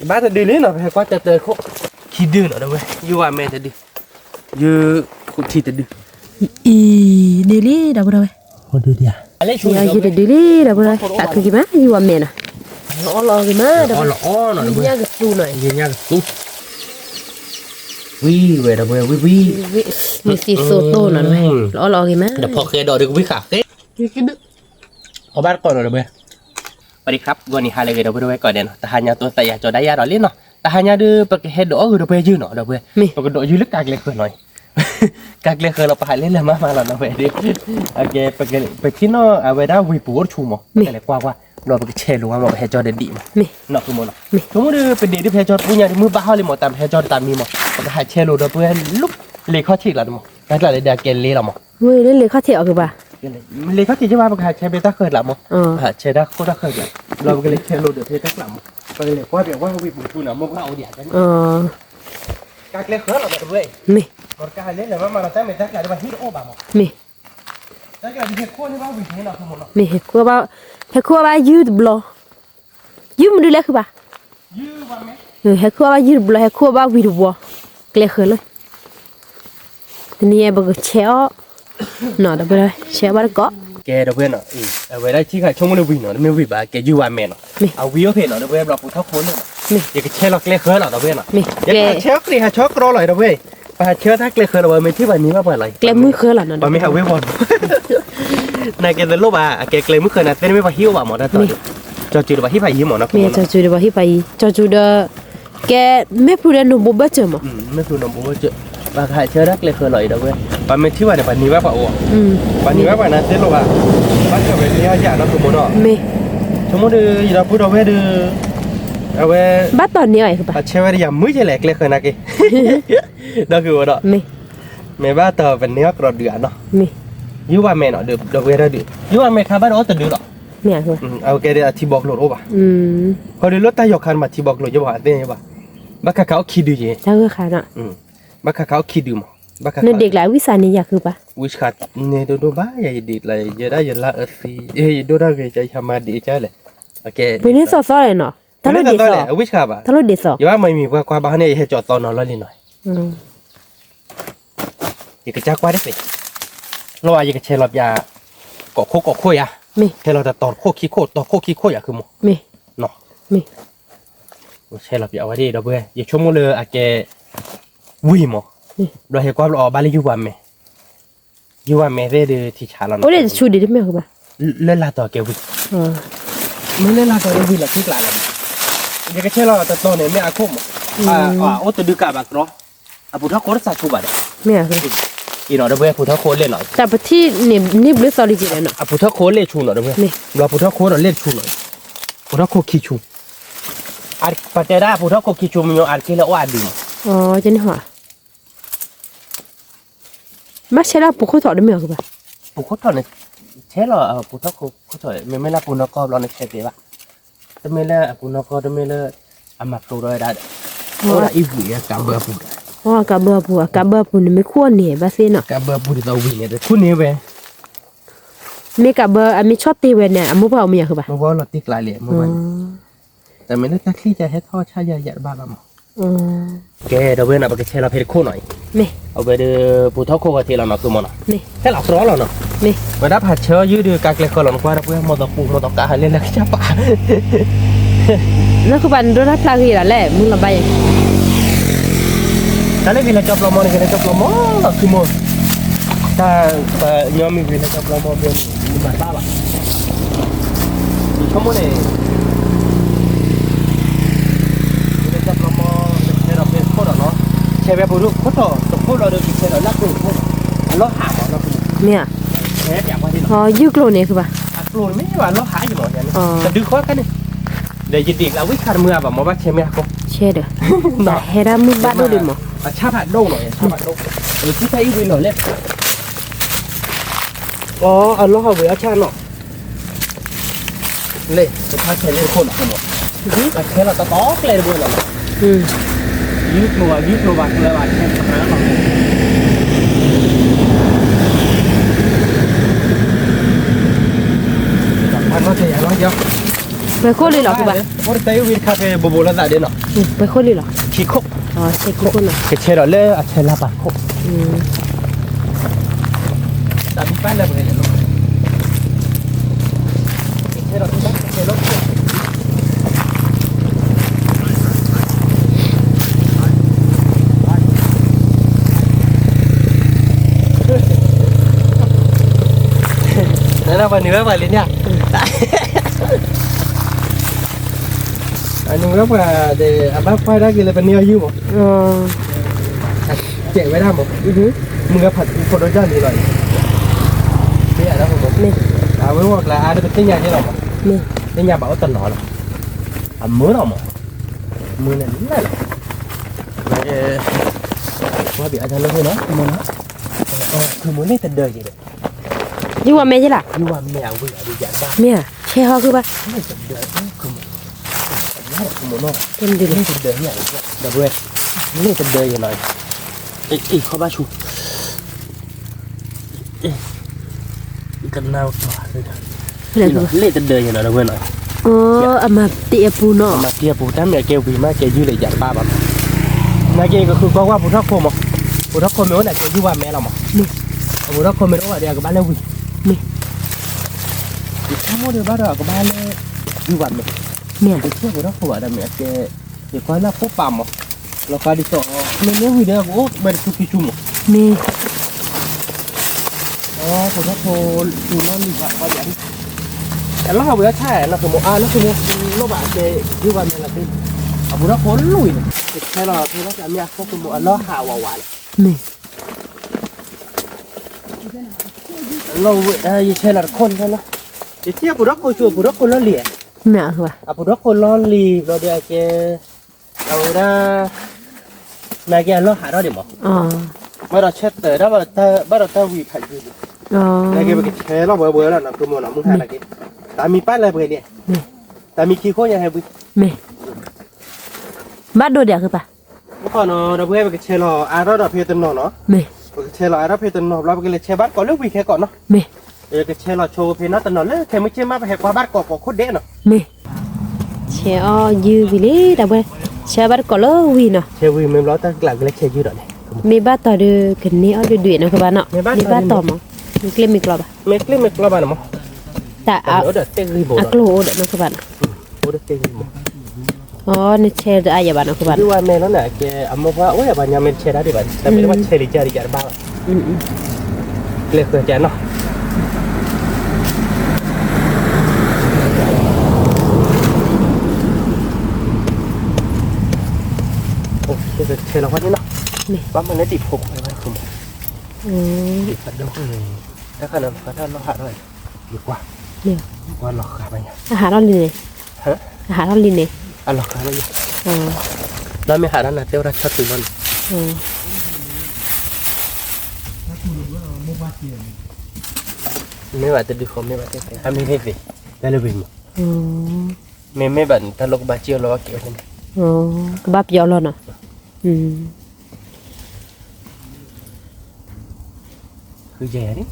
บ้านจะดื้อนี่หน่อยให้ก็จะเจอเขาขี้ดื้อหน่อยด้วยยูว่าแม่จะดื้อยูคุทีจะดื้ออีเดลี่ดับเลยโอ้ดื้อเดียวอะไรช่วยya jadi dili dah boleh tak ke gimana you amen ah Allah gimana dah Allah no dia getu noi dia getu wi we dah we wi mesti soto no Allah gimana เดี๋ยวพอเคยดอกเดี๋ยวกูไปขาเอาบ้านก่อนเดี๋ยวไปสวัสดีครับวันนี้ฮาเลยเดี๋ยวไปดูไว้ก่อนเดี๋ยวแต่hanyaตัวแต่อยากจะได้ยาดอกเล่นเนาะแต่hanyaเดี๋ยวไปเฮ็ดดอกเดี๋ยวไปยืนเนาะเดี๋ยวไปไปดอกยืนลึกกากเล็กหน่อยกากเล็กเราไปหาเล่นแล้วมาแล้วนะเว้ยดิโอเคไปที่นอเอาไว้ได้วิปูรชูมั้งอะไรกว่าเราไปเชลลงมาไปเฮจอเดนดีมั้งเนาะคือมั้งเนาะสมมติเป็นเด็กที่เฮจอปุญญาที่มือบ้าเลยมั้งตามเฮจอตามมีมั้งไปหาเชลล์เดี๋ยวไปลุกเลยข้อที่ละมั้งนั่นแหละเดี๋ยวเกลเลยละมั้งเว้ยเล่นเลยข้อเที่ยวคือป่ะเลยข้อที่จะว่าไปหาเชลเบต้าเคยละมั้งหาเชลด้าโคตรเคยละเราไปเลยเชลล์เดี๋ยวเทตักละมั้งไปเลยว่าเดี๋ยวว่าวิปูชูน่ะมั้งก็เอาเดี๋ยวกันกากเล็กเคยเราไปด้วยMereka halil lah, mana tahu mereka ada bahan hidup apa mau? Meh. Tapi ada hekua ni bawa begini nak semua. Meh hekua bawa yud blo. Yud mana lek ba? Yud bawa meh. Hekua bawa yud blo, hekua bawa yud blo. Kelak le. Ni ya bagus ceo. Nah, dah boleh ceo baru kok. Kẻ dah boleh nak. Awak dah cakap cuma le win, dah meh win ba, kẻ yud bawa meh nak. Awak win nak, dah boleh berapa tahun pun nak. Ya kecil lah kelak le nak, dah boleh nak. Ya kecil ni ha cok roll lah, dah boleh. ไปเชื่อถ้าเกลือเคยเราไม่ที่วันนี้มาเปิดอะไรเกลือมือเคยหรอเนาะไม่หาเว็บบอลนายเกลือรูปอ่ะเกลือมือเคยนะเต้นไม่ไปหิ้วอ่ะหมอนะตอนจอจูดไปหิ้วไปหิ้วหมอนะจอจูดไปหิ้วไปจอจูดแกไม่พูดเรื่องนุ่มบ๊ะเจอมั้งไม่พูดนุ่มบ๊ะเจอมาใครเชื่อถ้าเกลือเคยหน่อยเด้อเว้ยไปไม่ที่วันนี้ว่าป่ะโอ้วันนี้ว่าป่ะนะเต้นรูปอ่ะบ้านเกิดเป็นเนี่ยยากนะคุณหมอเนาะสมมติเราพูดเอาไว้ดูเอาไว้บ้านตอนนี้อะไรคือป่ะเชื่อว่าอย่างมือจะแหลกเลยเคยนะกี่đóคือว่าแม่บ้าต่อเป็นเนื้อกรอดเดือดเนาะยูว่าแม่เนาะเดือดเวลาเดือดยูว่าแม่ข้าบ้านอ๋อแต่เดือดหรอแม่คือเอาแกเดี๋ยวที่บอกหลุดโอ้ป่ะพอเดือดรถตายกคันมาที่บอกหลุดจะบอกเต้ยังป่ะบ้าข้าเขาคิดดูยังถ้าคือขาเนาะบ้าข้าเขาคิดดูมั้งบ้าข้าเด็กหลายวิชานี่อยากคือป่ะวิชาเนี่ยดูบ้าอย่าเด็ดเลยอย่าได้อย่าละสิดูได้ก็จะทำมาดีใช่เลยโอเคเป็นนี่สอเลยเนาะถ้าเราเด็ดสอวิชาป่ะถ้าเราเด็ดสออย่าว่าไม่มีความบ้าเนี่ยให้จอดตอนนอนแล้วนิดหน่อยอีกจะกว่าได้สิเราอาจจะเชลล์ยาเกาะโคยอ่ะเชลล์จะตอนโคขี้โคตอนโคขี้โคอยากคือมั้งเนาะเชลล์ยาว่าดีเราเบื่ออย่าชั่วโมงเลยอาจจะวิ่งมั้งเราเห็นว่าเราออกบ้านเลยยูวันเมย์ได้ดูที่ชาเราโอ้เดี๋ยวชูดีได้ไหมครับเล่นลาต่อเกวิ่งไม่เล่นลาต่อเกวิ่งหลักที่กลางเลยอย่าเชลล์จะตอนเนี่ยไม่อาคุ้มโอ้ตัวดูกาบักรอผู้ท้าโคตรสัตว์ชูบัดไม่คืออีนอเดเว้ยผู้ท้าโคเล่นหน่อยแต่ปที่นี่บลิสอริจินเนาะผู้ท้าโคเล่ชูหน่อยเดเว้ยเราผู้ท้าโคเราเล่นชูหน่อยผู้ท้าโคขี้ชูอาร์ปัจจัยได้ผู้ท้าโคขี้ชูมันยังอาร์คิเลว่าดีอ๋อจะนี่หัวมาเชล่าปุ๊กเขาถอดได้ไหมครับปุ๊กเขาถอดเนี่ยเชล่าผู้ท้าโคเขาถอดไม่ล่าผู้นักกอล์ฟเราในเชฟเดียวแต่ไม่ล่าผู้นักกอล์ฟแต่ไม่ล่าอามาตัวได้โอ้ละอีบุยกับเบอร์ปุ๊กะเบอร์ปูนี่ไม่ควรเนี่ยบ้าเซ่เนาะกะเบอร์ปูที่เราวิ่งเนี่ยคุณเนี่ยเว้ยมีกะเบอร์มีชอบตีเว้ยเนี่ยมุกเอาเมียคือป่ะมุกเราตีกลายเลยมุกแต่ไม่ได้ตักที่จะให้ทอดชาใหญ่ๆบ้ามั้งแกเดี๋ยวเว้ยนะไปเชลเราเพลิโคหน่อยเอาไปดูปูท้อโคกับที่เราหนักคือมันอ่ะแค่หลับร้อนแล้วเนาะเวลาผัดเชื้อยืดดูกากเล็กก็หล่นกว่าเราเว้ยมอตปูมอตกาให้เล่นแล้วจะป่านั่นคือบันโดนพลากีแล้วแหละมึงลำบากKalau bila job lama ni kena job lama lah semua. Tak nyami bila job lama dia ni masalah. Cuma ni. Bila job lama dia dah pergi sekolah lah. Cewek buruk kotor, sekolah dia kita dah laku. Allah hak lah. Ni ah. Tiap hari. Oh, you keluar ni ke bah? Keluar ni lah Allah hak je lah ni. Tapi kau kan ni. Dah jadi lah wis kan mula apa mau baca cewek aku. Cewek. Nah, hera mubat tu deh mau. ชาผัดโด่งหน่อยชาผัดโด่งที่ใช้อีวินหน่อยเล่นอ๋อเอาล้อเวอชาเนาะเล่จะพาเชลเล่นคนหมดแต่เชลเราตะต๊อกเลยด้วยหรอยืดตัววัดเลยวัดแค่ทำแล้วหรอมันก็จะอย่างน้อยเดียว ไปโคเลยเหรอคือปะ โอ้ยแต่วินคาเฟ่บูบูแล้วได้เนาะ ไปโคเลยเหรอ ขี้โค อ๋อใช่กี่คนเหรอ เชเราเลยเชลาปะโค Ừ. ตามป้ายเลยเนาะเชเราที่บ้านเชลล์นั่นวันนี้ว่าวันนี้เนี่ยอันนี้ว่าเดี๋ยวอาบ้าไฟได้กินเลยเป็นเนื้อยุ่งมั้ง Ờ. เจ๊ไว้ได้มั้ง Ừ hứ. มึงก็ผัดโคโดจ้าดีเลยนี่อะไรผม Nè, เอาไว้ว่าละอะไรเป็นที่ยาที่เรา nè. ที่ยาบอกว่าตลอดหรอมือเรามั้งมือเนี่ยนี่แหละว่าbị ai thân lớn nữaมือนะคือมือนี่แต่เดินอย่างเดียว Nhưng mà mẹ chứ là ยี่ว่าแมววิ่งอะไรอย่างบ้า mẹ à? Che ho cứ ba. ไม่แต่เดินคือมือคือมือน้อง Em đi นี่ đi. แต่เดินอย่างเดียวเว้ยนี่แต่เดินอย่างไรอีกเข้าบ้านชูกันนาวต่อเลย Là cứ ba. เล่แต่เดินอย่างไรเว้ยหน่อย Ờ, mà tiệm phụ nọ. มาเกียร์ปูตั้มเนี่ยเกลวีมาเกยืดเลยอย่างบ้าแบบนาเกก็คือบอกว่าปูทักโคมปูทักโคมไม่ว่าไหนเกยืดว่าแม่เราหมอ Nè, ปูทักโคมไม่รู้ว่าเดียวกับบ้านเลวี nè. อีกทั้งหมดเดียวบ้านเรากับบ้านเลยืดวันเนี่ย Mẹ. ไปเชื่อปูทักโคมว่าเดี๋ยวแม่เกเดี๋ยวก็น่าพบปั๊มหมอเราการดิโซ่ไม่รู้วิเดียวโอ้เป็นสุกิจุ่ม Mẹ. อ๋อปูทักโคดูนอนดีกว่าเขาอย่างแต่เราเอาไว้ใช่เราคือโมอาเราคือโมโลบะเกยืดวันเนี่ยเราเป็นปูทักโคลุยเนี่ยแค่เราที่เราจะมีพวกคุณโมอาเราหาวาวา Mẹ. เราใช้หลักคนใช่ไหมเที่ยวปุรักคนชัวปุรักคนล้อเลี่ย Mẹ cứ ba. ปุรักคนล้อลีเราเดี๋ยวแกเราได้นายแกล้อหาเราเดี๋ยวมั้ง Ờ. เมื่อเราเช็ดเตอร์ได้บ้านเราวีผัดอยู่ Ờ. นายแกไปเช็ดเราเบื่อแล้วนะคือมันเรามึงหาอะไรกินแต่มีป้ายอะไรเบื่อเนี่ย Mẹ. แต่มีขี้โค้งยังไงบุ Mẹ. Bắt đồ đẹp cứ ba. เมื่อก่อนเราเบื่อไปเช็ดเราเราเพียรตันเนาะ Mẹ. เช็ดเราเพียรตันเราไปเลยเช็ดบ้านก่อนเลือกวีแค่ก่อนเนาะ Mẹ. เช็ดเราโชว์เพียรนัดตันเลยแค่ไม่เช็ดมาไปแหกว่าบ้านก่อนโคตรเด่นเนาะ Mẹ. Che o dư vì lý đâu ba. Che bắt có lỡ vì nọ. เชวีมันร้อนตั้งหลังเลยเช็ดยืดเลย Mẹ bắt tao đưa cái này ở đưa điện nó các bạn ạ. Mẹ bắt tao mà. Mẹ kêu mẹ club à. เมกเล็กกลับบ้านมั้ง Tạ เออเด็กเต็งรีบ à klo để nó các bạn. โอ้เด็กเต็งรีบ Ờ, nó che được ai vậy bạn nó các bạn. ดูว่าแม่แล้วน่ะแกเอามาว่าโอ้ยบ้านยามันเชได้ดิบ้านแต่ไม่ได้ว่าเชลิจาริจาบ้า Ừ. เล็กเกินใจเนาะโอ้เชเราคนนี้เนาะบ้านมันได้ติดผงอะไรบ้างคุณ Ừ. ติดกระดูกเลยถ้าขนาดนั้นเราหาได้ดีกว่า Nè. ว่าหลอกขาไปเนี่ย À, hả nó lên này. ฮะ À, hả nó lên này. อ่ะหลอกขาไปเนี่ย Ờ. เราไม่หาด้านไหนเจ้าราชตุลน Ờ. ไม่ว่าจะดูเขาไม่ว่าจะทำไม่ได้สิได้เลยมั้ง Ờ. ไม่บันถ้าลูกบาเจียวเราเกี่ยวกัน Ờ. Cái bắp giò luôn à. Ừ. คือแย่นี่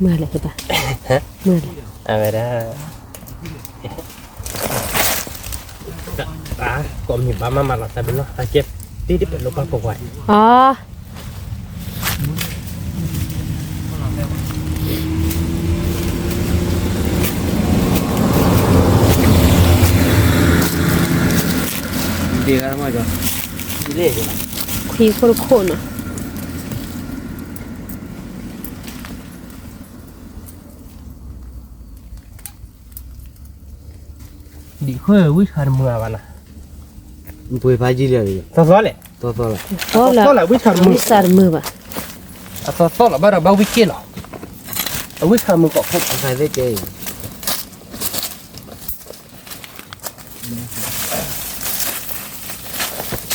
Mưa lại các bạn. ฮะ Mưa lại. อะไรได้ป้าก็มีบ้ามาหลับแต่เป็นเนาะเก็บที่เป็นลูกบ้าปกไว้ Ờ. ดีกันมาจ้ะดีเลยจ้ะ Khi khô khô nữa. ดีค่อยวิชาเมื่อวันน่ะ ปุยพาจีเลย ซ้อเลย ตัวละ Đó ซ้อ là เลยวิชามือ đi xa mưa bà. ซ้อเลยบ้านเราบ้าวิกิเหรอวิชามือก็ครบ ใครได้เจ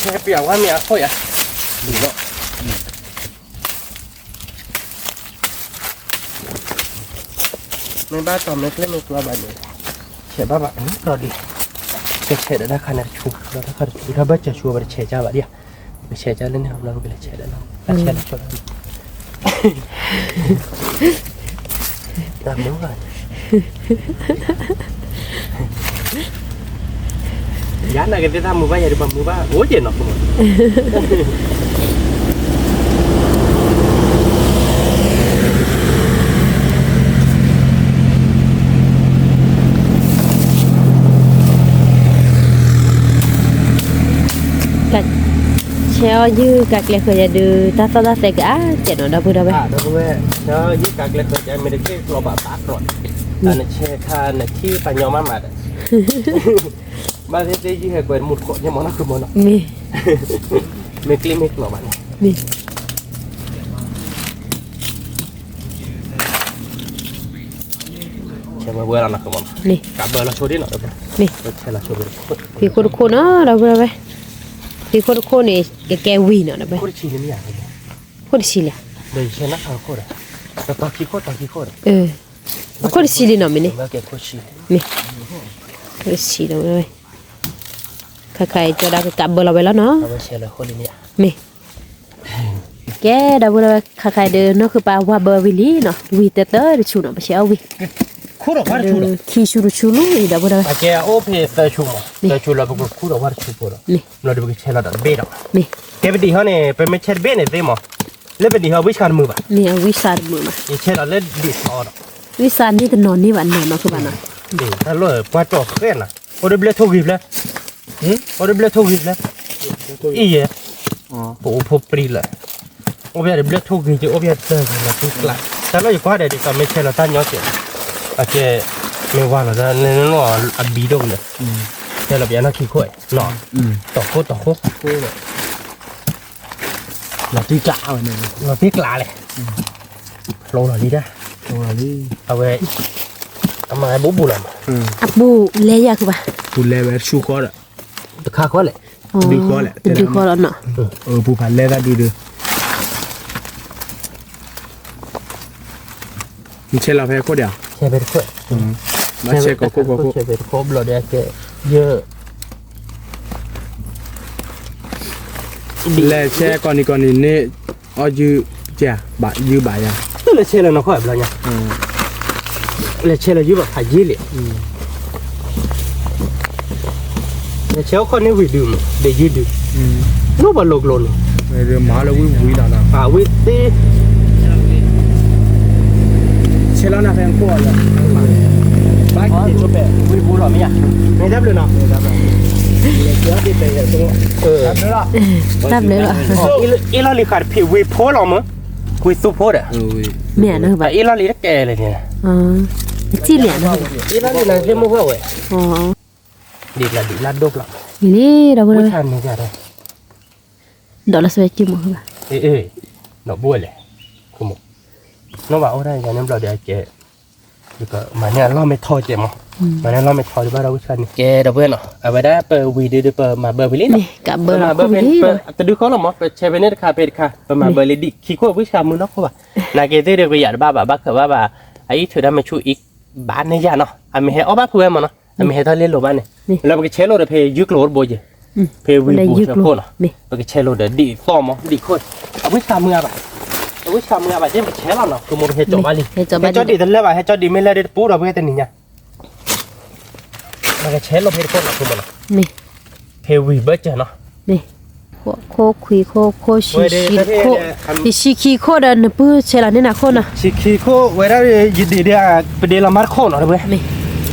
แค่เปลี่ยนว่ามีอะไรอ่ะดีเนาะไม่บ้าตอนไม่เล่นไม่กลัวบ้านเลยเฉยบ้าแบบนี้ก็ดีเฉยได้ขนาดชูเราถ้าขนาดชูถ้าบ้าจะชูไปเฉยจ้าแบบเดียวไปเฉยจ้าเล่นเราไปเฉยได้เราไปเฉยได้ชนตามนู้นก่อน giá này cái ta mua bao giờ đi bằng mua bao ủa gì nó không กัดเชลยื้อกัดเลยเคยจะดูตาตาแต่กะเจ็ดหน่อยดับเบิลดับเบิล đó bố mẹ nó với cả cái thời gian mình được cái lò bả bát rồi là nó che kha là khi phải nhau má mặt ba thế thế như hệ quên một cột nhưng mà nó không muốn nó มี mình clean mình lò bạn มี che mà vừa là nó không muốn นี่ cả bờ là số đi nó được นี่ che là số đi พี่คนคนเนาะดับเบิลดับเบิลพี่คนคนนี่แกวีเนาะดับเบิล có chi đến nhà rồi คนสิเลย đây che nát hàng khô rồi tao khi khô rồi เออคนสิเลยเนาะมินี่ nó cái có chi มีคนสิเนาะเลยใครๆจะได้กลับเบอร์เราไปแล้วเนาะ tao che là khô đi nhà มีแกดับเบิลใครๆเดินเนาะคือปลาว่าเบอร์วิลี่เนาะวีเตอร์ชูเนาะไม่ใช่เอาวี khô rồi quá chu rồi คีชูรุชูรุอีดับเบิล à che ô phê tao chu mà tao chu là bụng khô rồi quá chu rồi นี่ nó được cái che là đợt bê rồi นี่ cái bên đi họ này bên mấy che bê này thế mà lên bên đi họ biết khăn mưa bạn นี่เอาวิสานมือมา cái che là lên đi sò rồi วิสานนี่จะนอนนี่วันนอนเนาะคือบ้านเนาะ để ta lỡ qua trò khen à ô đây bê thô kịp lên ô đây bê thô kịp lên ý vậy bộ phô pri lại ô bây giờ bê thô kịp chứ ô bây giờ là tu lại ta nói quá để còn mấy che là ta nhớ chuyện à che mấy quan là ra nên nó ăn bí đông rồi che là bây giờ nó khí khỏe nọ tỏ khô là tuy cả rồi này nó tiếc lạ này lâu rồi đi ra đâu là đi à về mà bố bù làm อับบูเลยยากคือป่ะ phụ lẹ về su có đấy được khá quá lại อ๋อ ดูคอแหละ ดูคอแล้วเนาะ phụ phải lẹ ra đi được mình chơi là phải có đèo che về khỏe mà chơi có che về khô rồi để cái dơ lẹ chơi còn đi nè ở dư chả bạn dư bài à tức là che là nó khỏe rồi nha là che là dư bạc phải dư liền là chéo con này hủy đường để dư được nó vào lột lồn rồi má là vui nào nào à hủy tê chơi là phải có rồi bác thì cho bé hủy bù rồi mấy nhỉ mấy đáp được nàoรับเลยเหรอ ít lo lì khát phi hủy phố lòng mà hủy số phố đấy แม่เนาะคือ và ป่ะ ít lo lì đất kè này nè อ๋อจี้เหรียญเนาะ ít lo lì này thêm mua vậy อ๋อ đi là đốt lắm นี่นี่ดับเบิล bữa thằng này ra đây ดอกละสวยจิ้มคือป่ะ ê nó bùa này không nó bảo ở đây nhà em lo để chế được mà nhà lo mấy thôi chế mà nhà lo mấy thôi đi bao đâu cái này chế đâu bên nó à vậy đó bờ vì đi bờ mà bờ vì lý นี่กับเบอร์เรา bờ คือวิ bên ลี่ bờ từ đứa khó lắm mà chế bên này cà phê cà mà bờ lý đi khi có với sao mưa nó không à là cái thế được bây giờ ba bà bác bà ấy thử ra mà chú ý bán này ra nó à mình hay ở bác em mà nó à mình hay thôi lên lỗ bán này là cái chế lỗ để phê dứt lỗ bồi gì phê vì bồi cho khô nó cái chế lỗ để đi to mà đi khôi à với sao mưa bà với sao mưa bà chứ mà chế lắm nó cứ một hệ chỗ ba đi ให้จบ ให้จอดดีทันเลยว่ะให้จอดดีไม่เลยเด็ดปูเราเพื่อแต่นี่ไงมันก็เช็ดเราเพื่อคนเราคือมัน นี่ เพวีเบิร์ดเจอเนาะ นี่โคคุยโคชีโคดิชิคีโคเดินปื้อเชลานี่นะโคนะ ชิคีโคเวลายืดดีเดียเป็นเดลมาร์โคเนาะเว้ย นี่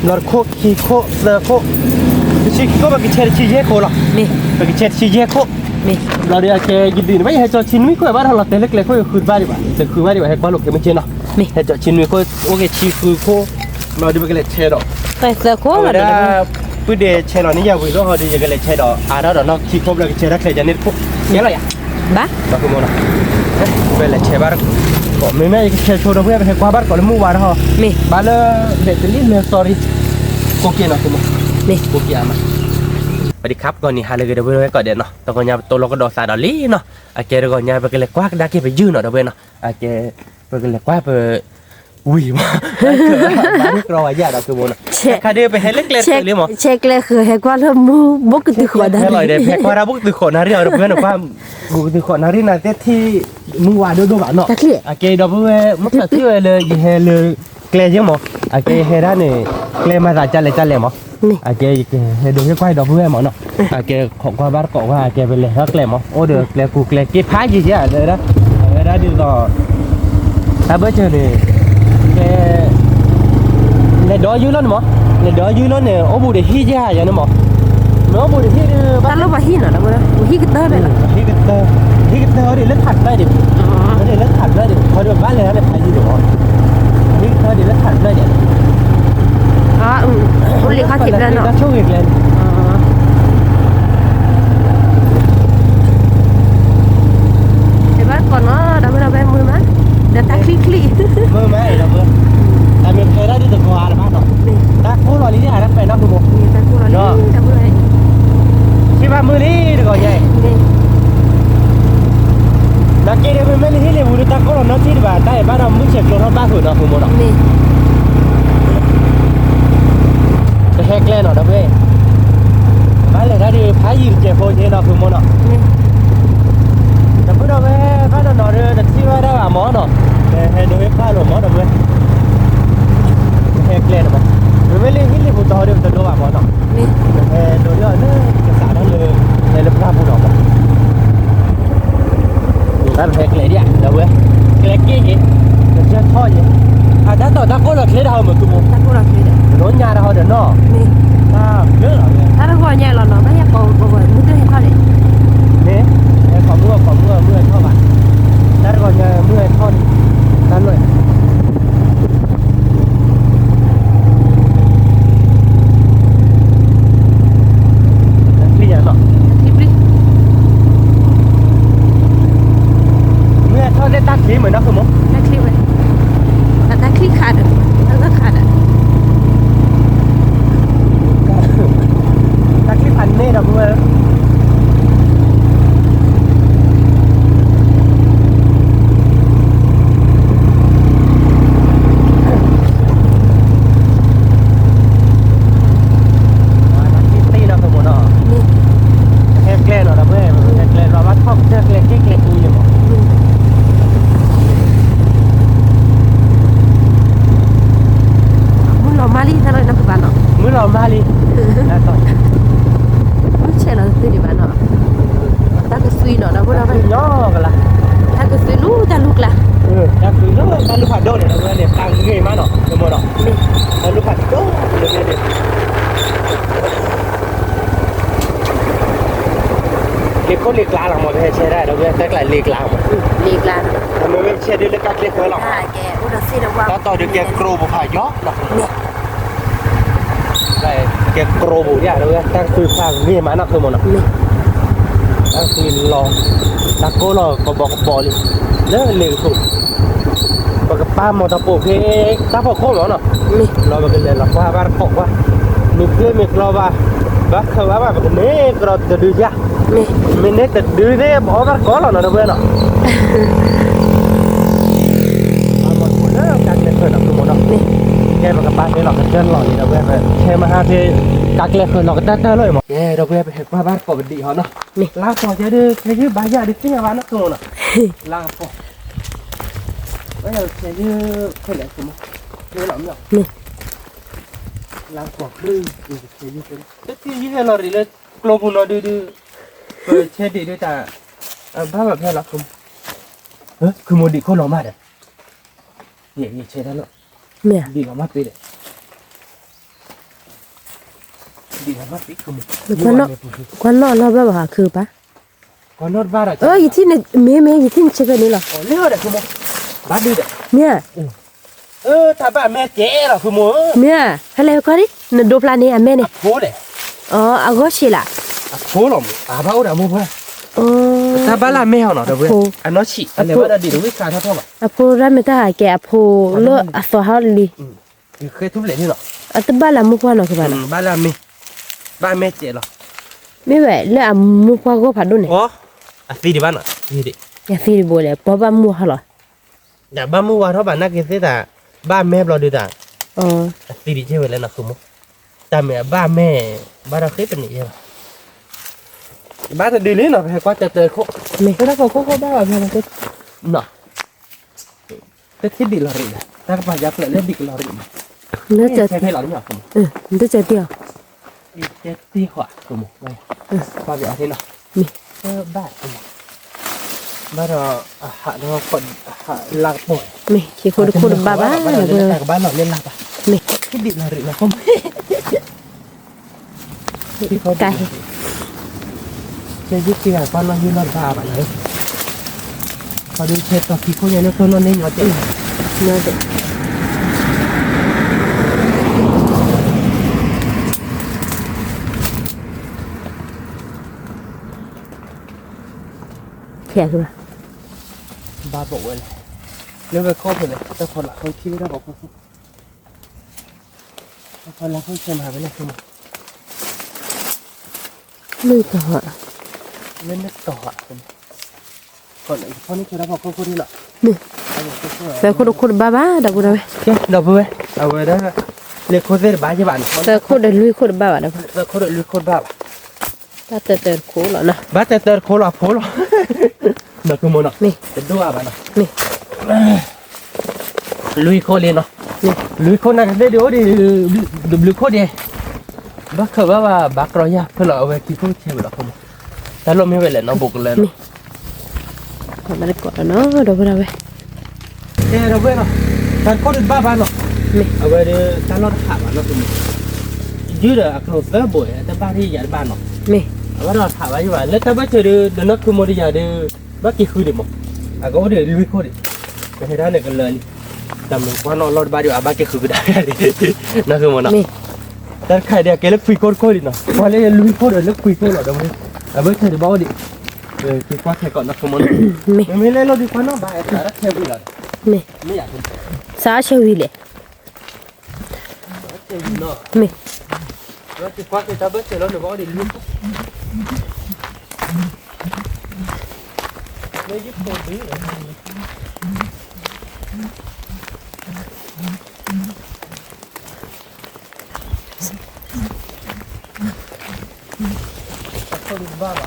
ลาร์โคคีโคเลโคชิคีโคมันก็เช็ดชีเยโคหรอ นี่ มันก็เช็ดชีเยโค นี่ เราเดี๋ยวแกยืดดีไม่ให้จอดชิ้นวิโคบ้านเราเตะเล็กๆก็คือบ้านดีกว่าแต่คือบ้านดีกว่าให้ความหลบแกไม่เจนเนาะ นี่ ให้จอดชิ้นวิโคโอเคชีคือโคเราดีไปกันเลยเช็ดดอก ไปเซอร์โค Ồ ละ là เด้อ bữa đề chơi nó như vậy rồi đi cái lại chơi đó à đó nó khi không là chơi đó chơi cho nên phúc nhớ lại à บ้า đó cái món nào về lại chơi bar có mấy mấy cái chơi thôi đâu phải qua bar có mua bar ho นี่ bar là để tự nhiên là sorry cô kia nó cái món นี่ cô kia mà สวัสดีครับก่อนนี้ฮาเลยเดี๋ยวไปก่อนเดี๋ยวเนาะตอนก่อนยาตัวเราก็ดอสาดอลี่เนาะอาเกเดี๋ยวก่อนยาไปกันเลยกว่าได้เก็บไปยืนเนาะเดี๋ยวเนาะอาเกไปกันเลยกว่าไปอุ้ยมาบ้านนี้เราอยากเราคือโมนะคาเดียไปให้เล็กๆเลยมั้ง เช็คเลยคือให้กว่าเรามูบกติขวดได้ อร่อยเด็ดแพ็กว่าเราบุกตือขอนารีเอาเพื่อนบอกว่าบุกตือขอนารีน่ะที่มือวาดดูหวานเนาะ ตะเคีย โอเคเดี๋ยวเพื่อนมันจะเชื่อเลยยี่ห้อเลยแก kle chứ mà cái hệ đó này kle mà ra chân lệ mà นี่ cái hệ đồ cái quay đó vui mà nó cái không qua bắt cọ qua cái về lệ hết kle mà ô được kle cái phá gì chứ đây đó đi rồi ta bữa chơi này cái đó dưới lớn mà cái đó dưới lớn này ô bù để hi ra vậy nữa mà nó bù để hi ตาลูกว่าฮีเนาะนะบ่บ่ฮีก็เตอร์ไปล่ะ hi cái tơ đi lết thật đây đi nó đi lết thật đây đi thôi được bánเลยนะเนี่ยgì được hi cái tơ đi lết thật đây đi อ๋อคนเรียกเขาทิพย์แล้วเนาะ nó chốt việc lên อ๋อเดี๋ยวบ้านก่อนเนาะเราไปมือมาเดี๋ยวตาคลี่ mơ mấy đâu mơ tại mình thấy đó đi từ qua là bác rồi ta cố rồi lý giải nó phải nó được một นี่ตากูเรานี่ตากูเลย khi ba mươi lý được rồi vậy นี่ nó kia đây mới lý thì vừa ta cố rồi nó chỉ và tay bắt đầu muốn chèn rồi nó ba thử nó cùng một đó นี่ cái hẹt lên rồi đó về bán lại ra đi phá gì chèn phôi thế nó cùng một đó นี่ แต่เมื่อเราไปบ้านเราหน่อยแต่ที่ว่าได้หมอเนาะแต่ดูให้ข้าหลงหมอเนาะเว้ยแค่เกลียดมั้ยมันไม่เลี้ยงที่เลี้ยงตัวเดียวแต่ดูหมอเนาะ นี่ ดูเยอะเนี่ยภาษานั่นเลยในเรื่องราวพวกเรานั่นแค่เกลียดเนี่ยเดี๋ยวเว้ยเกลียดกี้เดี๋ยวจะทอดเนี่ยถ้าต่อถ้าก็เราเกลียดเราเหมือนกูมั้ง ตากูเราคือเด้อ โดนยาเราเดี๋ยวเนาะ นี่ เยอะเลย ถ้าเราว่าใหญ่เราเนาะไม่อยากบ่มึงต้องให้เขาเลย นี่ขอเมื่อเท่าไหร่นั่นก่อนจะเมื่อทอดนั่นเลย นี่อย่างเนาะ ทิพย์ดิ เมื่อทอดได้ตักสีเหมือนนักสมมติ ตาคลี่ไว้แต่ตาคลี่ขาดแล้วก็ขาดอ่ะ ตักที่พันนี่เราเมื่อตีนักสมมติเนาะ นี่ แค่แกล้งเราเมื่อแค่แกล้งเราว่าทอดแค่แกล้งดูอยู่มั้ง มึงเรามาลีถ้าเรานับบ้านเนาะ เมื่อเรามาลีแล้วต่อ ไม่ใช่เราซื้อที่บ้านเนาะตาก็ซุยเนาะนะพวกเราไป ย่อกันละ ตาก็ซุยลูกตาลูกล่ะ จะคือเนาะการลูกผัดโดนเนี่ยเราเนี่ยตังเงี้ยมาเนาะสมมติเนาะ นี่ การลูกผัดโดนเนี่ยเล็กก็เล็กลาหลังหมดเลยใช้ได้เราเนี่ยแต่หลายเล็กลาหมด ลีกลาน ทำไมไม่ใช่ด้วยเล็กกัดเล็กเลยหรอก อ่าแกอุดรศิลป์ว่า แล้วต่อเดี๋ยวแกโกรบุพายอกหรอก นี่ ใช่แกโกรบุเนี่ยเราตั้งคุยฟังนี่มานักคือมันอ่ะ นี่ ตั้งคุยรอตะโกรอก็บอกบอลเลยเลี้ยงสุดบอกกับป้ามอตะโปเพตาพอโค้งเนาะ นี่ เราไปเลยเราว่าบ้านของว่ามีเพื่อนมีเราว่าบ้าเขาว่าแบบนี้เราจะดูจ้ะ นี่ mình nên tự đưa thế bỏ ra có là nó bên ạ một cuốn nữa các lên khởi động một đâu nghe mà các bạn thấy là cái chân lò gì đâu bên vậy thêm mà hai thì các lên khởi động cái tết rồi mà nghe đâu bên qua bát của bình địa họ nó la phò chứ đi cái như bây giờ đi cái nhà bán nó không nè la phò bây giờ cái như cái này không như lắm nhở la phò đi cái như thế tất nhiên như là gì lên club nó đi điเช่นดีด้วยแต่บ้าแบบนี้หรอคุณคือโมดิโคโนมาเด้เนี่ยเช่นนั้นหรอ เนี่ย ดีกว่ามาปีเด้ดีกว่ามาปีคือมัน ควันเนาะเราแบบว่าคือปะ ก่อนนอดบ้าอะ อยู่ที่เนี่ยเมย์อยู่ที่เช็คนี่หรอ อ๋อเลี้ยวเด้คือโมบ้าดีเด้ เนี่ย ถ้าบ้าแม่เจ๊หรอคือโม เนี่ยอะไรก็ดินดูพลานี่อ่ะแม่เนี่ย โคเด้ อ๋ออากอชิล่ะ โคหรอบ้าอุดาโมพ่อ อ๋อ ถ้าบ้าละแม่เนาะเด้อเว้ยอันนั้นฉีอันนี้ว่าดีดูวิชาเท่าๆอ่ะ อโพรันไม่ได้แกอโพเลอะอสอฮาลี เคยทุบเหรียญนี่หรอ อัตบ้าละมุกว่าเนาะคือบ้าละ บ้าละแม่บ้าแม่เจ๊หรอ ไม่ไหวเลอะมุกว่าก็ผ่านดูเนี่ย อ๋อสีดีบ้านอ่ะสีดี อย่าฟีโบเลยเพราะบ้ามัวเหรอ อย่าบ้ามัวเท่าบ้านนักเกษตรแต่บ้านแม่เราดีแต่ อ๋อ ตีดีเช่นแล้วนะคือมุกแต่แม่บ้านแม่บ้านเราเคยเป็นอย่างนี้บ้านจะดีเลยเนาะแค่ก็จะเจอโคไม่ได้ก็บ้านแบบนี้ก็เนาะแต่ที่ดีเราดีนะ ta phải giáp lại lên địch lò đi nó chờ xe thay lò nhỏ không nó chờ tiêu đi xe ti khỏa của một đây qua vẽ thế nào bạn bắt đầu hạ nó còn hạ lạc bội mẹ chỉ khô được ba là vừa ba lò lên lạc à mẹ cái địch là rịnh là không cay chơi giúp kia con nó như nó già bạn ấy còn đi chơi tao khi cô nhà nó nên nhỏ chạy nó được khẽ rồi ba bộ này nếu về kho thì này ta còn lại không chi ra bảo không còn là không xem hà với này không nuôi tỏi nên nó tỏ còn lại con ấy cho nó vào cô đi lại nè về khô ba đâu rồi đâu vừa đâu vừa đó lấy khô về ba cho bạn về khô để lui khô ba đâu về khô để lui khô ba ta tờ khô lọ nè ba tờ khô lọ phố lọ được không nào nè đua à bạn nè lui khô lên nó nè lui khô này để đứa đi lui khô đi bác khờ bác rồi nha phải lọ về thì không chơi được không ta lo mới về lại nó buộc lên mà nó còn nó đâu vào đây thế đâu về nó ta có được ba nó ở về ta lo thả nó tụi mình dưới là nó tới buổi ta ba đi giải ba nó nè ở đó thả vào như vậy lấy ta bắt chơi được nó cứ mua đi giờ đi bắt kia khơi được một có để lui khô đi cái đó này cái lời tầm mình qua nó lo ba điều ba kia khơi đấy nó cứ mua nó ta khai được cái lớp phi khô đi nó qua lấy lui khô rồi lớp phi khô ở đâu ở bên chơi được bao đi thì qua thầy còn nó không muốn mình lấy nó đi qua nó bài cả theo đi rồi nè mấy à sao chơi gì lệ nè nó thì qua thì ta bớt chơi nó được bao đi luôn lấy giúp tôi tí không được ba mà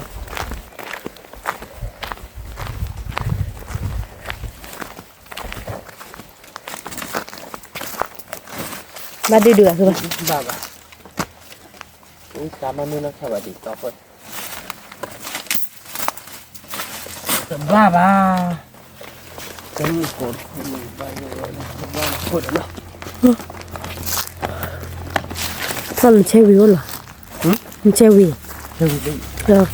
ba đi được rồi ba mà cảm ơn nó theo đi to thôi ba cái cột ba cột nó sao là chơi gì rồi chơi gì rồi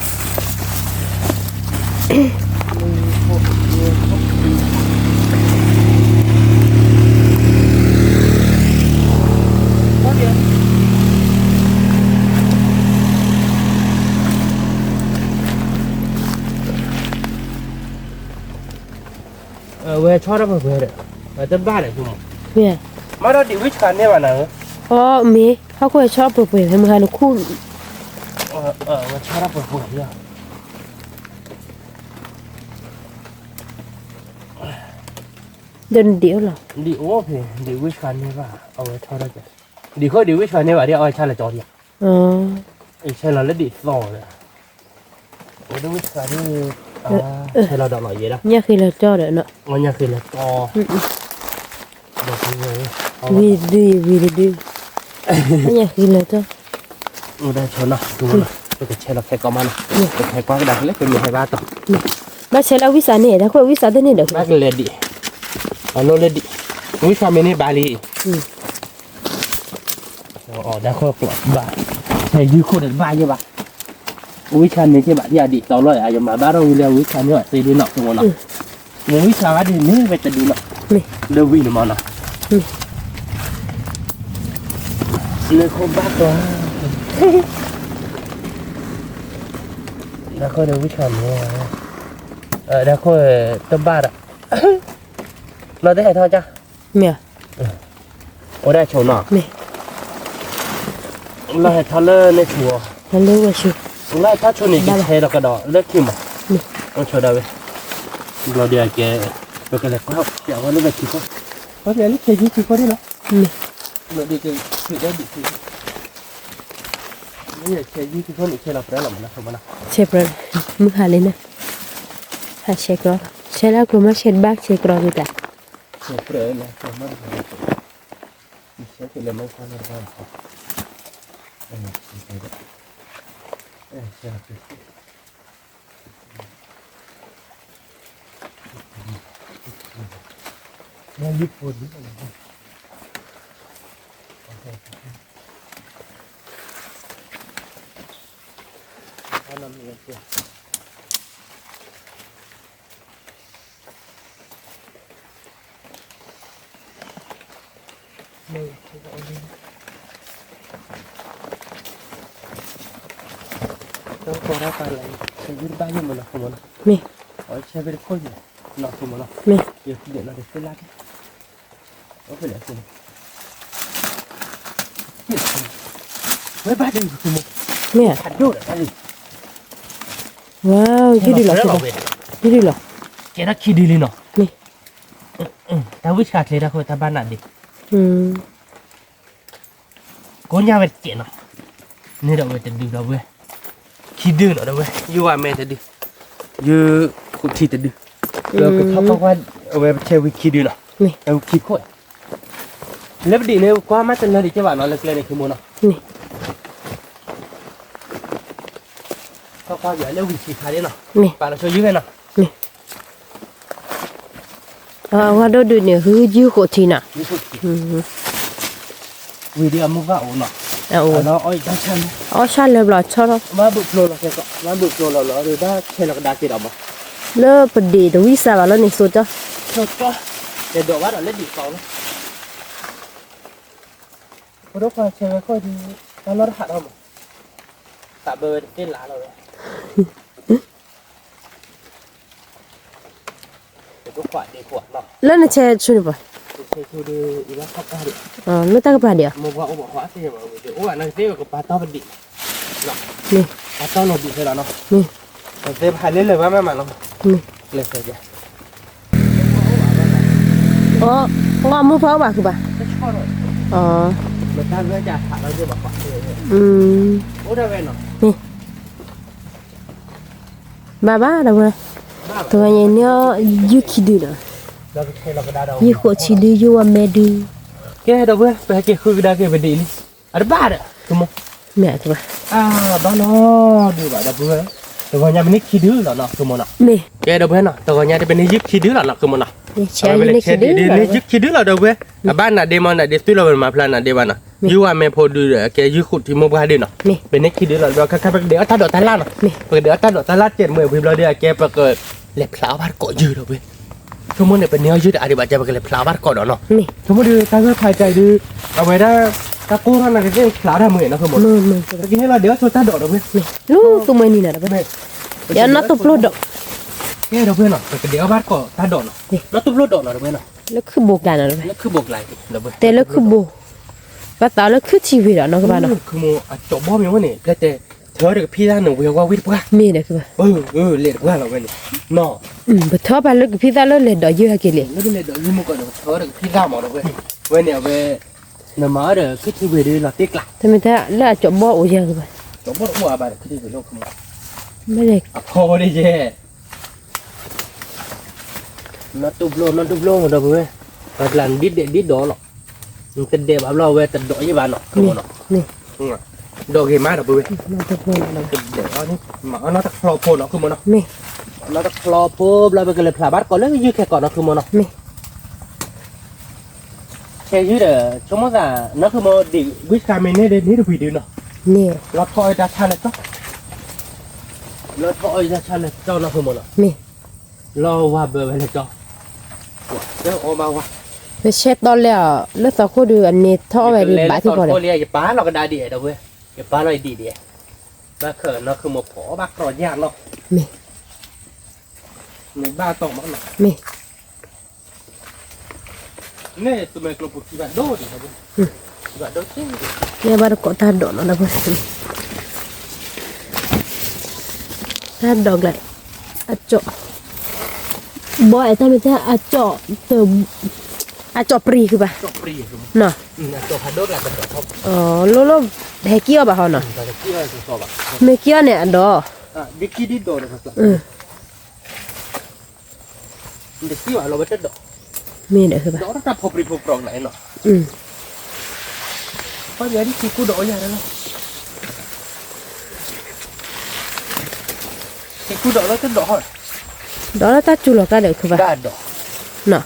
về cho nó về đấy ở tân ba này chung nè mà đó đi với khán này mà nào mẹเขาคุยชอบเปิดให้มึงให้ลูกคู่ mà cho nó về nhaเดินเดียวหรอ đi ô thì đi với khán này mà cho nó đi khơi đi với khán này mà đi cha là cho đi cha là lấy đi sò rồi ở đó với khán này cha là đọc lại vậy đó เนี่ยคือเราจอดเนาะ ngon nha khi là to được rồi วีดีเนี่ยคือเราจอด ở đây cho nó đúng rồi cái cha là phải có mà cái phải qua cái đặt lấy cái 12 tổng มาใช้แล้ววิสาเนี่ยถ้าคุยวิสาตัวนี้เด้อ bác lên đi nó lên đi với sao mình đi Bali đã khô bà thầy dư khô được vai như bà với sao này chứ bạn nhà đi tao nói à mà ba đâu leo với sao nữa thì đi nọ xong rồi với sao đi nếu về đi nọ đâu vì mà nọ nên không bác đó đã khô được với sao nữa đã khô tâm ba đó nó thế thôi cha เมีย ở đây chỗ nọ เมีย là thà lơ này chùa มันเรียกว่าชื่อ là thà chỗ này cái thế là cái đó lớp kim mà nó chỗ đâu vậy nó đi cái này có học kiểu nó về chỉ có thể lúc chơi chỉ có đấy nó เมีย nó đi cái đấy bị gì bây giờ chơi chỉ có được chơi là phải làm nó không nào เชฟรอนมึงหาเลยนะหาเช็ครอใช่แล้วกูมาเช็ดบ้างเช็ครอดูแต่ Siempre la forma de y sé que le me está nervioso. No hay por Đâu có ra phải lại sẽ biết bao nhiêu mà nó không muốn mi ở xe về khôi gì nó không muốn mi giờ để nó được cái lát có phải là không với ba đừng không mi à thật đâu là gì wow chứ đi lọ chứ đi lọ cái đó khi đi lên nó mi tao biết khát lấy ra thôi tao ban nạn đi cố nhà về chuyện nó nên đâu về tình điều đâu về khi đưa nó đâu về yêu à mẹ tình như cụ thi tình rồi cái thóc qua về chơi với khi đưa nó em khi khôi lớp đi nếu qua mắt tình đi cho bạn nó lực lên này khi mua nó thóc qua giờ nếu vị trí khá đấy nó bạn nó cho dưới này nó qua đó được nè hư dư của chị nè vì đi ăn mua gạo nó oi xa lên là cho nó mà bự lô là cái cọ mà bự lô là rồi ba chơi là cái đá kia đâu mà lỡ bật đi đâu biết sao mà nó này sốt cho để đổ bát ở lên đi cầu nó đâu phải chơi coi thì nó hạt đâu mà tạ bơ trên lá rồi để có quả để quả nó lỡ nó chơi chơi được chơi chơi đi nó khóc ra đi nó ta cái gì à một quả bỏ hóa thì mà để quả nó thế có bà to bật đi nè bà to nó bị thế nào nó nè thế hai lên lời mà nó nè lên thế kìa ngon mua pháo bà cứ bà người ta với trả thả nó chưa bảo quả ố ra về nó nè bà đâu rồi tôi nghe nhớ dư khi đi nữa dư của chị đi dư mẹ đi cái đâu với phải cái khơi đa cái về đi ở ba đấy đúng không mẹ thôi ba nó đi vào đâu với tôi nhà mình khi đứa là nó đúng không nào mẹ cái đâu với nó tôi nhà bên này khi đứa là nó đúng không nào chơi như khi đứa khi đứa là đâu với ba là đêm mà để tôi là mà plan là đêm mà you are me for đưa cái you khụt thì mua ba đi nó bên này khi đứa là các đứa ta đổ ta la nó cái đứa ta đổ ta la trên 10 là đi cái bậc lẹp lão bắt cọ dư đâu với chúng muốn để bên nhau dư để đi baca bậc lẹp lão bắt cọ đó nó chúng muốn đưa ta cứ phải chạy đi ở ngoài đó ta cố ra là cái lão ra 10 nó không một cái này là đứa cho ta đổ đâu với lúc tụi mình nè đâu ya nó tụt lót đâu cái đâu với nó cái đứa bắt cọ ta đổ nó tụt lót đổ nó đâu với nó nó cứ buộc lại nó cứ buộc lại đâu vớiแต่แล้วคือโบว่าตาแล้วคือชีวิตอ่ะเนาะคือบ้านเนาะ คือโมจบบ่มีวะนี่แล้วแต่เธอเด็กพี่ด้านหนึ่งเวียว่าวิทย์ว่า มีเนี่ยคือบ้าน เล็ดว่าเราเว้ยเนาะ บ่ทอไปแล้วพี่ตาแล้วเลยดอกอยู่ให้กินเลย แล้วเป็นเล็ดอยู่มื้อก่อนเธอเด็กพี่ด้านหมดเว้ยเว้ยเนี่ยเว้ยน่ะมาเด้อคือที่เว้ยดิละติ๊กละ ทำไมถ้าแล้วจบบ่โอ้ยคือบ้าน จบบ่ว่าบาดคือที่เว้ยโลกคือ ไม่ได้ อ่ะพอดิเจnó tụp lô một đầu ว้ยvà lần đít đó nó tình đẹp áo lo ว้ยtình đỏ với bạn nó không nó นี่ đồ gì má đâu ว้ย มันตะโกนอะไร tình đẹp nó mà nó tắc lò phô nó không nó นี่ nó tắc lò phô là cái lệp là bắt còn lấy như cái còn nó không nó นี่ xe dưới để chúng nó không đi biết camera này đến được video nó นี่ nó thôi ra cha này có nó thôi ra cha này cho nó không nó นี่ lo qua bờ này cho cái ô bao qua ไปเช็ดตอนแล้วตาโคดูอันนี้ท่อไปดิบาที่พอเลย คนเรียกป้าเราก็ได้ดีเด้อเว้ยป้าเราดีดีบ้าเขินเราคือหมกผอบ้ากรอดยากเนาะ นี่ ในบ้าตกมันเนาะ นี่ นี่ตัวเมกลบุกที่บ้านโดดิครับบ้านโดจริง เนี่ยบ้านก็ตาดอกนะบ่ตาดอกเลยอะเจาะบ่ไอ้ตาไม่ใช่อะเจาะเติมอะเจาะปรีคือป่ะ จบปรีครับ เนาะ จบพันโดดละเป็นจบท็อป อ๋อโลแฮเกียวป่ะเฮาเนาะ แต่ที่อะไรสุดสอบอ่ะ เมเกียวเนี่ยดอ ดิคิดิโดเลยครับเด็กที่ว่าเราไม่ได้ดอก มีเด้อคือป่ะ đó là phộp đi phộp rộng này nọ อืม có nhớ đi thì cú đổ nhà đó thì cú đổ nó cứ đổ rồi ดอกแล้วตาจุลก็เด้อคือป่ะ đã đổ เนาะ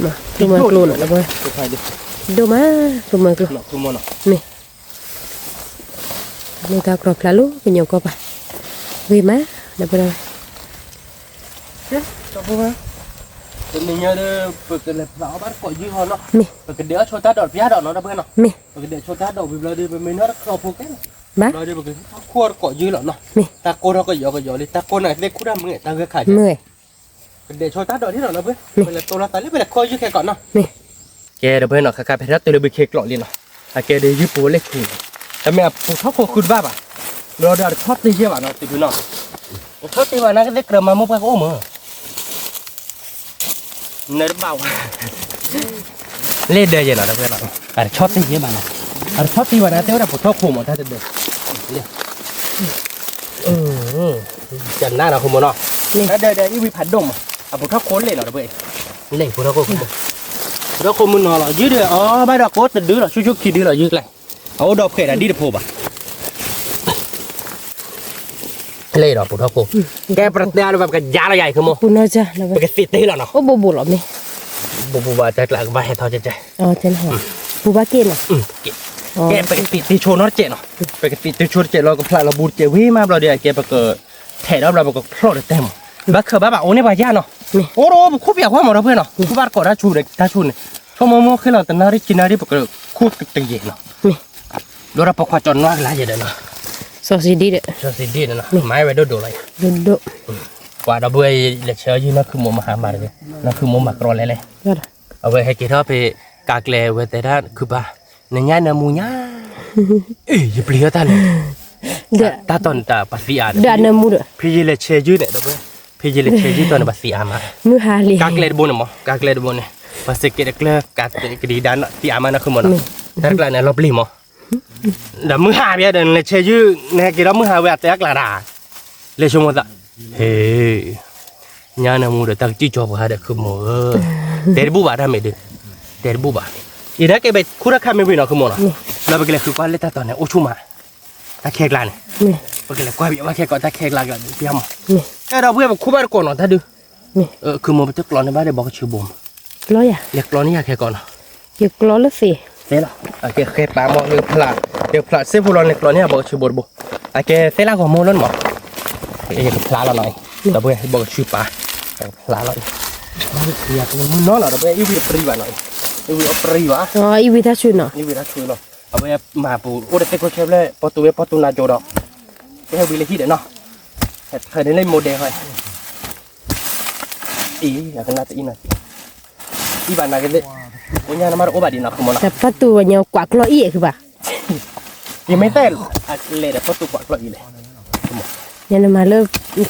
มาดูมันกลูนนะเว้ย tôi phải đi ดูมาดูมันกลู nọ tôi mua nọ นี่นี่ตากรอบลาลูเป็นยังก็ป่ะวีมาเดี๋ยวไปเลย chứ cho cô má tụi mình nhớ đi bực cái lẹp lão bắt cội dư hòn nọ นี่ bực cái đĩa cho ta đọt vía đọt nó đã bữa nọ นี่ bực cái đĩa cho ta đọt vì giờ đi mình nó khâu phụ cái บ้า rồi đi bực cái khua cội dư lọ nọ Nè. ta cô nó có giỏ đi ta cô này đây cú đam người ta cái khải เมื่อย để cho ta đọt hết rồi nó bữa Nè. bây giờ tôi nó tới lấy bây giờ coi dư cái cọn nọ นี่ kè đó bên nó khai phải rất tôi được bị khét lọ liền nọ à kè đi dư bố lấy khửแต่แม่ปูทอกโคคุณบ้าป่ะเราเดือดทอดตีเยอะป่ะเนาะติดอยู่เนาะทอดตีว่านั่นก็ได้เกลือมามุกไปโอ้มือเนื้อเบาเล่เดือดเนาะเพื่อนเนาะอะไรทอดตีเยอะป่ะเนาะอะไรทอดตีว่านั่นเท่าไหร่ปูทอกโคหมดท่าเดือดจันหน้าเราคุณมือเนาะแล้วเดือดอีวิพัดดมอ่ะปูทอกโคเล่เนาะเพื่อนเล่ปูทอกโคคุณมือปูทอกโคมือเนาะเรายืดเลยอ๋อไม่ดอกโคติดดื้อเราชุกๆคิดดื้อเรายืดเลยเอาดอกเขยดีเดโพบ่ะเล่ดอกปูทอกโคแกประเดี๋ยวแบบกันยาใหญ่ขึ้นมั้ง ปูนอจ้ะแล้ว ไปกันติดตีแล้วเนาะ โอ้บูหรอนี่ บูบาจะกลับมาให้ทอใจ อ๋อเจนหอมบูบาเกนอ่ะอ๋อ แกไปกันติดตีโชว์นอตเจเนาะไปกันติดตีโชว์เจเราก็พลาดเราบูดเจวิ่งมาเราเดียวแกไปเกิดแถเราก็พลาดเต็มบักเคยบ้าโอ้เนี่ยบ้ายาเนาะโอ้โหคู่เปียกว่าหมดแล้วเพื่อนเนาะคู่บ้านก่อนถ้าชูเลยถ้าชูเนี่ยชั่วโมงขึ้นเราแต่นาริกินาริไปเกิดคู่ตึงเย็นเนาะดูเราปกครองจนว่าอะไรอย่างเนาะ ซอสดีเด้อ ชอบสิ่งดีนะไม้ไว้ดูเลย ดูดู กว่าเราไปเล็กเชยยืนนั่นคือหมูมหามาเลยนั่นคือหมูหมักรอเลย ก็ เอาไว้ให้กินท่าไปกากเลวแต่ด้านคือป่ะในย่านมูย่าเอ้ยอย่าเปลี่ยนท่าน เด้อ ตาตอนตาปัสสีอา เด้อน้ำมูเด้อ พี่ยิเลเชยยืนเนี่ยดูไปพี่ยิเลเชยยืนตอนปัสสีอามา มือหาเลย กากเลบนมั้งกากเลบนเนี่ยปัสสีเกล็ดเกลือกากกระดีด้านที่อามานั่นคือมันแต่กลายเนี่ยลบลีมั้งเดี๋ยวมือหาเบียเดินเลเชยยืนเนี่ยกี่รอบมือหาเวียแต่กลาดาเลชมดะเฮ้ยย่านมูเดตักจีจอบหาเด็กคือหมูเดรบุบะทำไม่ได้เดรบุบะอีนักเก็บไปคู่รักข้าไม่เป็นหรอกคือหมูนะเราไปกินเลยคือว่าเล่ตาตอนเนี่ยโอชุมาตาเค้กลานเนี่ย นี่ ไปกินเลยกว่าบีว่าเค้กก่อนตาเค้กลานกันพี่ยำ นี่ เราเพื่อนแบบคู่บ้านก่อนเนาะถ้าดู นี่ คือหมูไปตึกกลอนในบ้านได้บอกชื่อบุ๋ม ร้อยอ่ะ เรียกกลอนนี่อยากเค้กก่อน เกี่ยวกล้อแล้วสิ เสร็จแล้วโอเคเค้กปลาหม้อเรียกพลาเรียกพลาเซฟูรอนเรียกกลอนนี่บอกชื่อบุ๋มบุโอเคเสร็จแล้วก็หมูล้นหมอเรียกพลาเราหน่อยเราเพื่อนบอกชื่อปลาพลาเราอยากมันน้อยเราเพื่อนอีวีปรีวะหน่อยอีวีปรีวะ อ๋ออีวิทาชุนเนาะ นี่เวลาช่วยเนาะเอาไปมาปูโอ้เด็กก็เชฟเลยประตูนาโจดอกไปให้วิลลี่ที่เด้เนาะเคยได้เล่นโมเดลให้อีอยากน่าจะอีน่ะอีบ้านนากันเลยวันนี้น้ำมันโอ้บาดีนะคุณมอนะ แต่ประตูเนี่ยกว่ากล้ออีคือป่ะ ยังไม่เต้นเลยแต่ประตูกวาดกลอยเลย ยันมาเลิก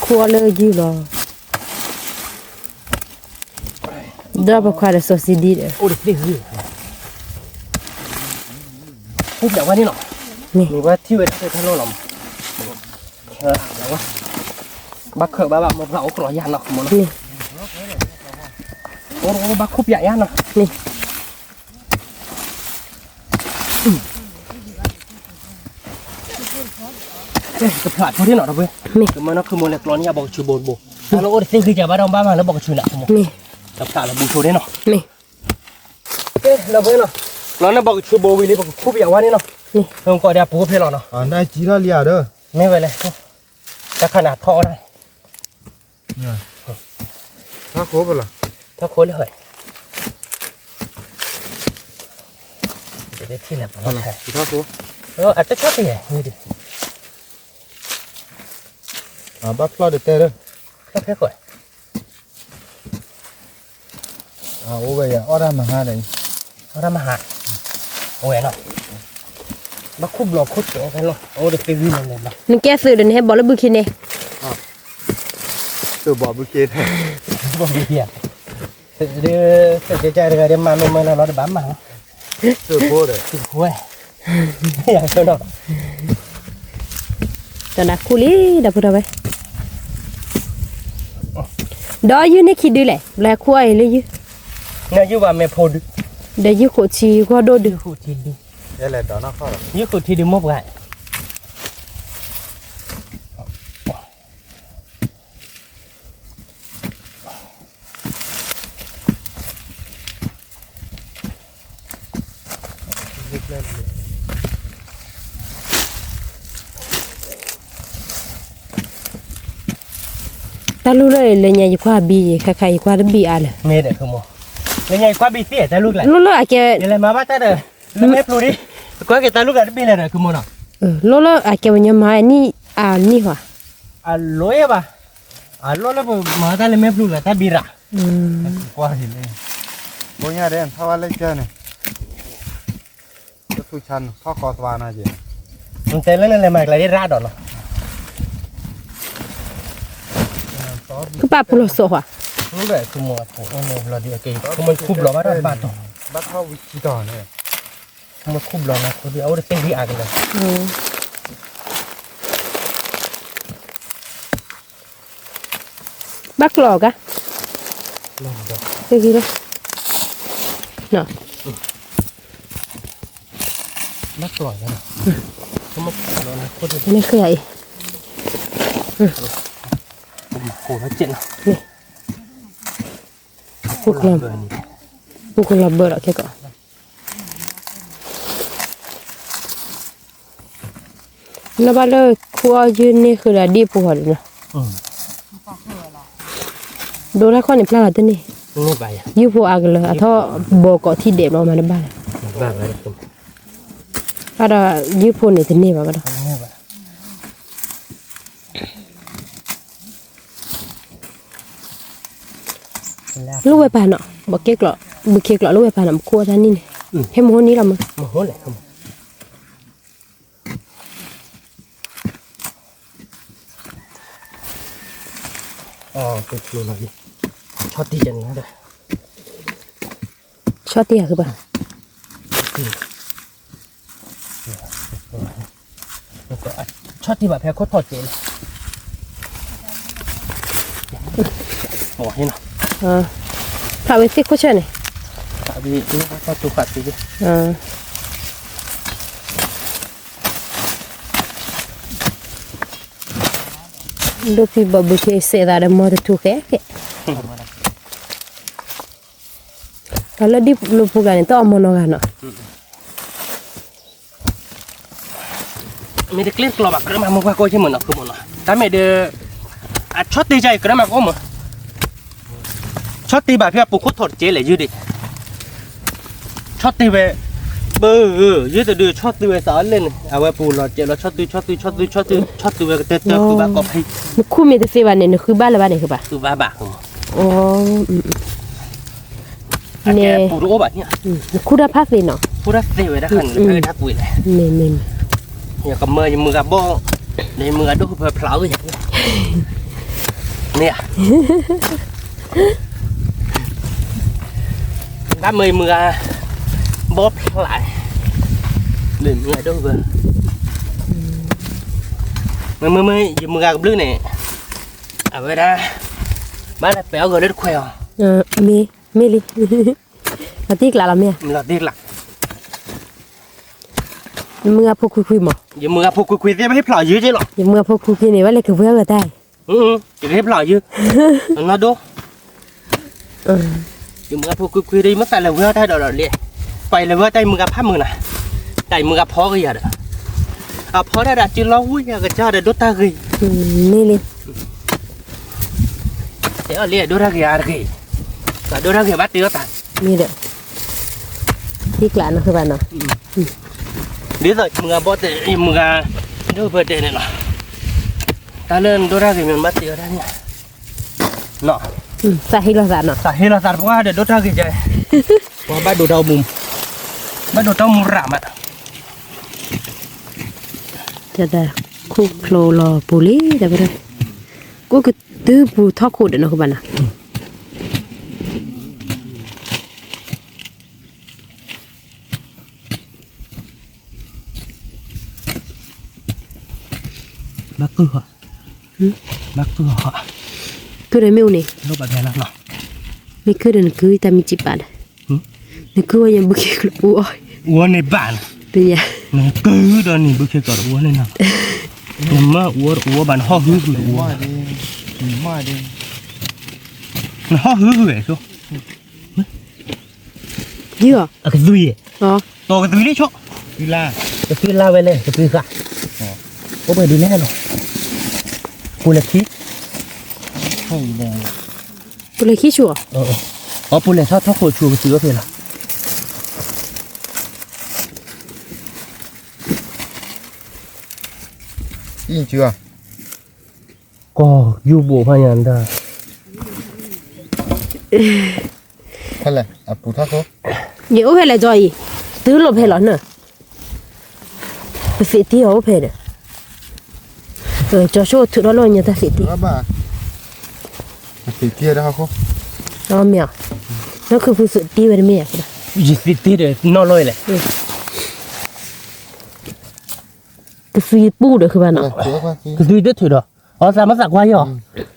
ครัวเลิกยืดรอเดี๋ยวไปคว้าซอสดีเด้อ โอ้เด็กนี่พูดแบบว่านี่เนาะ นี่ หรือว่าที่เวทท่านโลลมแล้วว่าบักเขยบ้ามาเรากรอยยานเนาะคุณมอนะ นี่ โอ้บักคุบใหญ่ยานเนาะ นี่ จะพลาดพวกที่หนอเว้ย นี่ คือมันคือโมเลกุลนี่บอกชื่อโบนโบแล้วโอ้สิ่งคือจะบ้าดองบ้ามาแล้วบอกชื่อหนักมั้ง นี่ แล้วพลาดแล้วบูชูได้เนาะ นี่ เอ๊ะเราเว้ยเนาะเราเนี่ยบอกชื่อโบวิลี่บอกคู่เปียกว่านี่เนาะ นี่ เราก็ได้ปูเพลเนาะ อันได้จีราเลียเด้อ ไม่เว้ยเลยจะขนาดท่อได้ ถ้าครบล่ะ ถ้าโค้ดเลยจะได้ที่ไหนบ้าง ถ้าครบ อาจจะชอบไปไงนี่ดิ บัฟฟลอเดเตอร์เด้อ ชอบแค่ก่อน โอ้ยออร่ามาหาได้ เขาทำอาหารโอ้ยเนาะมาคุบหลอกคุบเจ๋งกันเนาะโอ้เด็กไปวิ่งเลยนะ นึงแกซื้อเดี๋ยวนี้บอกแล้วบุคินเน่ ตัวบอบุเกต บอกดีอ่ะเดี๋ยวจะเดี๋ยวมาไม่เราจะบ้ามา ตัวโคตร โอ้ยอยากเจอเนาะ ตอนนั้นคูลี่ดับพูดเอาไว้ đó dưới này khi đi lại là khoai lấy dưới เนี่ยอยู่ว่าแม่โพด để dưới cổ chi qua đô được คูทีดิ เดี๋ยวแหละดอกนอกเข้าหรอ อยู่คูทีดิมบไง ta lúc đấy là nhà qua bì khai khai qua đến bì à này เมเด้อคือหมอแล้วไงกว่าบีเตี้ยแต่ลูกแหละ lúc đó à kia เดี๋ยวอะไรมาบ้าแต่เด้อแล้วแม่ปลูดิกว่าแกตาลูกอะบีเลยเด้อคือหมอน่ะ lúc đó à kia nhà máy ni à ni hả อ่ะลอยป่ะอ่ะลอยแล้วมาแต่เลยแม่ปลูละแต่บีระ กว่าเห็นเลยโบย่าเด่นถ้าว่าเล็กเจ้าเนี่ยก็สุชันพ่อคอสวานาเจ มันแต่แล้วนั่นเลยมาอะไรได้ราดอกเนาะ cứ ba puluh so hả นั่นแหละคือหมอโอ้โหเราดีโอเคคือมันคุบเราว่าได้บาทต่อ บัดเข้าวิธีต่อเนี่ย มันคุบเรานะคือเอาได้เต็มที่อ่ะกันเลย bác lò cả ลองดู cái gì đó nè นักปล่อยแล้วนะเขามาคุบเรานะโคตร cái này khơi โหแล้วเจ็บนะ buộc làm buộc làm bờ lại kia cọ nó bao giờ khua dưới nàyคือlà đi phù hợp rồi อืม đồ ra con này là tên này นี่ไปอ่ะ như phù hợp là thọ bò cọ thi đẹp nó mà nó ba บ้าไปคือ à đó như phù này tên này mà cái đó นี่ไป lúc về bàn nọ bọc kia cọ bực kia cọ lúc về bàn làm cua raนี่ให้หมูนี้làm โมโหเลยครับอ๋อคือคืออะไรชอบตีจังนะเด้อ cho tiaคือป่ะ แล้วก็ชอบตีแบบแพ้โคตรถอดเจนโอ้ยเนาะ thảo với thích có chơi này ขาดีนี่ก็ตัวขาดดี lúc khi bà bực kia sẽ ra để mua được thuốc khác kalau di lu bukan itu amono kan ไม่ได้เกลี้ยกล่อมกระมังว่าก็ใช่เหมือนคือมันแต่ไม่ได้ชอบตีใจกระมังก็มั้งชอบตีแบบพี่ปุ๊กถอดเจเลยยืดดิชอบตีไปเบอร์ยืดแต่ดูชอบตีไปสอนเล่นเอาไว้ปูหลอดเจแล้วชอบตีไปเตะคือแบบก็ให้ คู่มีแต่เฟวันเนี่ยคือบ้านละบ้านเนี่ยคือป่ะ คือบ้าบ้า อ๋อ เนี่ยปูรู้แบบเนี้ย คู่ได้พักเลยเนาะ พูดได้เสียไว้ได้ขันเลยทักปุ๋ยเลย เนี่ย อย่ากับมือกับโบในมือดูเพื่อพลาวอย่างนี้เนี่ยถ้ามือโบพลายหรือมือดูเพื่อมืออยู่มือกับลื้อเนี่ยเอาไว้ได้บ้านแปลวก็ได้คุยอ่ะ มีลิมาตีกลาละเมีย มันหลอดดีหลัก มึงเอาพวกคุยหมอ อย่ามือกับพวกคุยได้ไม่ให้พลายยืดใช่หรอ อย่ามึงเอาพวกคุยเนี่ยว่าเลยคือเพื่อนก็ได้ จะให้พลายยืดน่าดูอย่ามือกับพวกคุยได้ไม่แต่ละเวลาได้ดอกเลยไปเลยว่าใจมือกับผ้ามือน่ะใจมือกับพ่อก็อย่าเด้อเอาพ่อได้ดัดจีเราอุ้ยอยากจะได้ดูตากี่ นี่ลิ เดี๋ยวเรียกดูตากี่อะไรกี่แต่ดูตากี่บัดตีก็ตัด มีเด้อตีกลานะคือบ้านเนาะ เดี๋ยวมือกับโบเตะมือกับดูเปิดเตะเนี่ยเนาะตาเล่นดูตากี่มันบัดตีก็ได้เนี่ยเนาะ สาเหตุละสารเนาะ สาเหตุเราสารเพราะว่าเดี๋ยวดูตากี่ใจว่าบ้านดูดาวมุมบ้านดูดาวมุมรามอ่ะ จะได้คุกโคลรอปุลีแต่ไม่ได้กูก็ตื้อปูทอดขูดเนาะคือบ้านน่ะ บักเกอร์บักเกอร์ คือได้แมวนี่ รูปแบบนี้เนาะ ไม่คือเดินคือแต่มีจิบปาดนี่คือว่ายังบุกกระปูอ้อย วัวในบ้าน เป็นยัง นี่คือตอนนี้บุกเชกอดวัวเลยนะยังมาวัวบ้านห่อหื้อวัว มาดิ ห่อหื้อเหรอชัว เยอะ กระซุย อ๋อ ตัวกระซุยได้ชัว วิลาก ระซุยลาไปเลยกระซุยค่ะโอ้ไปดูแน่หรอปูเล็กที่ เฮ้ยแดง กูเลยขี้ชัว อ๋อปูเล็กถ้าโคชัวกระซุยก็เป็นละ ยิ่งเชื่อ ก็อยู่บัวพยันได้ ท่านแหละอ่ะปูท่าเขา เดี๋ยวให้ละจอยตื้อลบให้หรอเนอะไปเสียที่เขาเพดจะโชว์ถือร้อนเนี่ยแต่เสียที่ ว่าบ้าตีเตี้ยได้เขา อ๋อเมียนั่นคือผู้สุดที่เป็นเมียกูนะ ยี่สิบตีเดียวนอนลอยเลย ก็ซื้อปูเด้อคือบ้านเนาะ เชื่อว่าสิ กระซุยได้ถือหรออ๋อสามารถสักไว้หรอ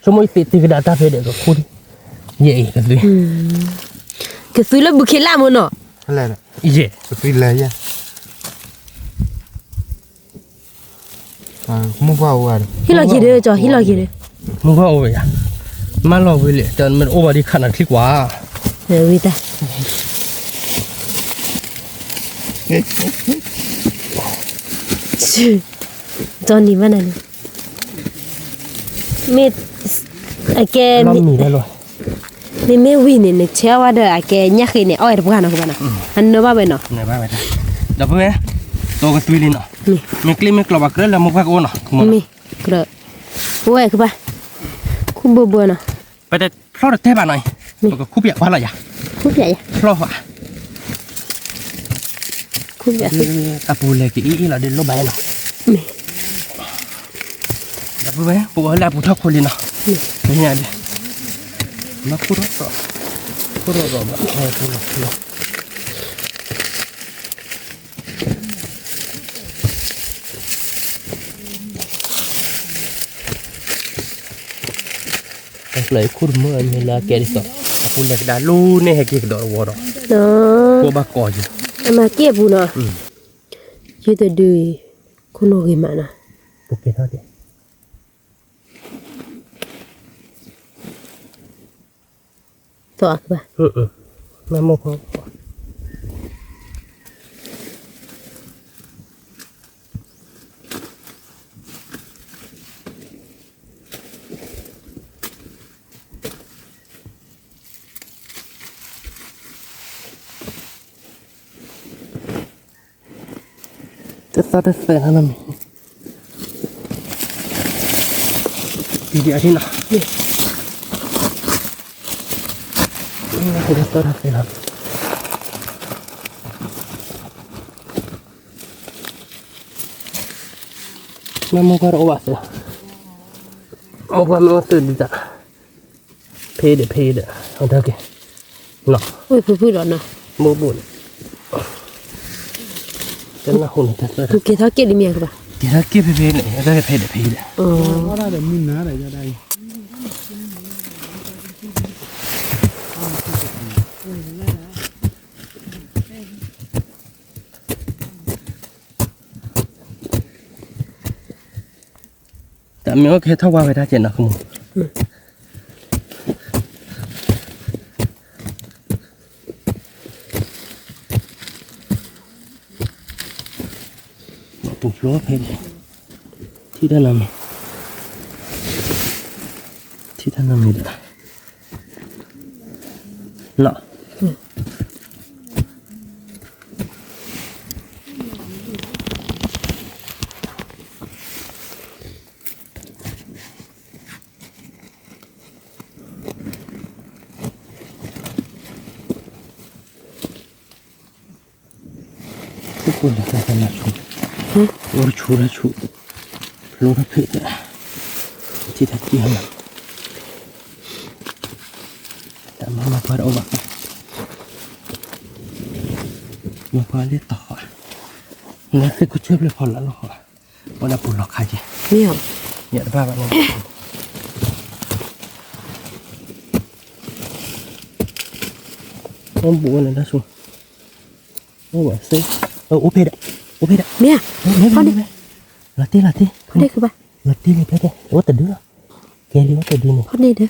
ชั่วโมงตีกระดาษตาเพเดียวกับคุณเย่กระซุย ก็ซื้อแล้วบุเคล่ามันเนาะ ท่านแหละ เย่ จะฟินเลยอ่ะมึงว่าว่า ที่เราคิดเด้อจอที่เราคิดเด้อ มึงก็โอ้ยมาลองไปเลยแต่มันโอ้บดีขนาดที่กว่า วิตาจอนนี่มันนั่นเม็ดไอ้แก น้ำมีได้เลย นี่แม่วินเนี่ยเชื่อว่าเด้อไอ้แกยักษ์เนี่ยอ้อยบุกานนะกูบ้านนะอันเนาะบ้าไปเนาะ ไหนบ้างไปได้เดี๋ยวไปตัวกระตุยเลยเนาะมีคลิปมีกลับมาเกิดแล้วมึงพักโอ้เนาะ มีกระโอ้ยคือบ้าคุณบัวเนาะ ไปแต่พลอดเทบ้านหน่อยแล้วก็คุบอยากว่าอะไรอ่ะ คุณใหญ่ พลอดว่ะ คุณใหญ่ ตะปูเลยกี่อีเราเดินลบไปเนาะ มี เดี๋ยวไปปูแล้วปูทับคนเลยเนาะไม่ใช่ดิมาพูดรอบพูดรอบแบบพูดรอบเลยคุดเมื่อเวลาแกดิสคุณเด็กดาลูเนี่ยให้เกี่ยวกับวอร์ด เนาะ กัวบากอย มาเก็บบุเนาะยืดแต่ดื้อคุณโอเคมานะ โอเคเท่าเดียว ตัวคือบ้า แม่โมพอจะตัดเส้นให้มันมีดีอะไรนะนี่จะตัดเส้นแม่โมก็รู้ว่าสิโมก็ไม่ว่าตื่นจ้ะเพดเอาเถอะกี่เนาะ โอ้ยพูดหรอเนาะ โมบุญจะน่าหุ่นจะตัด โอเคถ้าเก็บดิเมียคือบ้า กี่ทักกี่เพดเลยได้เพด อ๋อ ว่าได้มินนะได้จะได้ แต่ไม่โอเคถ้าว่าไปได้เจนนะคุณปลูกรั้วเพชรที่ด้านนั้นมีเด้อเนาะทุกคนจะทำอะไรชุดโอ้ชูระชูโลระเพชรที่ทักกี้มันแต่มาพอเอาแบบมาพอเล่ต่อแล้วคือกูช่วยเลยพอแล้วหรอวันนั้นปุ่นหลอกใครจี เมีย เนี่ยบ้าแบบนี้ Ông bố này đã xuống. Ô bảo xí. Ô phê đấy. Ô phê đấy. Mẹ Con đi. Là tí. con đi cứ ba Là tí này phê đấy. Ô tờ đứa. Kê đi ô tờ đứa này. con đi được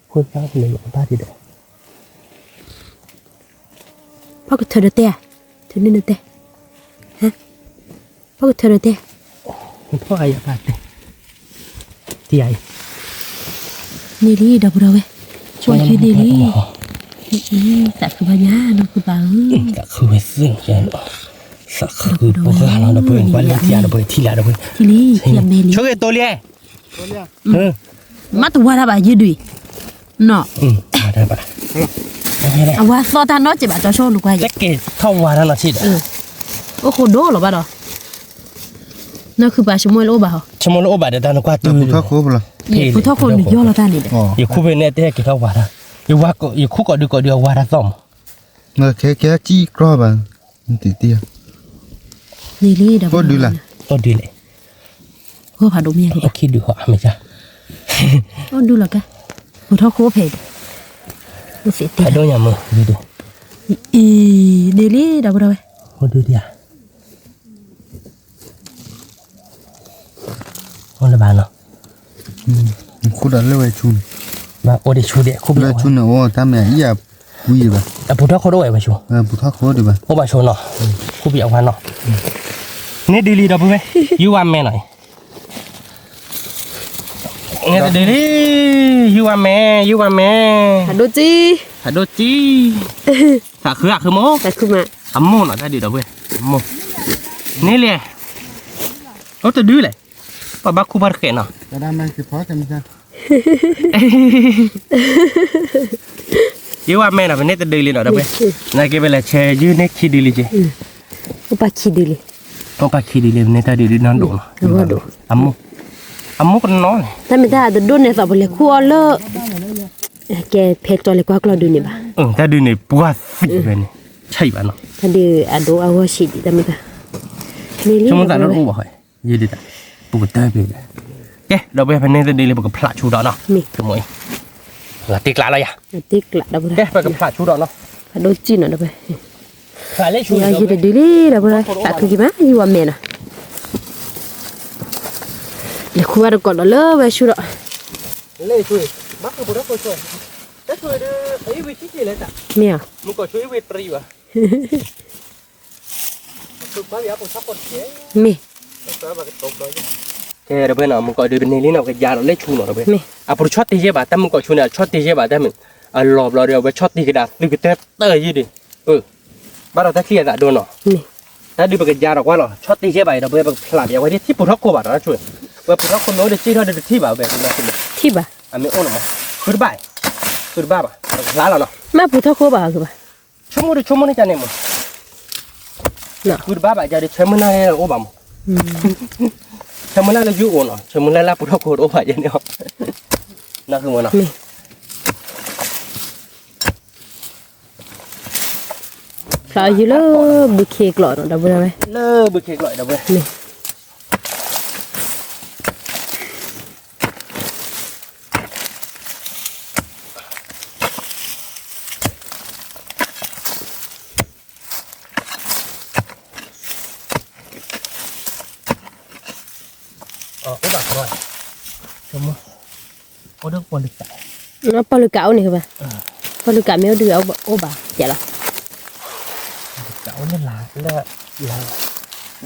Khuôn ra thì lấy ba thì được.พ่อก็เธอเดเต้เธอนี่เดเต้ฮะพ่อก็เธอเดเต้ พ่อai ba tê. Thì ai. นี่ดิดับเราเว้ยช่วยคิดดิแต่คือพญาน้องคือบ้า Cả khử về xương cho nó. Sợ khử bố ra nó bơi qua lên thia nó bơi thi là nó bơi. ทีนี้เทียมเบลี Cho cái tôi liền. มาตัวละบายืดดุยเนาะ À đây bà. เอาว่าซอตานเนาะจิบะจะโชว์ลูกไว้ Chắc cái thông qua nó là gì đấy. โอ้โหโดหรอบ้าดอนั่นคือปลาชมวยโลบ่าเหรอ Cho một lỗ bà để tao nó qua từ. ผู้ท้อโคบล่ะ ผู้ทอคนย่อเราตานี่เด้ อ๋อ Yêu khu bên này thế cái thao qua đó. Yêu qua có yêu khu có được qua đó xong. เมื่อแค่จี้กรอบอ่ะมันติเตี้ย นี่ลีดับ ก็ดูล่ะ Tôi đi lại. โอ้ผาดเมียคือ Có khi được họ mày cha. โอ้ดูแล้วกะผู้ทอโคเพดมันเสียติ Ở đâu nhà mơ đi đi. อีนี่ลีดับเราเว้ย Ô đi đi à. Ô là bà nó. คุดอะไรไว้ชุน Bà ô đi chú địa khu แล้ว bị. ชุนน่ะโอ้ตามแม่อีหยาปุยบ่ À bố đó có đôi bà chú. ผู้ท้อโคดิบ่ Ô bà chú nó. Khu bị ông nó. Nè đi đi đâu bố. You want me này. Nghe đi đi. You want me. ผาดูจี Thả đôi chi. Thả khứ à khứ mố. แต่คือมา Ấm mô nó ra đi đâu bố. Mô. Nè lẹ. Ô tao đưa lại. Bà bác khu bà khẽ nào. กระดามันคือพอกันมั้ย You want me là bên này tao đưa lên đó đâu bố. Này cái bên là chè you next khi đi lên chứ. อุปาคิดดิเลย Ông bà khi đi lên bên này tao đi nó đủ nó. เอาว่าดู Ấm mô con nó này. ถ้าไม่ได้จะดูเนี่ยสับเลยคั่วเลอะแกเพจจอเลยกว่าเราดูเนี่ยบ้า Tao đưa này bùa xịt bên này. Chạy bà nó. ถ้าดูอะดูเอาว่าชิดแต่ไม่ได้นี่ลี Chúng ta nó u hỏi. Gì đi ta. Bùa tơi bên này. Kê, đâu bên này tao đi lên một cái plạ chú đó nó. นี่ Cái mũi. Là tiếc lạ rồi à. ติ๊กละดับเรา Kê, bên cái plạ chú đó nó. ผาดูจีนอ่ะดับไป Phải lấy chú ยา đó. ยืดดิเลยดับไปแต่คือกี่มั้ยยูว่าเมน่ะเดี๋ยวคั่วก่อนแล้วเลยไปชูละ Lấy chú. Bác cái bùa đó coi chơi. Cái chú đó ấy vị trí gì lên ta. เมีย Muốn có chú vị trí à. Chú bác giá bùa sắp con chế. เมีย Kê, đâu bên nào muốn coi đưa bên này lên nào cái giá nó lấy chú nó đâu bên. Mẹ. À bùa chót tí chế bà ta muốn coi chú nào chót tí chế bà ta mình. À lọp lọp đều với chót tí cái đá. Từ cái tép tơi gì đi. Bắt đầu ta kia dạ đồ nó. เมีย ถ้าดูเป็นยาหรอกว่าหรอช็อตตีใช่ไหมเราไปแบบผลัดอย่างไว้ที่ปุถุโคบะเราช่วยว่าปุถุโคโน้ตที่เราเดินที่แบบแบบนี้ ที่บ่า อันนี้โอ้หนอคือบ้าป่ะล้าเราเนาะ แม่ผู้ทอโคบ่าคือบ่า ชั่วโมงนี่จะเนี่ยมั้ง เนาะ คือบ้าป่ะจะได้ชั่วโมงนั้นโอ้บ้ามั้งชั่วโมงนั้นเราอยู่โอ้เนาะชั่วโมงนั้นเราปุถุโคโอ้ป่ะอย่างเนี้ยนั่นคือมันเนาะ เมียพลายอยู่แล้วบุเคกหลอดดับไปเลย เลิกบุกเกลอยเดี๋ยวเว้ย เมีย โอ้บ้าก่อนชั่วโมงโอ้เด็กปวดลึกใจ แล้วปลาลูกเก๋านี่คือบ่าปลาลูกเก๋าแมวดื้อเอาโอ้บ่าเจ๋อละ เจ้าเนี่ยล้า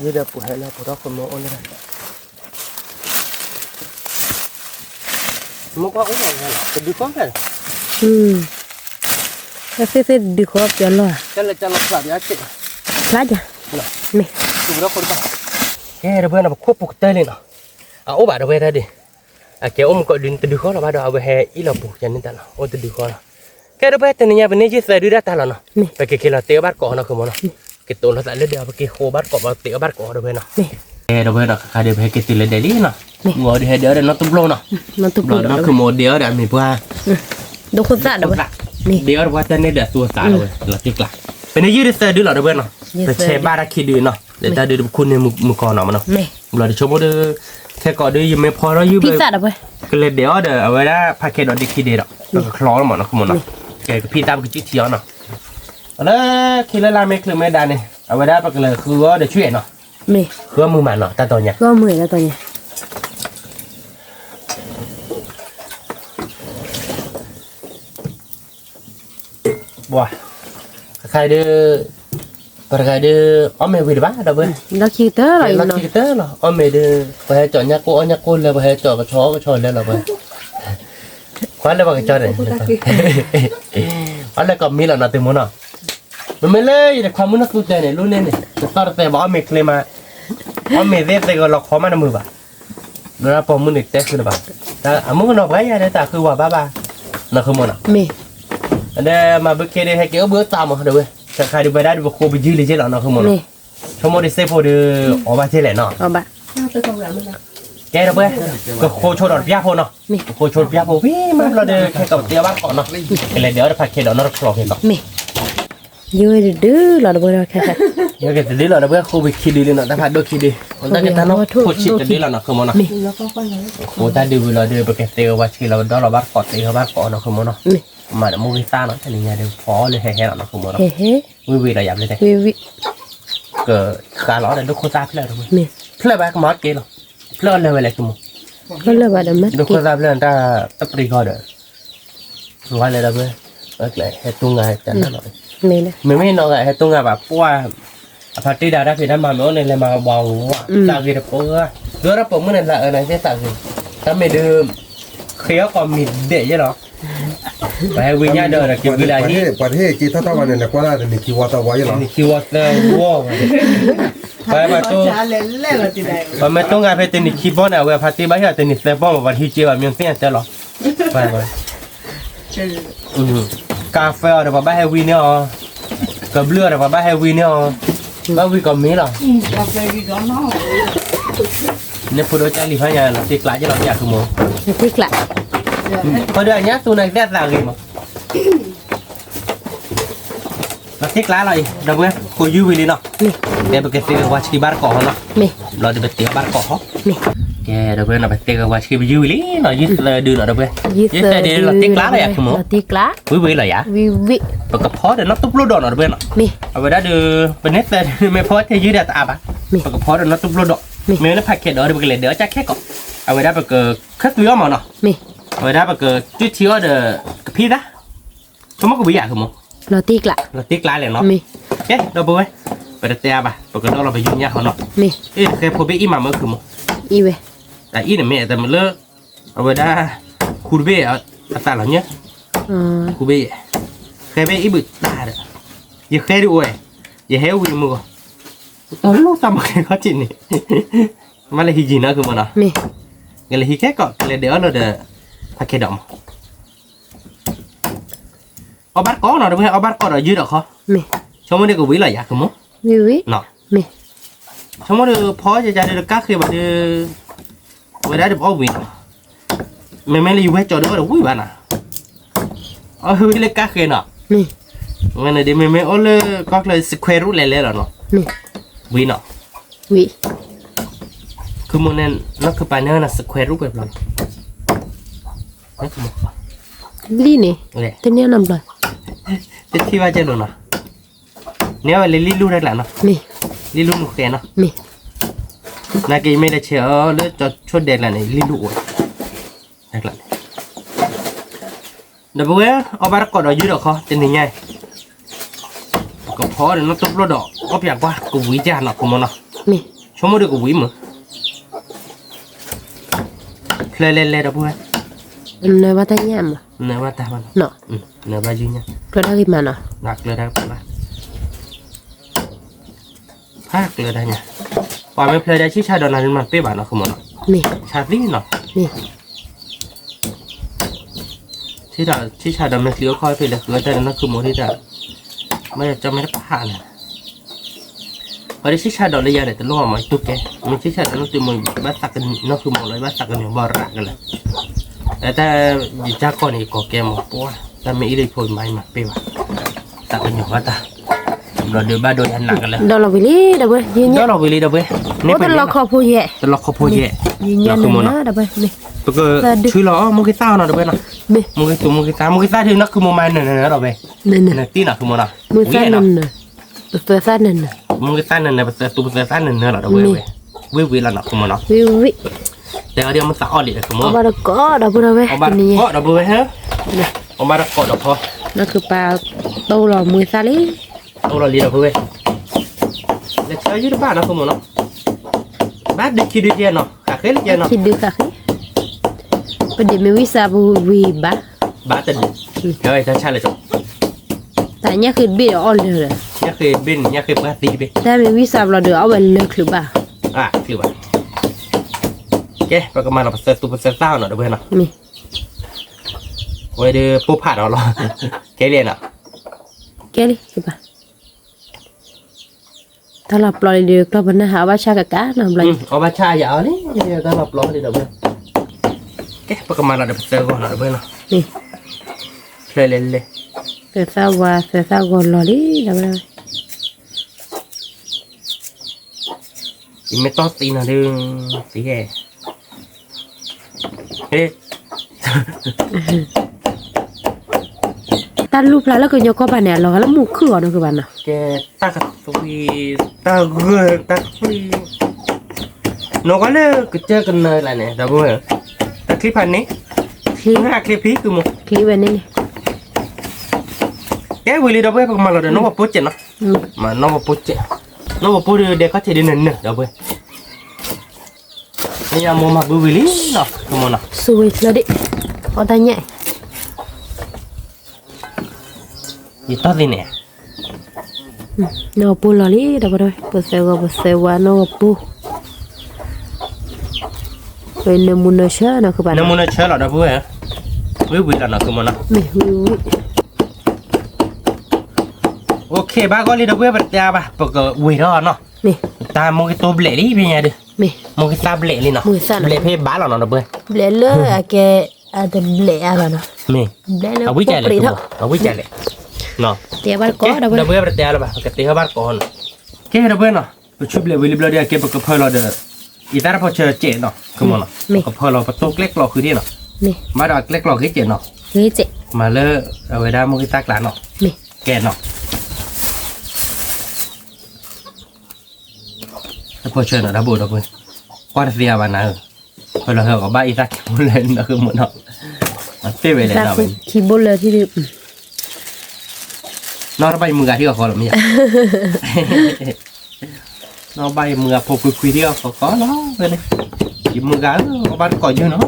ยี่เดียวปวดให้เราปุถุโคโน้ตนี่แหละมันก็โอ้ยจะดูก้อนกัน แล้วเฟ่ๆดื้อครบจนละ จะเราผลัดยาเจ็บ พลาดจ้ะเมีย ดูแล้วคนบ้าแกเดี๋ยวเพื่อนเราควบปกเตยเลยเนาะโอ้บาดเอาไปได้ดิแกอุ้มก็ดินตะดูข้อเราบาดเอาไปให้อีเราปลูกยันนี่ตาเนาะโอ้ตะดูข้อเราแกเดี๋ยวไปแต่เนี่ยเป็นนี่จีใส่ดูได้ตาเราเนาะไปเกี่ยวกับเตะบาดก่อนเนาะคือมันเนาะเกี่ยวตัวเราใส่เลือดเดียวไปเกี่ยวโคบาดก่อนเตะบาดก่อนเดี๋ยวไปเนาะแกเดี๋ยวไปเนาะใครเดี๋ยวไปเกี่ยวตัวเลือดเดียวเนาะงัวเดี๋ยวเนาะตุ้มโลเนาะ มันตุบ เราคือโมเดลเดี๋ยวมีว่า ดูคนซะเด้อนี่ เดี๋ยวว่าจะเนี่ยเดี๋ยวตัวสารเลยเราติ๊กละเป็นนี่ยืดใส่ดูเราเดี๋ยวไปเนาะแต่เชฟบ้ารักคิดดูเนาะเดี๋ยวตาดูคุณในมือก่อนเนาะมันเนาะ แม่ เราจะชมว่าเด้อแค่ก่อนเด้อยังไม่พอเรายืม พิซ เลย ซ่าเด้อเว้ย ก็เลยเดี๋ยวเอาไว้ได้พาเคดอดิคิดเด้อแล้วก็คล้องหมดนะคุณหมดนะ cái phi tam cái chữ thiếu nó đó khi lấy làm mấy cái mấy đàn này ở đây đã bắt cái là khứa để chuyện nó เม khứa mưa màn nó ta to nhỉ ก็เหมือนแล้วตัวเนี้ย Wah, khai đưa, khai đưa, ông mẹ về đi đâu vậy? แล้วคิดเตอร์อะไร Nó เนาะ chỉ thế là ông mẹ đưa, phải chọn nhá cô là phải chọn cái chó lên là vậy. Khoan là vào cái chó này. Khoan là còn mi là nó từ muốn nào? Mình lấy để khoan muốn nó cứ thế này luôn lên này. Tao để bỏ mẹ lên mà, ông mẹ về cái lọc khó mà nó mưa bà. Nó là bỏ muốn được test rồi bà. Ta muốn nó vậy đấy ta cứ vào ba, nó không muốn nào. เม อันนี้มาเบอร์เคเดให้เกี่ยวเบอร์ตามมาเดี๋ยวเว้ยจะใครดูไปได้ดูโคไปยืนเลยเจ้าหน้าเขาหมด เม ชั่วโมงที่เซฟพอดีออกมาเท่าไหร่เนาะ เอาบะ แกเดี๋ยวเว้ยก็โคชดอดพิยาพอเนาะโคชดพิยาพอวิ่งมาเราเดี๋ยวแค่กับเตี้ยบ้านก่อนเนาะอะไรเดี๋ยวเราพักแค่เดี๋ยวเราคลองเห็นก่อน เมยืดดื้อหลอดบริวารแค่ เดี๋ยวแกจะดีเราเดี๋ยวเว้ยโคไปคิดดีเลยเนาะแต่พักดูคิดดีคนตั้งแต่เนาะโคชิดจะดีเราเนาะเขาหมดเนาะโคตั้งดูเราเดี๋ยวไปแกเตี้ยว่าชีเราเดี๋ยวเราบ้านก่อนเตี้ยบ้านก่อนเนาะเขาหมดเนาะ เม mà nó mua cái ta nó thì nhà đều phóเลยhè nó không muốn đâu เฮ้เฮ้ vui vui là giảm lên đây วิวิ cái khá ló này nó không ta phơi rồi เม phơi ba cái món kia rồi phơi lên về lại cùng ก็เลยว่าเดี๋ยวมัน nó không ta phơi người ta tập đi coi được ngoài này đâu vậy lại hết tung ngày chẳng nó rồi เมนะ mình mới nói lại hết tung ngày bà qua party đã thì nó mà nó này là mà bòng tạo gì được cô đưa ra bóng này là ở này sẽ tạo gì ta mày đưa khéo còn mịn để chứ đó phải quy nhá đời là kiểu như là như ประเทศกี่ท่าวันเนี่ยกว่าได้นี่กี่ว่าตะไว้หรอ นี่คิวว่าแต่ว้าวไปมาตู้ไปมาตู้งานไปเต็นนี่คีย์บอร์ดเอาไว้พาร์ตี้บ้านเต็นนี่สเตปบอลมาวันที่เจียวมีเสียงเจ้าหรอไปกาแฟเดี๋ยวบ้านให้วีเนี่ยกับเลือดเดี๋ยวบ้านให้วีเนี่ยบ้านวีกับมีหรอเนี่ยพูดว่าจะรีบให้ยังตีกลายจะเราอยากคือโม พริกละ พอเดี๋ยวนี้ตัวไหนแรกต่างกันมั้งเราตีกลายอะไรดังเว้ยคุยยูวิลีเนาะ เม เดี๋ยวไปเก็บตัววัชกีบาร์ก่อนเนาะ เม เราจะไปเตี๋ยวบาร์ก่อน เม แกเดี๋ยวเพื่อนเราไปเตะกับว่าชีวิตยูวิลี่หน่อยยึดเลยดูหน่อยเดี๋ยวเพื่อน ยืด ยึดแต่เดี๋ยวเราติ๊กล้าเลยอะคุณหมอ เราติ๊กละ วิวิเลยอะ วิวิ ปกติพอเดี๋ยวเราตุ๊บลูดอนหน่อยเพื่อน เม เอาไปได้ดูเป็นเน็ตแต่ไม่พอที่ยืดแต่อาบะปกติพอเดี๋ยวเราตุ๊บลูดอนเมื่อเราแพ็กเกจเดี๋ยวไปเลยเดี๋ยวจะแค่ก่อนเอาไปได้ปกติคัดวิวมาเนาะ เม เอาไปได้ปกติจุดที่ว่าเดี๋ยวกับพี่นะสมมติกูวิอยากคุณหมอ เราติ๊กละ เราติ๊กล้าเลยเนาะ เม เอ๊ะเราไปเว้ยไปเตะปะปกติเราไปยุ่งยากเขาเนาะ เม เอ๊ะเคยพบไปอีมาเมื่อคืนมั้ง อีเว แต่อีเนี่ยแม่แต่มันเลิกเอาไปได้คูเบ้เอาตาหลังเนี้ย อ๋อ คูเบ้เคยไปอีบึกตาเด้ออย่าเคยดูเว้ยอย่าเฮวิ่งมือตอนลูกทำอะไรเขาจินนี่มาเลยฮิจินะคือมันนะ เม งั้นเลยฮิแค่ก่อนเลยเดี๋ยวเราเดี๋ยวพักแค่ดอมเอาบัตรก้อนหน่อยเดี๋ยวเอาบัตรก้อนหน่อยยืดหรอเขา เม ช่วงนี้ก็วิ่งเลยอยากคือมั้ง วิวิ เนาะ เม ช่วงนี้พอจะเดี๋ยวก้าเคยแบบเดี๋ยวเวลาเดี๋ยวเอาวิ่งไม่เลยอยู่ให้จอดเดี๋ยววิ่งบ้านอ่ะเอาวิ่งเลยก้าเคยเนาะ เม งั้นเดี๋ยวไม่เอาเลยก็เลยสแควร์รูทเลยเนาะ เม วิ่งเนาะ วิ คือมันนั่นนั่นคือปานเนอร์น่ะสแควร์รูปแบบนั้นนั่นคือมัน ลี่นี่ เลย เต็นเนี่ยนำเลย แต่ที่ว่าจะรู้นะเนี่ยว่าลิลูได้แล้วเนาะ เม ลิลูนุกแกเนาะ เม นาเกย์ไม่ได้เชื่อเลยจะชดเด็กแล้วนี่ลิลูได้แล้วเดี๋ยวเว้ยเอาบาร์กอดยืดออกเขาจะหนีไงก็พอเดี๋ยวน้องตุ๊บรถดอกก็อยากว่ากูวิ่งจ้าเนาะกูมันเนาะ เม ชั่วโมงเดียวกูวิ่งมั้งเลยเดี๋ยวเว้ย เนยว่าแต่ยาม เนื้อว่าตามัน เนาะ เนื้อว่ายืนเนี่ย ก็ได้กินมาเนาะ หนักเลยได้ปะภาคเลยได้เนี่ยปล่อยไม่เพลย์ได้ชี้ชาดอนนั้นมันเป๊ะบ้านเนาะคือมัน เม ชาดีเนาะ เม ชี้ชาดอนมันเลี้ยวค่อยไปเลยคือแต่นั่นคือโมที่ไม่จะไม่ได้ผ่านเลยพอได้ชี้ชาดอนเลยยาเด็ดตลอดมาตุ๊กแกมันชี้ชาดอนนั่นคือมันบ้าสักกันนั่นคือมันเลยบ้าสักกันอย่างบารักกันเลยแต่ดิจ้าก่อนอีกก็แกมปัวแต่ไม่อีเลยพูดไม่มาเป๊ะสักกันอย่างว่าตาเราเดือบ้าโดนหันหนักกันเลย ดอลลาร์วิลี่เดี๋ยวเว้ยยืน เดี๋ เนี่ย ยวเราไปเลยเดี๋ยวไป โอ้แต่เราขอพูดแย่ แต่เราขอพูดแย่ ยืนยันเลยนะเดี๋ยวเว้ยเม ปกติชื่อเราเมื่อกี้เศร้าเนาะเดี๋ยวไปเนาะ mẹ mui ta thì nó cứ mua mai này rồi về nè nè này tí nào cứ mua nào mui sa nè bữa sa nè nè mui ta này tu ta này rồi đâu về về là nó cứ mua nó viแต่เดี๋ยวมันสะอ่อนดิคือมั้ง ông bà đã có đâu bữa đâu về เอาบ้าน nè ก็ดอกบัวฮะเอาบ้านก็ดอกพอ nó cứ bà đâu rồi mui sa lý เอาเราเรียนดอกบัวแล้วใช้ยืดบ้านนะคือมั้งเนาะบ้านเด็กคิดดีเนาะขาขึ้นเนาะ khi được cả khi bây giờ mình biết sao vì bà บ้านแต่เฮ้ยถ้าใช่เลยจบ tại nhá khi biết ở rồi เนี่ยเคยบินเนี่ยเคยปกติไป ta mình biết sao là được ở bên lượcหรือเปล่า คือว่าโอเคประมาณเราเสร็จตัวเสร็จเศร้าเนาะดอกบัวเนาะ mi ไว้เดี๋ยวปุ๊บผ่านเอาหรอแกเรียนอ่ะ cái đi cái bà ta lập lại được là bên hảo ba cha cả cá nằm lại เอาบ้านชาอย่าเอานี่ก็หลับร้อนดิดอกบัวโอเคประมาณเราเดี๋ยวเสร็จก่อนดอกบัวเนาะ mi เล่นเลย sẽ sao còn lò đi đâu đâu อีไม่ต้องตีนะดึงสีแก่เฮ้ ta lúc lại là cái nhau có bà nè lò là mua cửa nó cái bà nào แกตากระตุยตาเกลือตาคุยนกอะไรก็เจอกันเลยอะไรเนี่ยดับเบิ้ลตาคลิปอันนี้คลิปห้าคลิปพีคือมั้ง khi bên đây này แกวิลลี่ดับเบิ้ลประมาณเราเดี๋ยวนกมาปุ๊บเจ็ดเนาะมานกมาปุ๊บเจ็ดนกมาปุ๊บเดี๋ยวเขาจะได้เนินเนอะดับเบิ้ลนี่ยามมาบุวิลลี่เนาะคือมั้งเนาะ xuôi là đi có tay nhẹ ยี่ต้นนี่เนี่ย nó pu lò đi đâu đâu bữa xe qua nó pu rồi nó muốn nó chơi nó cái bà น้ำมันเชื่อหรอดับเบิ้ลวิวิลล์เนาะคือมั้งเนาะ mi โอเคบ้าก็เลยดับเบิ้ลแบบยาบ้าปกติวิลล์เนาะ mi ตามมองกี่ตัวเบลลี่เป็นยังไงดิ mi มองกี่ตาเบลลี่เนาะ mùi sa เบลเพ่บ้าหรอเนาะดับเบิ้ล lẹ lơ à cái à cái lẹ à bà nó นี่ lẹ lơ เอาวิจัยเลย bốc คุณ đó เอาวิจัยเลยเนาะ tiệt bà ก็ có đâu ดับ bên เบิ้ลแบบเดียวเลยป่ะก็ตีเขาบ้านก่อนแค่ดับเบิ้ลเนาะไปช่วยเบลวิลล์เบลเดียเก็บกับเพื่อนเราเด้ออีตาเราพอเจอเจ็ดเนาะคือมันเนาะกับเพื่อนเราประตูเล็กเราคือที่เนาะ mi มาดอกเล็กเราคือเจ็ดเนาะ nghĩ chị มาเลอะเอาไว้ได้มองกี่ตากหลานเนาะ mi แกเนาะถ้าพอเจอเนาะดับเบิ้ลดับเบิ้ลกว่าเสียบ้านนะเพื่อนเราเหรอกับบ้านอีตาเก็บหมดเลยนะคือเหมือนเนาะมันเต้ไปเลย ra เนาะ khi bố lơ thì được นอกใบมือที่เขาขอหรือไม่นอกใบมือพกคุยที่เขาขอเนาะเป็นจีมือกันบ้านก่อนเยอะเนาะ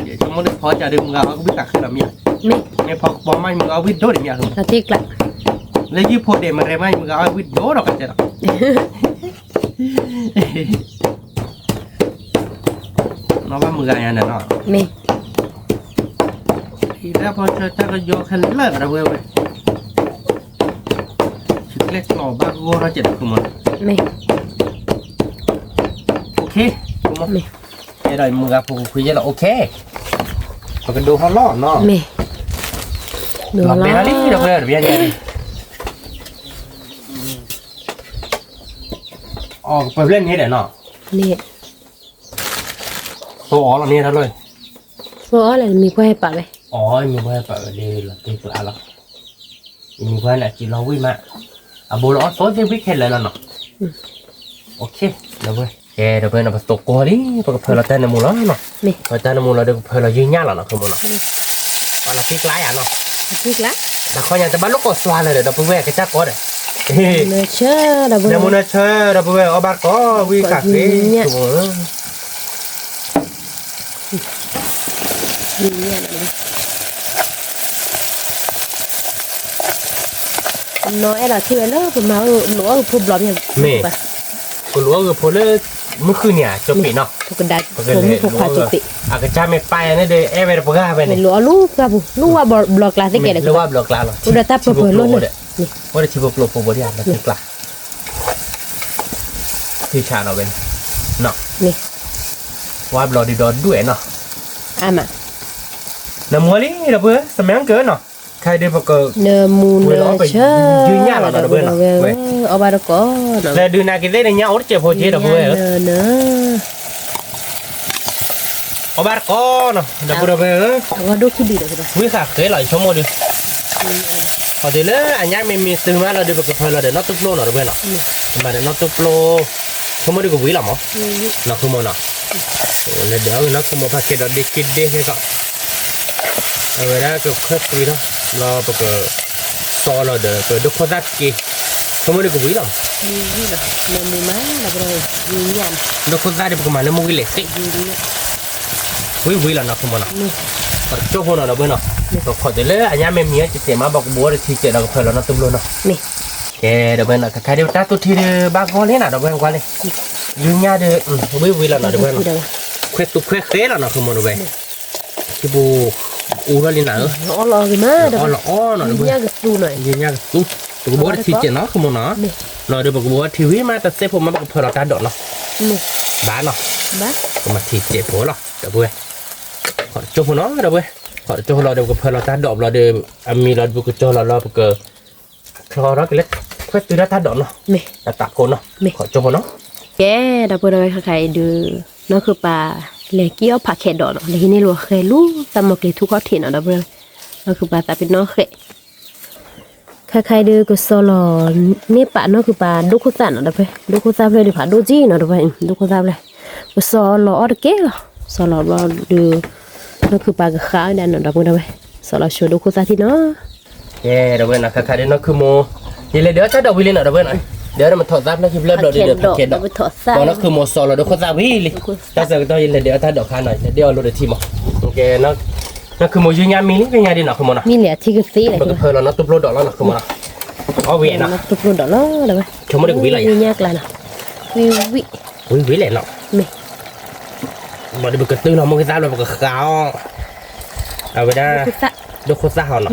เดี๋ยวจะมันพอจะดึงมือเขาก็วิ่งตักขึ้นแล้วมี mi ไม่พอปอไม่มือเอาวิ่งโดดอย่างเงี้ย là tiếc lại แล้วยี่พอเดมันเรียไม่มือเอาวิ่งโดดหรอกกันจ้ะนอกบ้านมือกันอย่างนั้นเนาะ mi ทีแรกพอเจอจะก็โยกขันเลิกระเว้ยชุดเล็กหล่อบ้ากูเราเจ็ดคือมัน mi โอเคกูมั้ง mi ไอ้ดอยมือพกคุยเยอะแล้วโอเคมันก็ดูเขาล่อเนาะ mi ห được ลับไปแล้วนี่ lắm เราไปเรียนยังออกไปเล่นนี้เดี๋ยวเนาะ nè ตัวอ๋อเราเนี่ยทั้งเลย số là mi quay bà vậy อ๋อมีเพื่อนเปิดดีหลับตีกลาแล้วมีเพื่อนแหละจีเราวิ่งมาอ่ะโบล้อโซ่ที่วิ่งเห็นเลยเนาะโอเคเดี๋ยวเว้ยเดี๋ยวเพื่อนเราไปตกก่อนดิเพราะเพื่อนเราเต้นในมูลเนาะ mi เพื่อนเต้นในมูลเราเดี๋ยวเพื่อนเรายืนยันแล้วเนาะคือมูลเนาะวันละตีกลายอ่ะเนาะ tiếc lắm แต่เขายังจะบ้านลูกกอดสวาเลยเดี๋ยวเราไปแวะกันจ้าก่อนเฮ้ย nó chơi đâu เดี๋ยวมู bên ลเชื่อเราไปแวะเอาบ้านก็วิ่งกักเฮ้ยถูก gì nha nói là khi nó mà nó phụ lắm nha นี่กูรู้ว่าคือพอเลิกเมื่อคืนเนี่ยจบปีเนาะ phụ cái đại cũng phụ khai chụp bị อาก็จะไม่ไปนะเดี๋ยวเอเวอร์ปก้าไปเนี่ย mình lúa lú ra bù lú qua blog là thế kể หรือว่าบล็อกลาหรอ udah tap per luôn nè ว่าจะชิบกลบปบเดียนแล้วติกละที่ชาเราเป็นเนาะ nè ว่าบล็อกดีดอด้วยเนาะ à mà น้ำมันนี่เราเบื่อสมัยเกินเนาะใครได้ปกติ nè mù nè chơi ở ba đó có แล้วดูนากินได้ในเงี้ยโอ๊ตเจ็บพอเจ็บเราเบื่อ nè nè เอาบาร์ก้อนเนาะเดี๋ยวพูดไปว่าดูขี้ดีเลยใช่ปะ วิค่ะเคยหล่อยชั่วโมงดิพอดีเลยอันนี้มีตื่นมาเราเดี๋ยวไปกับเพื่อนเราเดี๋ยวน็อตตุ๊กโลเนาะเพื่อนเนาะมาเดี๋ยวน็อตตุ๊กโลชั่วโมงดีกว่าวิหรอมั้งเนาะชั่วโมงเนาะแล้วเดี๋ยวน็อตชั่วโมงพาเกตเราเด็กกินเด็กให้ก็เอาไว้ได้ก็แค่คุยเนาะเราไปกับซอเราเดี๋ยวไปดูโคตรกี่ชั่วโมงดีกว่าวิหรอนี่นะเนื้อหมูม้าเราไปเลยยืนยัน ดูโคตรได้ประมาณนั้นมุ้งเล็กสิวิหรอเนาะชั่วโมงเนาะชั่วโมงเนาะเพื่อนเนาะก็ขอเดี๋ยวเลยอันนี้ไม่มีจิตเสียมาบอกบัวที่เจเราเพื่อนเราเนาะตุ้มโลเนาะนี่แกเดี๋ยวเพื่อนเนาะใครเดี๋ยวตาตุทีเดี๋ยวบางคนเลยนะเดี๋ยวเพื่อนกว่าเลยยืนยาเดี๋ยววิแล้วเนาะเดี๋ยวเพื่อนเนาะเควสตุเควสเคแล้วเนาะคือมันเว้ยที่บูอูเราลีน่าอ๋อรอกันมาเดี๋ยวอ๋อเนาะเดี๋ยวเพื่อน ยืนยากับตูหน่อย ยืนยาตุ้ตัวบัวที่เจเนาะคือมันเนาะเนาะเดี๋ยวบอกบัวทีวีมาแต่เซฟผมมาบอกเพื่อนเราตาดอกเนาะบ้านเนาะก็มาที่เจ็บหัวเนาะเดี๋ยวเพื่อนขอจบหัวเนาะเดี๋ยวเพื่อนขอจบเราเดี๋ยวกับเพื่อนเราตาดอกเราเดี๋ยวมีเราบุกจบเราบุกคลอรักเล็กเพื่อตื่นตาดอกเนาะตาตะโกนเนาะขอจบหัวเนาะแกเดี๋ยวเพื่อนเราใครดูนั่นคือปลาเล็กเกี้ยวผักเข็ดดอกเนาะเล็กนี่รัวเคยรู้ตามหมกเลยทุกข้อถิ่นเนาะเดี๋ยวเพื่อนนั่นคือปลาตาเป็นน้องเคยใครดูก็สโลนี่ปลานั่นคือปลาดุกุซันเนาะเดี๋ยวเพื่อนดุกุซันเลยดิผ่าดูจีเนาะเดี๋ยวเพื่อนดุกุซันเลยก็สโลออดเกลสโลเราดูนั่นคือปลากระขาวนั่นเนาะเดี๋ยวเพื่อนเว้ยสโลชูดุกุซันที่เนาะเดี๋ยวเพื่อนนะใครดูนั่นคือโมยี่เลยเดี๋ยวถ้าเดี๋ยววิลเนาะเดี๋ยวเพื่อนเดี๋ยวมันถอดซับแล้วคลิปเริ่มเราเดี๋ยวเขียนดอกตอนนั้นคือโมซอเราเดี๋ยวคนซับวิลถ้าเสร็จก็ต้องยี่เลยเดี๋ยวถ้าดอกขาหน่อยเดี๋ยวเราเดี๋ยวทีมโอเคนั่นคือโมยืนยันมีนี่เป็นไงดีเนาะคือโมนะมีเหลือที่กระซีเลยเพื่อนเราเนาะตุ๊บโลดอกแล้วเนาะคือโมนะอ๋อวิเนาะตุ๊บโลดอกแล้วเดี๋ยวชมโมเด็กวิเลยยากเลยเนาะวิเลยเนาะบอกเดี๋ยวก็ตื้อเราโมกิซาเราบอกขาวเอาไปได้ดูโคซ่าเขาเนาะ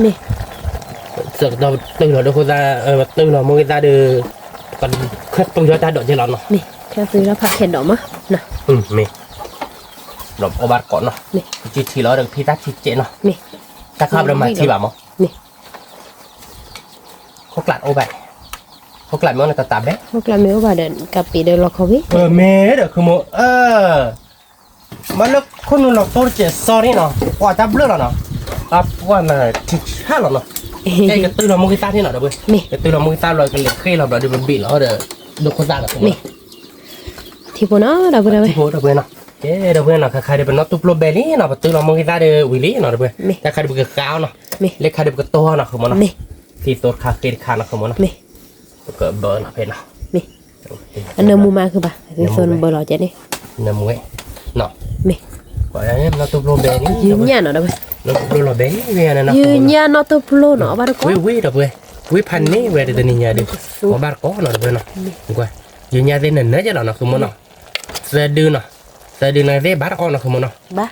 เสือกเราตื้อเราดูโคซ่าตื้อเราโมกิซาเดือกันแค่ตื้อเราตาดอกเจริญเนาะนี่แค่ซื้อแล้วผักเข็ดดอกมั้งนะมีดอกอบาร์ก่อนเนาะจีทีเราเดี๋ยวพี่ตาทีเจเนาะตาข้าวเรามาทีแบบมั้งเขากลัดโอแบบเขากลัดมั้งในตาตาเบ๊เขากลัดไม่โอแบบเดินกับปีเดินรอเขาวิเมย์เดี๋ยวคือโมมันแล้วคนนู้นเราตัวเจสอรี่เนาะว่าตาเบลอเนาะว่ามาที่ห้าเนาะไอ้กระตือเราโมกิตาที่เนาะเดี๋ยวเว้ยกระตือเราโมกิตาเราก็เล็กเคยเราเดี๋ยวมันบีแล้วเดี๋ยวดูคนตาเนาะที่พวกนั้นเดี๋ยวเว้ยที่พวกเดี๋ยวเว้ยเนาะเดี๋ยวเว้ยเนาะใครเดี๋ยวเป็นน็อตตุบโลเบลลี่เนาะกระตือเราโมกิตาเดี๋ยววิลลี่เนาะเดี๋ยวเว้ยแต่ใครเดี๋ยวเป็นก้าวเนาะเล็กใครเดี๋ยวเป็นตัวเนาะคือมันเนาะที่ตัวคาเฟ่คาเนาะคือมันเนาะก็เบอร์เนาะเพนเนาะอันเนื้อมูมาคือป่ะคือโซนเบอร์หล่อเจ๊นี่เนื้อมูเนาะว่าอย่างนี้น็อตตุบโลเบลลี่ยืนยันเนาะเดี๋ยวเว้ยน็อตตุบโลเบลลี่เว้ยนะยืนยันน็อตตุบโลเนาะบ้านก็วิเดี๋ยวเว้ยวิพันนี่เว้ยเดี๋ยวนี้เนี่ยดิว่าบ้านก็เนาะเดี๋ยวเว้ยเนาะกูยืนยันได้หนึ่งเนื้อจะเนาะคือมันเนาะเสือดื้อเนาะเสือดื้อในเรื่องบ้านก็เนาะคือมันเนาะบ้า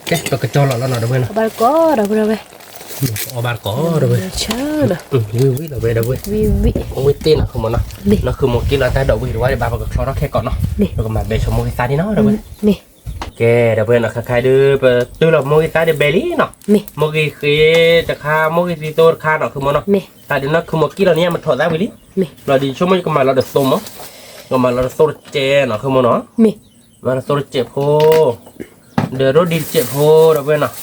เจ๊ตัวกระจอกแล้วเนาะเดี๋ยวเว้ยเนาะบ้านก็เดี๋ยวเว้ยบ้านก็เดี๋ยวเว้ยช้าเนาะวิเดี๋ยวเว้ยวิตีเนาะคือมันเนาะเนาะคือมันกินแล้วแต่เดี๋ยววิหรือว่าเดี๋ยวบ้านก็คลอร์แค่ก่อนเนาะแล้วก็มาเบชโมกิตาที่เนาะเดี๋ยวเว้ยแกเดี๋ยวเพื่อนนะใครดูตัวเราโมกิตาเดเบลลี่เนาะโมกิคือจะฆ่าโมกิติโต้ฆ่าเนาะคือมันเนาะแต่เดี๋ยวนั้นคือโมกิเราเนี่ยมันถอดได้วิลลี่เราดีช่วงนี้ก็มาเราเดือดส้มเนาะก็มาเราโซดเจเนาะคือมันเนาะมาเราโซดเจ็บโพเดี๋ยวรถดินเจ็บโพเดี๋ยวเพื่อนเนาะ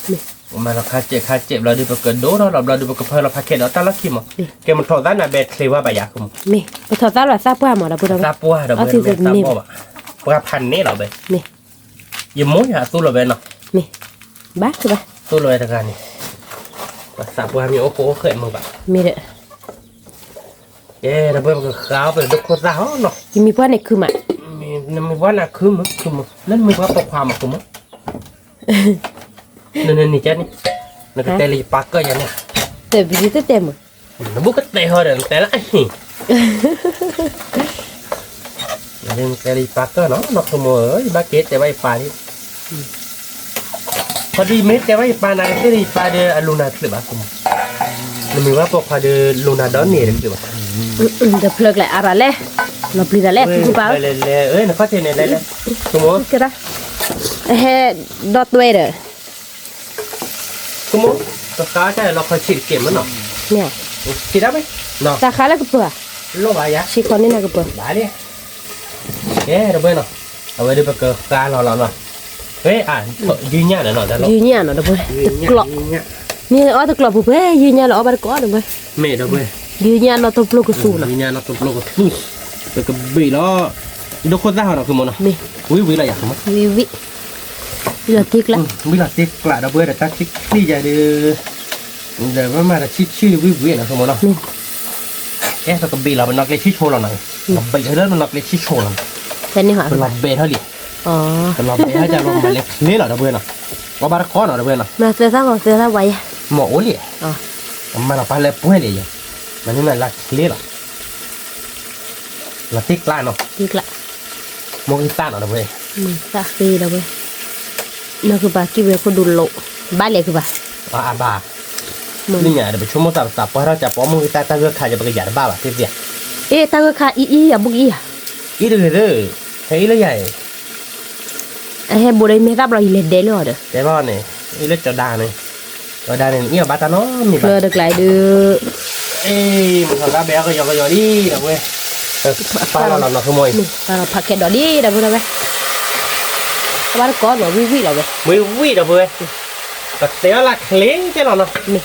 มาเราฆ่าเจ็บเราดูไปเกิดโดนเราดูไปกับเพื่อนเราพักเข็ดเราตั้งลักขิมอ่ะแกมันถอดได้นะเบสเคลว่าไปยาคุมไปถอดได้หรอซาปัวหมดแล้วพูดซาปัวเดี๋ยวเพื่อนซาปัวว่าพันนี่เราไปยังมุ้ยหาตู้เลยเนาะบ้าคือป่ะตู้เลยทางการนี่สาบัวมีโอ้โหเคยมึงปะมีเด้อเราเพิ่มกับข้าวเป็นลูกโคตรเขาเนาะยังมีว่าในคือมั้ยมีว่าน่ะคือมั้งนั่นมีว่าตกความมั้งนี่เจ้านี่นั่นก็เตลีปักก็ยังเนี่ยแต่วิธีเต็มนั่นบุกเตะหัวเดินแต่ละนี่นั่นเตลีปักก็เนาะนกขโมยบ้าเกตแต่ไว้ปลาดิพอดีเม็ดแต่ว่าปลานาที่ปลาเดลูนาคือแบบมันมีว่าพวกปลาเดลูนาดอนนี่หรือเปล่าเดี๋ยวเพลิกแหละอะไรเล่เราปลีอะไรคือเปล่าเลยนักข้อเทนเนี่ยเลยสมมติก็ได้ดอทเวเดอร์สมมติตัวขาใช่เราคอยฉีดเก็บมันเนาะเนี่ยฉีดได้ไหมเนาะตาขาแล้วก็เปลือกโลบายะฉีดคนนี่นะก็เปลือกได้เนี่ยเราเบ้เนาะเอาไว้ดูไปเกิดการเราเนาะ เฮ้ยยืนเนี่ยเนาะแต่เรา ยืนเนี่ยเนาะเด้อเว้ย ยืน ตะกลอก เนี่ย นี่อ๋อตะกลอกเว้ยยืนเนี่ยเราเอาไปก่อนเด้อเว้ย เมย์เด้อเว้ย ยืนเนี่ยเราต้องปลุกกระสูนะ ยืนเนี่ยเราตบโลกสู้แต่ก็บีแล้วดูคนได้เหรอคือมันเนาะ นี่ วิละอยากมั้ง วิเหลือติ๊กละ วิละติ๊กกระดับเว้ยแต่ตักติ๊กนี่จะดื้อเดี๋ยวมาแต่ชื่อวินะคือมันเนาะ นี่ แกแต่ก็บีเราเป็นนักเล่นชิโชเราหน่อยเราบีเรื่องมันนักเล่นชิโชเรา แต่นี่หา เป็นเราเบเท่าไหร่ อ๋อ เป็นเราเบให้จะลงมาเล็กนี่เหรอเด้อเว้ยเนาะว่าบาร์คอนเหรอเด้อเว้ยเนาะ มาเสียซ่าก่อนเสียซ่าไว้ หมอโอเล่ อ๋อ มันเราไปเลยป่วยเลยมันนี่มันลักเล่หรอลักติ๊กล้านเนาะ ติ๊กละ มองอีตาเนาะเด้อเว้ย ซาซีเด้อเว้ยนั่นคือบากี่เวก็ดูโลบ้านเล็กคือบ่า อาบา มึง นี่ไงเดี๋ยวไปชั่วโมงตับเพราะเราจะป้อมมือตาเลือกขาจะไปกระยาบ้าแบบเสีย เอ๊ะตาก็ขาอีอ่ะบุกอีอ่ะ อีเด้อเฮ้ยเลยใหญ่ ไอ้บุได้ไม่รับเราอีเล็ดเด้เลยเด้อ แต่ว่าเนี่ยอีเล็กจะด่าเนี่ยจะด่าเนี่ยเนี่ยบาตาน้อมี เกลื บ้า อเด็กหลายเด้อ เอ้มันทำได้แบบก็ยอดีเด้อเว้ยป้าเราขโมย นี่ตาเราผักแค่ดอกดีเด้อเว้ยบ้านก่อนว่าวิเราเว้ย วิเด้อเว้ยก็เสียหลักเลี้ยงเจ้าเนาะ นี่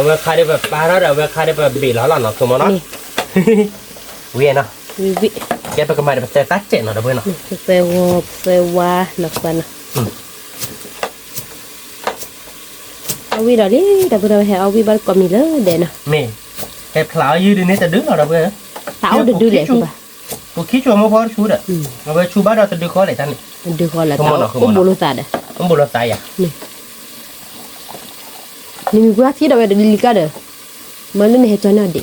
เวลาใครได้แบบปลาแล้วเดี๋ยวเวลาใครได้แบบบีแล้วเนาะคือมันเนาะ นี่ เวียนเนาะ วิ แกไปก็มาเดี๋ยวไปตัดเจ็ดเนาะเด้อเว้ยเนาะ นี่เซวานักกันเอาวิดอกดีเด้อเว้ยเอาวิบ้านก่อนมีเลยเด้อนะ เมย์แกพลาวยืดนี่จะดึงเอาเด้อเว้ย สาวดื้อเลยคือบ่า กูคิดว่ามันพอชูดอ่ะเอาไปชูบ้านเราจะดึงคอเลยท่านนี่ ดื้อคนละสาวอุ้มบุรุษเด้อ มันบุรุษตายอ่ะ นี่มีว่าที่เด้อเว้ยลิกาเด้อมันนี่เฮ็ดจังได๋ดิ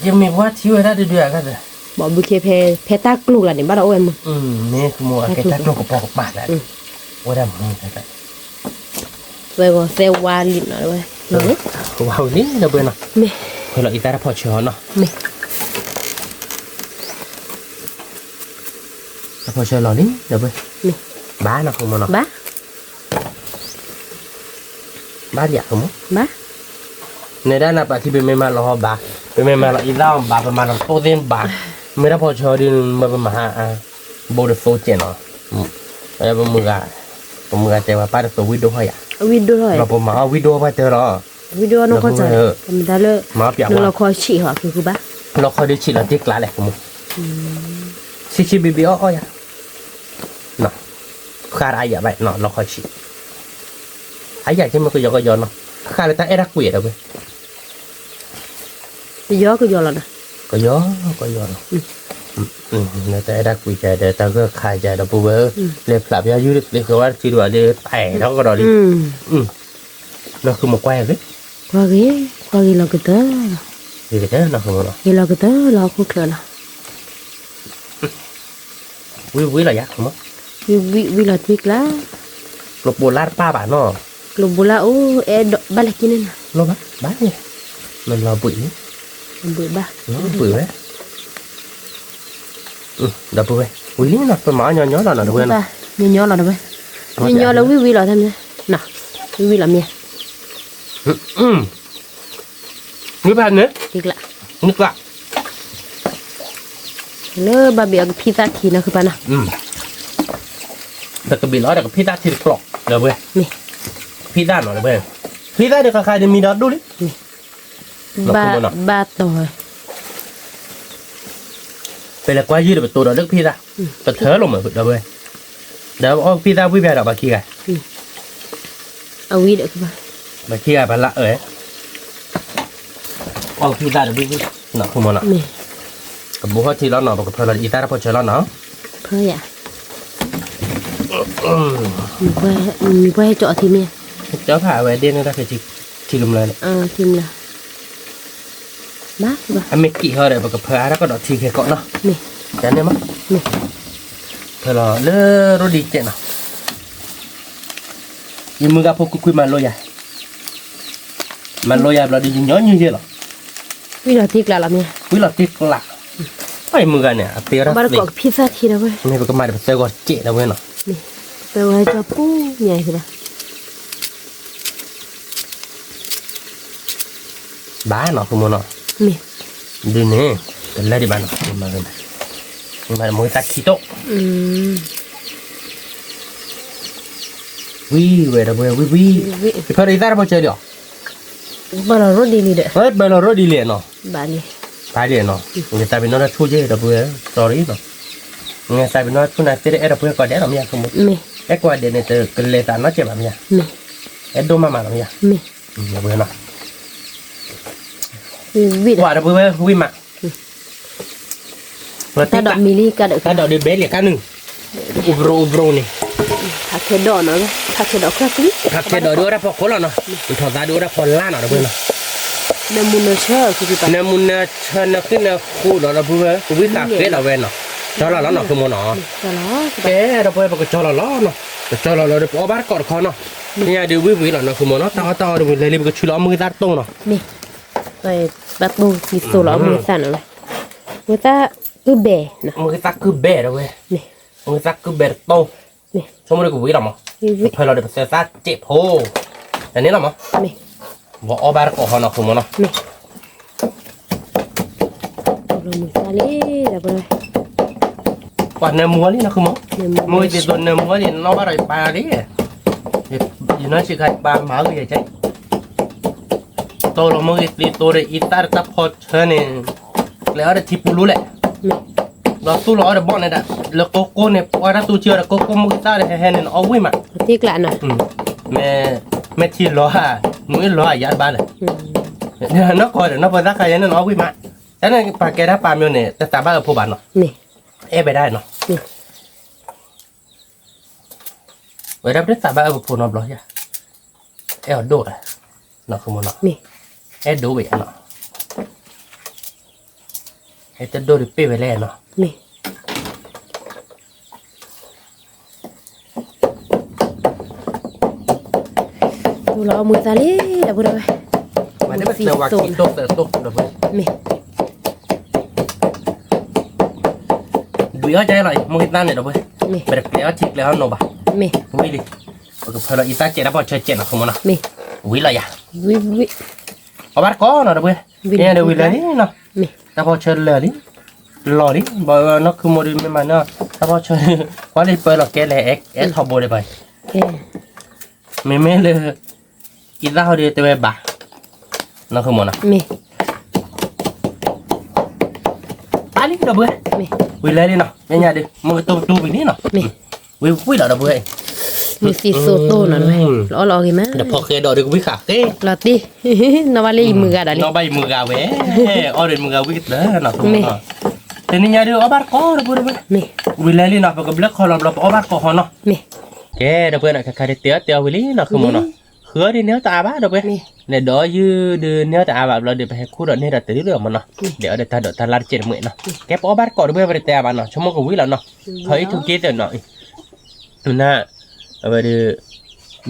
ยังมีว่าที่ว่าได้เดือดกันเลย บอกบุเคเพตากลูกล่ะนี่บ้านเราเอ้ยมึง นี่คือมัวแกตัดลงกับปอกบาทแล้วว่าได้มึงแต่ เซวาลินเนาะเว้ยเนาะ ว้าวนี่เด้อเว้ยเนาะ แม่ เพื่อเราอีตาพอเชียวเนาะ แม่ พอเชียวเรานี่เด้อเว้ย แม่ บ้านเนาะคือมันเนาะ บ้า บ้านอยากคือมั้ง บ้า ในด้านนับที่เป็นไม่มาเราบาเป็นไม่มาเราอีเล่าบาประมาณเราโตเต็มบาไม่ได้พอเชียวดินมาเป็นมหาโบเดโซเจนเนาะแล้วเป็นมือใจว่าป้าจะตัววิดีโอให้อ่ะ วิดีโอเลย เราผมมาเอาวิดีโอมาเจอหรอ วิดีโอน้องเข้าใจทำได้เลย มาเปียก เรา ว่า คอยฉี่หรอคือบ้า เราคอยได้ฉีดเราที่กลาแหละผมชิบีบีอ้อยเนาะคาร์ไอ้ยาไปเนาะเราคอยฉีดไอ้ยาที่มันก็ย้อนเนาะคาร์เลยแต่ไอ้รักเวียดเอาไป ย้อก็ย้อนแล้วนะ ก็ย้อนเนี่ยแต่ไอ้รักเวียดแต่ก็ขายใจเราปุ๊บเลยปรับยายืดเลยคือว่าชีดว่าเลยแผ่แล้วก็รอดิเราคือมาแกว้งเลย qua cái là cái tớ ดีเลยเนาะคือมันเนาะ cái là cái tớ là không kêu nào วิระยะคือมั้ง vì là thiệt lá หลบโบราณป้าบ้านเนาะ lục bù la ô e ba là kia nè หลบบ้านเนี่ยมันรอปุ๋ย bự ba ปุ๋ยไหมดับปุ๋ยปุ๋ยนี่เนาะเป็นหมาnhỏ nhỏ là được quên ba nhỏ là đâu vậy nhỏ là vi là thêm nè nào vi là mía นี่พันเนื้อ thiệt lạ นึกละ lơ ba bịa pizza thì nóคือปะนะ แต่กระบี่ร้อยแต่กับพี่ตาที่กรอกเดี๋ยวเว้ย นี่ พี่ตาหน่อยเดี๋ยวเว้ยพี่ตาเดี๋ยวใครจะมีดอทดูดิ ba tỏi เป็นอะไรกว่ายืดเป็นตัวดอทเลือกพี่ตาก็เถอะลงมาเดี๋ยวเว้ยเดี๋ยวเอาพี่ตาวิ่งไปดอกบาคีไง เอาวีเด้อคือปะ บาคีไงพันละเอาพี่ตาเดี๋ยววิ่งหนักขึ้นมาหน่อย นี่ กับบุคคลที่เราหน่อยกับเพลินอีตาเราพอเจอเราเนาะ เพื่ออ่ะมีเพื่อให้เจาะทีเมีย เจ้าผ่าไว้เด่นนะคือที่ลุมเลย ทีมละบ้าคือปะ อันเมกี้เขาเดี๋ยวกับเพลินแล้วก็ดอกทีแค่เกาะเนาะ นี่ จานนี้มั้ง นี่ เพลินเลือรดีเจเนาะยังมึงกับพวกคุยมันลอยมันลอยเราดีย้อนยืดหรอ วิลาทิกละละเมีย วิเราติดหลักไอ้มือเนี่ยเปียร์ บ้านก็พิซซ่าทีนะเว้ย นี่เป็นก็มาเดี๋ยวเจอก่อนเจ๊นะเว้ยเนาะ นี่ไปไว้จะปูใหญ่คือปะ บ้านเนาะคุณมันเนาะ นี่ ดูนี่เป็นอะไรดีบ้านเนาะมาเลยมามือตัดขี้โต๊ะ วิเวดเบวิพอดีตาเราเจอเดี๋ยว บ่เรารถดีนี่เด้อ เฮ้ยเบลล์รถดีเลยเนาะ บานี่ ตายเลยเนาะเงี้ยตายเป็นน้องช่วยเยอะเบลล์สอรี่เนาะเงี้ยตายเป็นน้องคุณนายเตะเบลล์ก่อนเดี๋ยวเราไม่อยากขโมย แม่ เอ็กว่าเดี๋ยวเนี่ยเจอกันเลยตาน้อยเจ็บแบบเนี้ย แม่ เอ็ดดูมาเราไม่อยาก แม่ เบลล์เนาะ วิ ว่าเบลล์วิมา ถ้าดอกมิลลี่ก็เด้อ ถ้าดอกเดือบเบลล์กันหนึ่งอุบโรนี่ ถ้าเคดอกเนาะถ้าเคดอกครับนี่ ถ้าแค่ดอกดูรับพอคนละเนาะถอดตาดูรับพอล่าเนาะเบลล์เนาะ น้ำมันเชื่อคือปะ เนื้อมุนเนื้อเชนขึ้นเนื้อคู่เนาะเราเบลล์กูวิ่งตามเกล็ดเราเว้นเนาะจอเราแล้วเนาะคือโมเนาะ ก็แล้ว แกเราไปบอกจอเราล้อเนาะจอเราเดี๋ยวเอาบ้านกอดคอเนาะเนี่ยเดี๋ยววิหล่ะเนาะคือโมเนาะต่อเดี๋ยวเลยมันก็ชุล้อมือตาโตเนาะ นี่ไปแบบดูสิโซลมือสั่นเลยมือตาคือเบะนะ มือตักคือเบะเว้ย นี่ มือตักคือเบะโต นี่ ชั่วโมงกูวิหล่ะมั้ง วิ เพื่อเราเดี๋ยวเสียซาเจ็บโหแต่นี้หล่ะมั้ง นี่ ว่าเอาบ้านกอดคอเนาะคือโมเนาะ นี่ลงมือซาลีเดี๋ยวไปเลย ว่าเนื้อมัวนี่นะคือโม เดี๋ยว มือติดตัวเนื้อมัวนี่น้องอะไรปลาดิอยู่นั่นสิใครปลาหมาก็ใหญ่ใจโตเรามือติดตัวเลยอีตาร์ตาพอเชนี่แล้วได้ที่ปูรู้แหละ นี่ เราตู้เราได้บอกเนี่ยนะแล้วโกโก้เนี่ยพอเราตู้เชื่อแล้วโกโก้มุกตาเนี่ยแห่เนี่ยเอาไว้มา ที่กละหน่อย แม่ที่รอฮะหนูรอยัดบ้านเลยเนี่ยนักก่อนเดี๋ยวนักภาษาไทยเนี่ยเอาไว้มาแต่เนี่ยปากแกได้ปลาเมียวเนี่ยแต่ตาบ้ากับผู้บ้านเนาะ นี่ ไปได้เนาะ นี่ ไว้รับได้ตาบ้ากับผู้นอบร้อยอะโดดอะเนาะคือมันเนาะ นี่ โดดไปเนาะจะโดดไปไปแล้วเนาะ นี่ดูเรามือซาลีเดี๋ยวไปเลย มันได้เป็นเสือวากิโตเสือโตเดี๋ยวไป นี่ ดูเข้าใจหน่อยมึงคิดนั่นเนี่ยเดี๋ยวไป นี่ แบบแล้วทิกแล้วโนบะ นี่ วิลิก็พอเราอีตาเจ็ดแล้วพอเจ็ดเนาะคือมันเนาะ นี่ วิเลยอะ วิ เอาบ้านก้อนเนาะเดี๋ยวไปเนี่ยเดี๋ยววิเลยนี่เนาะ นี่ แต่พอเชิญเลยนี่รอดิบอกว่านักคือโมเดลไม่มาเนาะแต่พอเชิญว่าเลยเปิดหรอกแกเลยเอ็กทอโบเลยไป เอ๊ะ ไม่เลยอีตาเขาเดียวแต่แบบบ้านักคือโมนะ นี่ ไปนี่เดี๋ยวไป นี่ วิเลยดิเนาะเนี่ยดิมึงตัวไปนี่เนาะ นี่ วิแล้วเดี๋ยวไป มีสีโซโต้หน่อยรอกี่มั้ย เดี๋ยวพอเคยดอเดี๋ยวกูวิขาเต้ รอตีนวาลีมือกันอะไร น้องใบมือกาเว้อ๋อเดินมือกาวิกเด้อเนาะแต่นี่เนี่ยเดี๋ยวเอาบ้านก้อนเดี๋ยวไป นี่ วิเลยดิเนาะพอกับเล็กคอเราเอาบ้านก้อนเนาะ นี่ แกเดี๋ยวไปน่ะใครเตี้ยวิลี่เนาะคือโมเนาะเขือดิเนื้อตาบ้าเดี๋ยวไป นี่ เนี่ยดอยืดเนื้อตาแบบเราเดี๋ยวไปให้คู่ดอกนี่เราตื่นเรื่องมันเนาะเดี๋ยวตาดอกตาลัดเจ็ดเหมือนเนาะแกปอบ้านก่อนด้วยไปแต่บ้านเนาะชั่วโมงกับวิแล้วเนาะเฮ้ยทุกเกตเนาะตัวน่ะเอาไปดู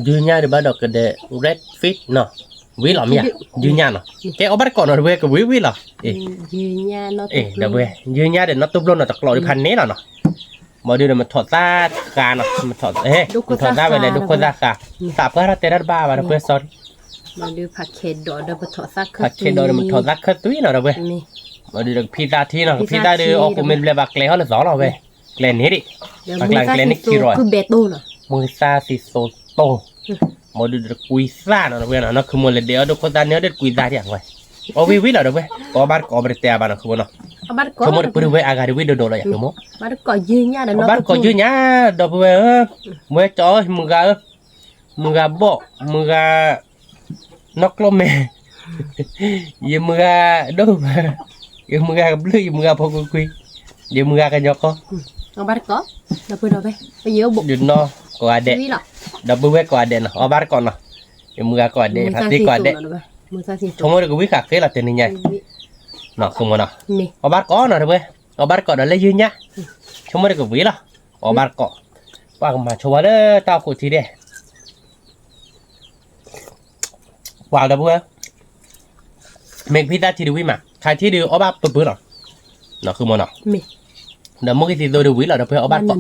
ยืนยาดีบ้านดอกกระเดะ red fit เนาะวิหรอเนี่ยยืนยาเนาะแกเอาบ้านก่อนเนาะด้วยกับวิหรอยืนยาเนาะ เดี๋ยวไปยืนยาเดี๋ยวนับตุ้มลงเนาะตะกรอดิพันนี้เนาะมาดูเดี๋ยวมันถอดตาคาเนาะมันถอดมันถอดตาไปเลยทุกคนตาคาสาบเพื่อเราเตะรัดบ้ามาเพื่อ sorry มาดูผักเค็ดดอกเดี๋ยวไปถอดซัก ผัดเชดดอมันถอดรักขึ้นตุ้ยเนาะเราเว้ย นี่ มาดูพิซซ่าที่เนาะพิซซ่าเดี๋ยวออกเป็นแบบเกลือหรือสองเราเว้ยเกลือนี้ดิ เดี๋ยวมือซาสีโซคือเบโต้เนาะ มือซาซิโซโตมาดูกุยซ่าเนาะเว้ยเนาะคือมันเลยเดี๋ยวดูคนตาเนื้อเด็ดกุยซ่าที่อย่างเว้ยโอ้วิเราเว้ยก็บ้านก็บริเตะบ้านคือมันเนาะ บ้านก่อ สมมติเพื่อนเว้ยอากาศวิโดเลยอย่างเงี้ยมั้ง บ้านก่อยืนยาเดี๋ยว บ้านก็ยืนเนี่ยเดี๋ยวเว้ยเว้ยจ่อมึงกาบ่มึงกานกลมเมย์ยังมึงกาดูยังมึงกาบลื้อยังมึงกาพอคุยยังมึงกากันยอกก็ เอาบ้านก่อเดี๋ยวไปเราไปเยอะบุก หยุดเนาะก็อเดะ นี่หรอ ดับเบิลเวกก็อเดะเนาะเอาบ้านก่อนเนาะยังมึงกาก็อเดะพัดที่ก็อเดะ มือซาสีโซ ชมว่ากูวิขาเคยละเต็นนี่ไงเนาะคือมันเนาะ นี่ เอาบ้านก่อนเนาะเว้ยเอาบ้านก่อนเดี๋ยวเลยยืนเนี่ยชมว่ากูวิละเอาบ้านก่อนว่ามาชมว่าเด้อตากูทีเด้ว่าดับเบิลเมกพิซซ่าที่ดูวิมาใครที่ดูเอาบ้านปื้อเนาะเนาะคือมันเนาะ นี่ เดี๋ยวมึงก็ที่ดูวิละเดี๋ยวเพื่อเอาบ้านก่อน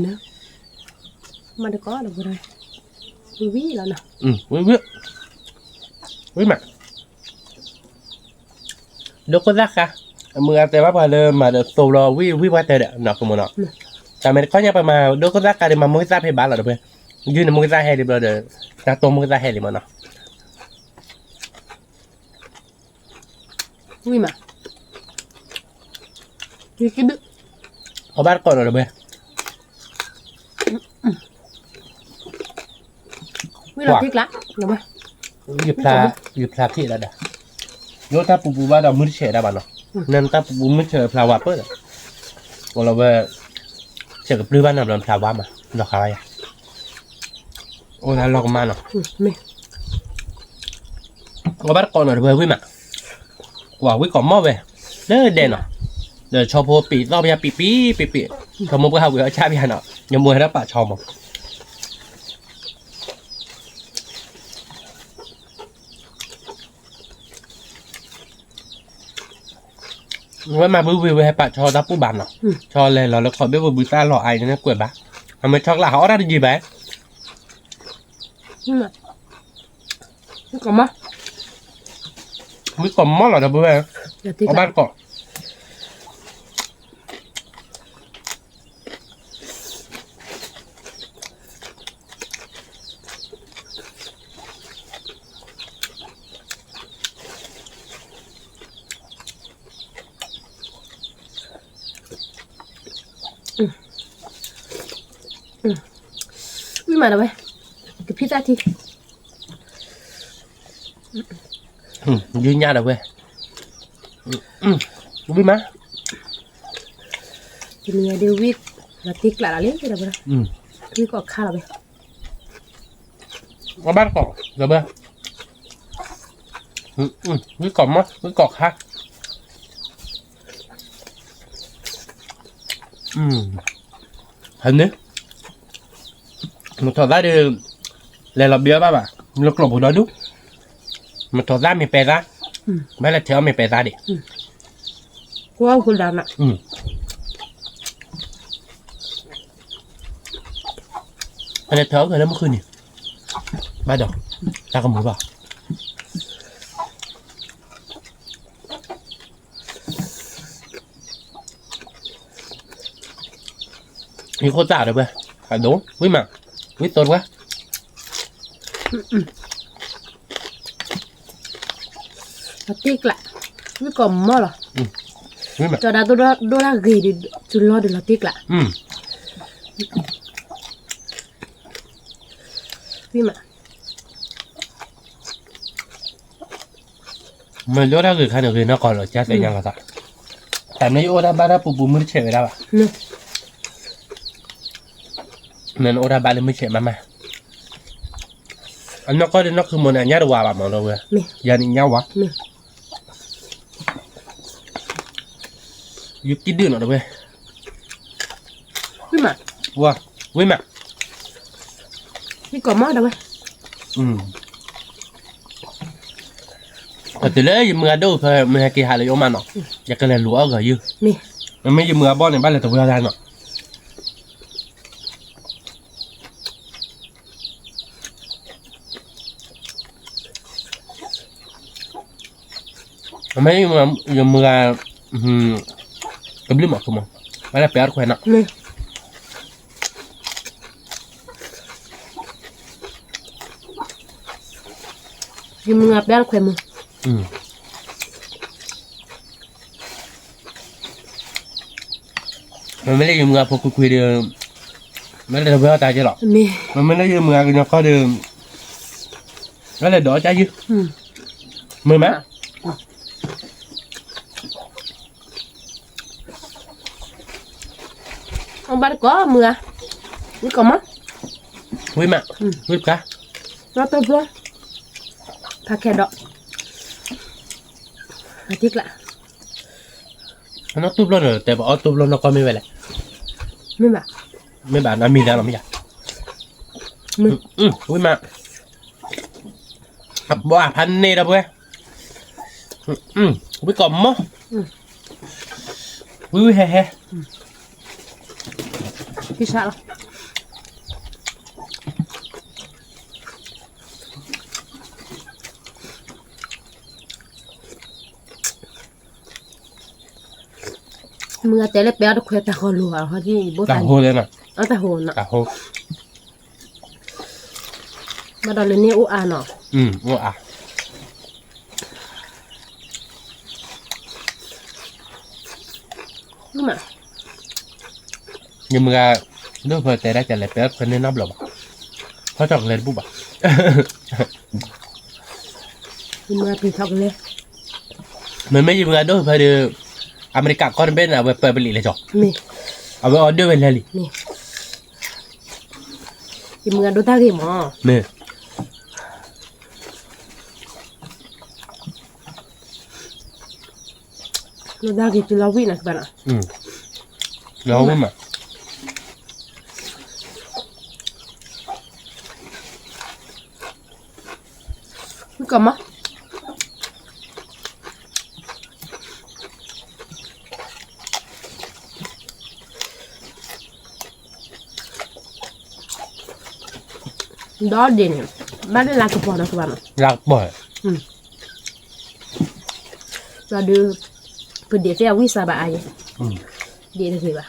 มันก็เดี๋ยวไปเลยวิแล้วนะ วิมาเดี๋ยวก็รักค่ะมึงเอาแต่ว่าพอเริ่มมาเดี๋ยวโซโล่วิว่าแต่เดี๋ยวเนาะคือมันเนาะแต่เมื่อเขาเนี่ยไปมาเดี๋ยวก็รักกันเดี๋ยวมามึงทราบให้บ้านเราเดี๋ยวเพื่อ ยืนในมือตาแห่ดิบเลยเด้อตาตัวมือตาแห่ดิมันเนาะ วิ่งมากินดึก เอาบ้านก่อนเลยเบ้ วิ่งเราติ๊กละเดี๋ยวมา หยิบพลาที่แล้วเด้อโยธาปูปูบ้านเรามือเฉยได้บ้านเนาะนั่นตาปูปูมือเฉยพลาวาเปิดก็เราเบ้เฉยกับปลื้มบ้านเราเราพลาวามาดอกอะไรโอ้แล้วเราก็มาเนาะ ไม่ เอาบ้านก่อนเลยเบ้วิ่งมาว่าวิ่งก่อนหม้อเบ้เด้อเด่นเนาะเดี๋ยวชอบโพปีรอบยาปีทำมุกก็หาเวอร์ชาพี่ฮะเนาะยังมวยแล้วป่าชอมว่ามาบื้อวิวให้ป่าชอดับผู้บันเนาะชอเลยเราแล้วขอเบี้ยบื้อตาหล่อไอ้เนี่ยกล้วยบ้าทำไมช็อกละเขาได้ดีไหม วิ่งมาวิ่งก่อนมา วิ่งก่อนหม้อหรอดับเบิ้ล เดี๋ยวติ๊ก เอา ละ บ้านก่อนวิ่งมาเดี๋ยวไปกับพี่ตาที ยืนยาดับเบิ้ลวิ่งมา จะมีเดวิดเราติ๊กละเราเลี้ยงไปเดี๋ยวไปวิ่งก่อนข้าเราไป เอาบ้านก่อนดับเบิ้ลวิ่งก่อนมั้งวิ่งก่อนค่ะเห็นเนี่ยมันถอดได้ดิเลยเราเบี้ยป่ะบ่ะเรากลบหัวดูมันถอดได้มีเปซ่าไม่ละเท่ามีเปซ่าดิ กูเอาคุณดำอ่ะ อันนี้เท่ากันแล้วเมื่อคืนนี่บ้าดอกตากระหมูป่ะมีโคตรจ่าเลยเว้ยขายดูวิ่งมาวิ่งตัววะ เราติ๊กละวิ่งก่อนมาหรอ วิ่งมา จอดาตัวละกี่ดิจุดรอเดี๋ยวเราติ๊กละวิ่งมา มันโยธาคือขนาดคือนักก่อนหรอจ้าเสียยังก็ต่อแต่ในโอดาบาราปูปูมือเฉยได้ป่ะ เนี่ย นั่นโอดาบารามือเฉยมาอันนั้นก็เดี๋ยวนักคือมันอันยาดูว่าแบบมันเราเว้ย เนี่ย ยานี่ยาวะ เนี่ย ยุติดื้อหน่อยเว้ย วิ่งมา ว้าวิ่งมา วิ่งก่อนมาเดี๋ยวไป แต่เลยยังมือดูเพื่อมือกี่หาเลยโอมันเนาะอยากกันเลยหลัวก็ยื้อ นี่ มันไม่ยังมือบ้านในบ้านเลยแต่เวลาได้เนาะมันไม่ยังมือก็บลิ้มออกคือมั้งไม่ได้เปียกแขวนเนาะ นี่ยิงมือแบบแขวนมือ มันไม่ได้ยังมือพวกคุยเดิมไม่ได้เวลาตายจะหรอก นี่ มันไม่ได้ยังมือกันก็เดิมแล้วเลยดอใจยื้อมือไหม ông bắt có mưa cái con mắt วิ่งมาวิ่งกะ nó tốt luôn thà kẹt đọ thích lạ มันต้องตุบล้อเนอะแต่บอกตุบล้อเราก็ไม่เป็นไร mới bảo ไม่บาดนะมีแล้วเราไม่อยาก mưa วิ่งมาครับบ้าพันนี่นะเว้ยวิ่งก่อนมั้งวิ่งเฮ้ cái sao đâu mưa té lên béo được khoe ta hồ lùa họ đi bố ตา thành โหเลยนะ ở ta hồ nè ตาโห มาดอลเลยเนี่ยอุอาเนาะ ว่าอ่ะ นี่มา nhưng mà nước hơi tệ đã trả lại bé phần nên nắp lẩuเขาจอกเลยปุ๊บอ่ะ กินมาปีทอกเลย มันไม่ยิงกันด้วยเพราะเดี๋ยวอเมริกาก็เป็นเอาไปเปิดผลิตเลยจ้ะ มี เอาไปออเดอร์เป็นเลย มีกินมาดูตากี่หมอ เนี่ย ดูตากี่จุลวินะบ้านะ แล้วไม่มา นี่ก็มาดอเด่นบ้านได้ลากระป๋องนะบ้านะ รักบ่อย เราดูเพื่อเดี๋ยวจะวิสาบะไอเดี๋ยวจะแบบ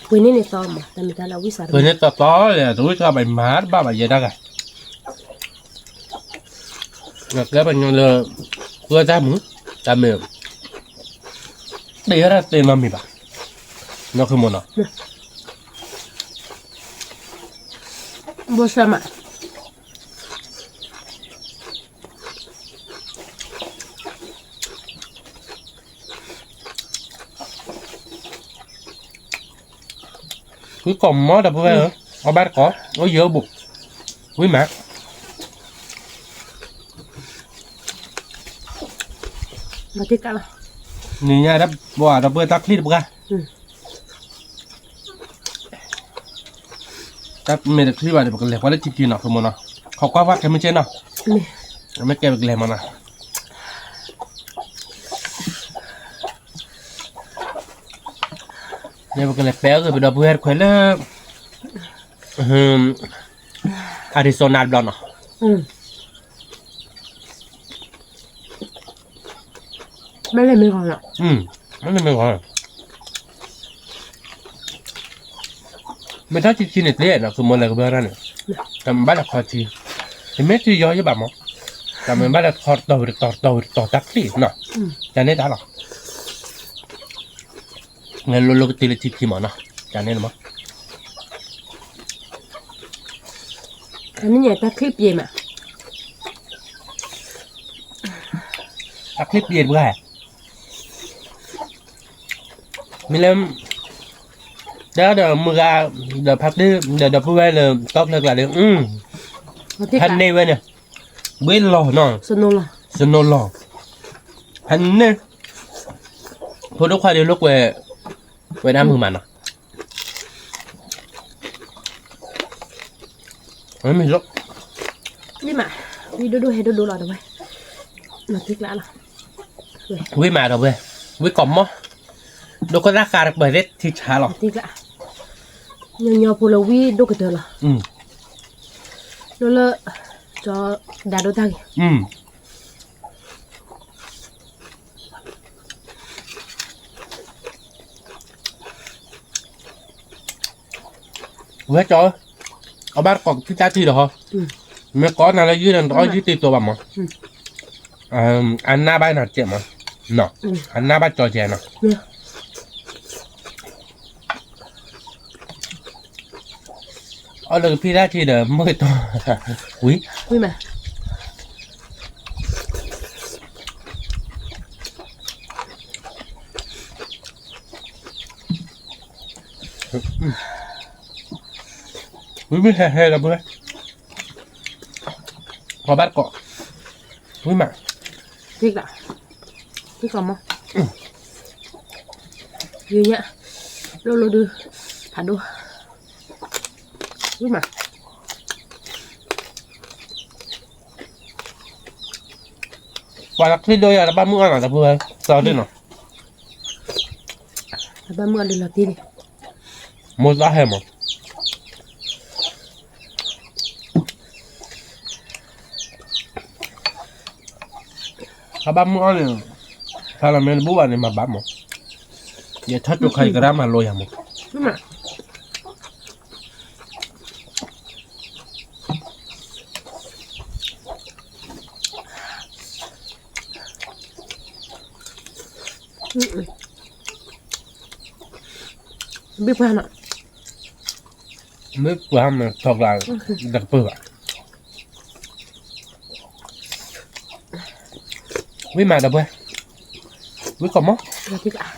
เพื่อนนี่ในซอมอ่ะแต่ไม่ได้เราวิสา เพื่อนเนี่ยต่อเลยรู้จักไปมาร์บ้าไปเยอะได้กันแล้วก็เป็นยังเลยเพื่อจ้ามึงจ้าเมื่อเดี๋ยวเราเต็มมามีป่ะนั่นคือมันอ่ะ บัวสมา cứ còn mó đập về ở bát có dỡ bụng quý mẹ เราติดกันละ nhìn nha đập bò đập về tắt đi đập ra tắt mẹ được khi vào được lẹ quá đấy chỉ nào không muốn nào học quá vắt cái mới trên nào นี่ ไม่แก้ไปเลยมันนะเนี่ยมันก็เลยแป๊ะเลยไปดูเพื่อนคนละอาริโซนาบลอนอ่ะ ไม่เลยไม่ก่อนหรอก ไม่ได้ไม่ก่อนไม่ถ้าจริงๆเนี่ยเลี้ยนะคือมันอะไรก็ไม่ได้เนี่ยแต่มันบ้านเราคอจีเห็นไหมที่ย้อยจะแบบมั้งแต่มันบ้านเราคอต่อตักลี่เนาะจะเนี่ยได้หรองั้นเราตีเลยทีกี่หมอเนาะจะเนี่ยหรือมั้ง อันนี้เนี่ยตาคลิปเยี่ยมอ่ะ ตักคลิปเย็นก็ได้มีเล่มเดี๋ยวมือเดี๋ยวพักดิเดี๋ยวพูดไว้เลยต๊อกเลิกละเดี๋ยวเราติด ทั กัน น นี่ไว้เนี่ยเว้นรอหน่อย สนุกละ สนุนรอทันนี่พอทุกคนเดี๋ยวลุกไว้น้ำมือมันอ่ะไม่ลุก นี่มาวิดูให้ดูหรอเดี๋ยวไปเราติดแล้วล่ะ วิ่งมาเดี๋ยวไปวิ่งกล่อมมั้งดูก็ราคาเปิดได้ที่ช้าหรอ ติดละเงาพูลวิดูกันเถอะล่ะแล้วจะด่าดูตากี่ เว้ยจอยเอาบ้านกล่องที่จ้าที่เหรอไม่ก้อนอะไรยืดร้อยยืดตีตัวแบบมั้งอันหน้าบ้านหนักเจ็บมั้งเนาะอันหน้าบ้านจอยแจเนาะ เนี่ย เอาเลยพี่ได้ทีเดิมไม่ตัวอุ้ย วิ่งมา อุ้ยไม่แห่ๆกันเพื่อนพอบ้านเกาะอุ้ยมา ติดละติดก่อนมั้งอยู่เนี่ยเราดูถ่ายดูวิ่งมา ว่ารักที่โดยอะไรบ้านมึงอ่ะแต่เพื่อนสอนด้วยเนาะ แล้วบ้านเมื่อเดือนละทีนี่ หมดละแห่มั้งถ้าบ้านมึงอ่ะเนี่ยถ้าเราไม่รู้ว่าเนี่ยมาบ้านมั้งอย่าทัดตัวใครก็ได้มาลอยมั้ง วิ่งมา biết qua nọ nước của ham mà thọc là đặc bự à với mà đặc bự với còn móc là thích à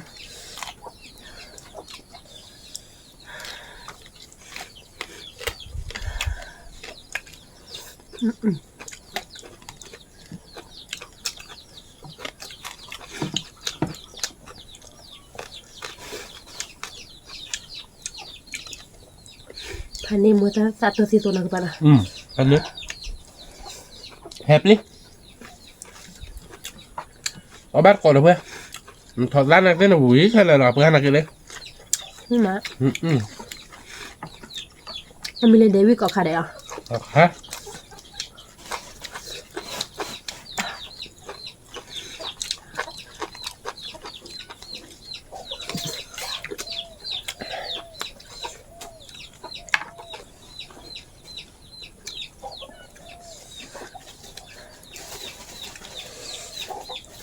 Pani mo ta satu situ na kepala. Ăn nước hẹp đi ở bát còn được không thọt ra là cái nào bùi hay là lọp ra là cái đấy Nhưng mà mình lên Dewi có khá đấy à? Hả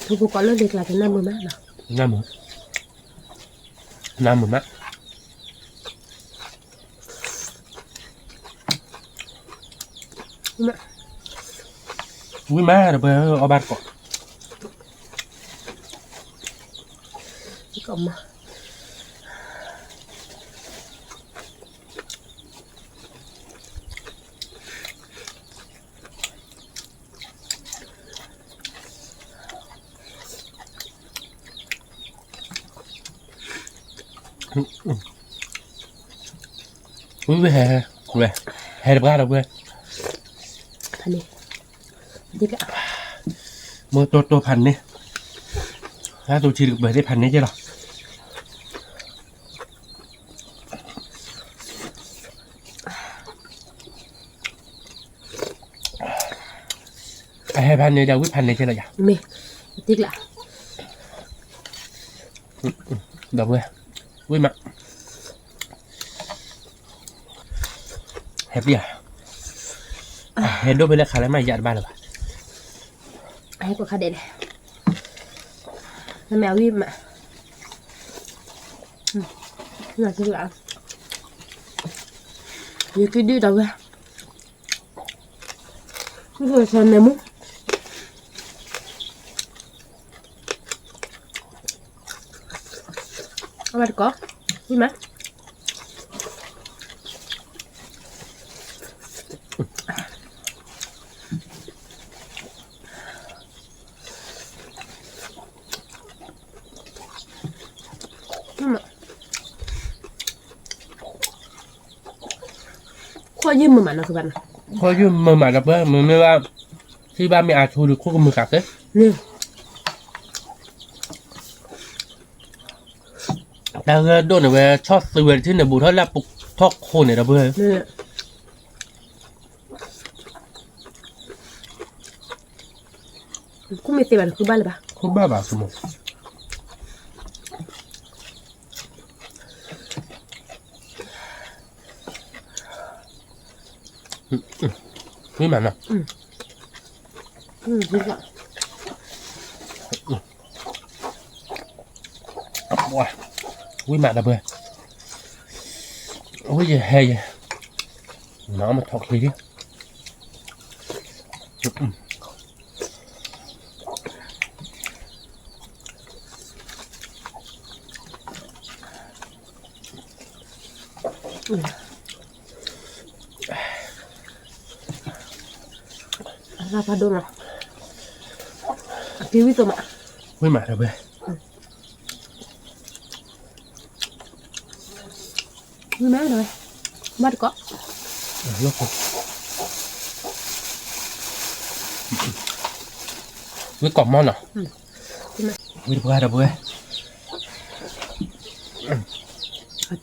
Tôi có lớp lịch là cái năm 10 mát nào. năm một mắt Mẹ. quý má được ở bát còn Cộng mà. quý về hè được ra được về Pani. Đi cả. mua tôพันนี่ถ้าตัวชีđược vềได้พันนี่chứ đâu haiพันนี่เดี๋ยววิพันนี่chứ là gì Mẹ. Tiếc lạ. được về quý mặt hẹp đi à hẹp đôi bên là khá là mày dạn ba rồi Ai có khá đẹp này. Nó mèo im mà. Là tiếc lạ. Như cái đi đâu ra. Rồi sao này muốn. Ở đây có. Đi mà. Khoa dư mà nó các bạn. thôi chứ mà gặp với mình mới ba khi ba mẹ thu được khô mực cặp đấy Nè. ta đôi này về chót từ về thế này bù thôi là bục thóc khô này là bơi Nè. Cũng mệt bạn cứ ba là ba. không ba bảo một quý mà nào Đúng rồi. wow quý mà là bơi ôi giời hay vậy nó mà thọc gì đi Apa dong lah. Kiwi tuh mak. quý mà là bơi Kiwi mana rồi? Bắt có. lúc rồi quý còn món nào quý được ra đâu bơi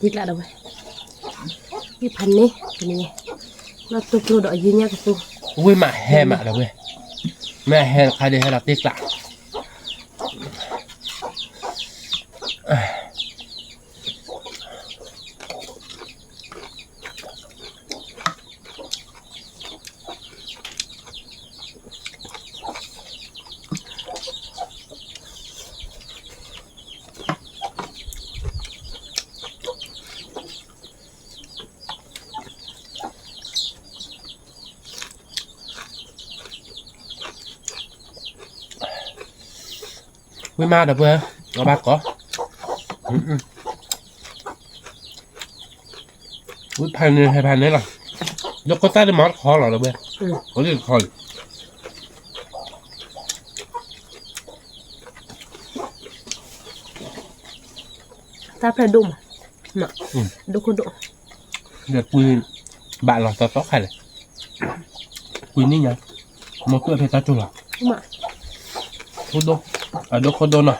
Thịt lại đâu vậy? Cái phần này, cái này. Nó tụt lùi đợi gì nha cái tu. quý mà hè mà là bơi mẹ hè khai đi hay là tiếc lại vui ma được vừa nó bác có vui pan này hay pan đấy là nó có tay món khó là được vừa có gì khó ตาปลาดุมเนาะดูคนดู được vui bạn là tao tóc hay này vui ní nhá một tuổi thì tao chung là มา cô đô ở đâu cô đô nào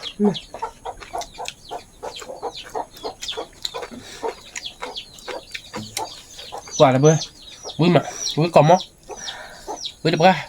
quả là bơi vui mà vui còn móc vui được ra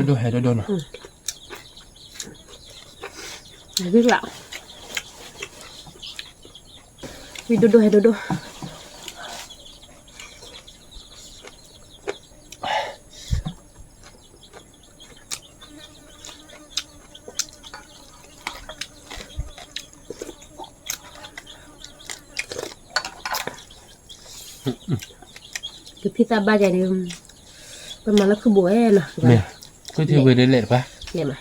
đôi hay đôi nào วิ่งแล้ววิ่งดูให้ดู คือพี่ตาบ้าใจดิประมาณแล้วคือบัวเนาะ nè cứ theo về đây lệ quá เนี่ยมา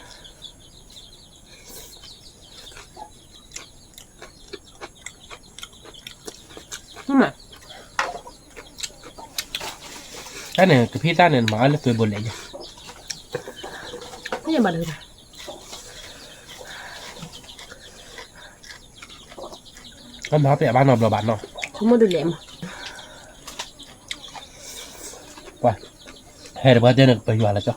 มา cái này cái pizza này mà là tôi buồn lệ nhỉ ไม่ยังมาเลยนะ nó má bẹ bán nộp là bán nọ เขามาดูแลมา qua hay là bao giờ được bây giờ là cho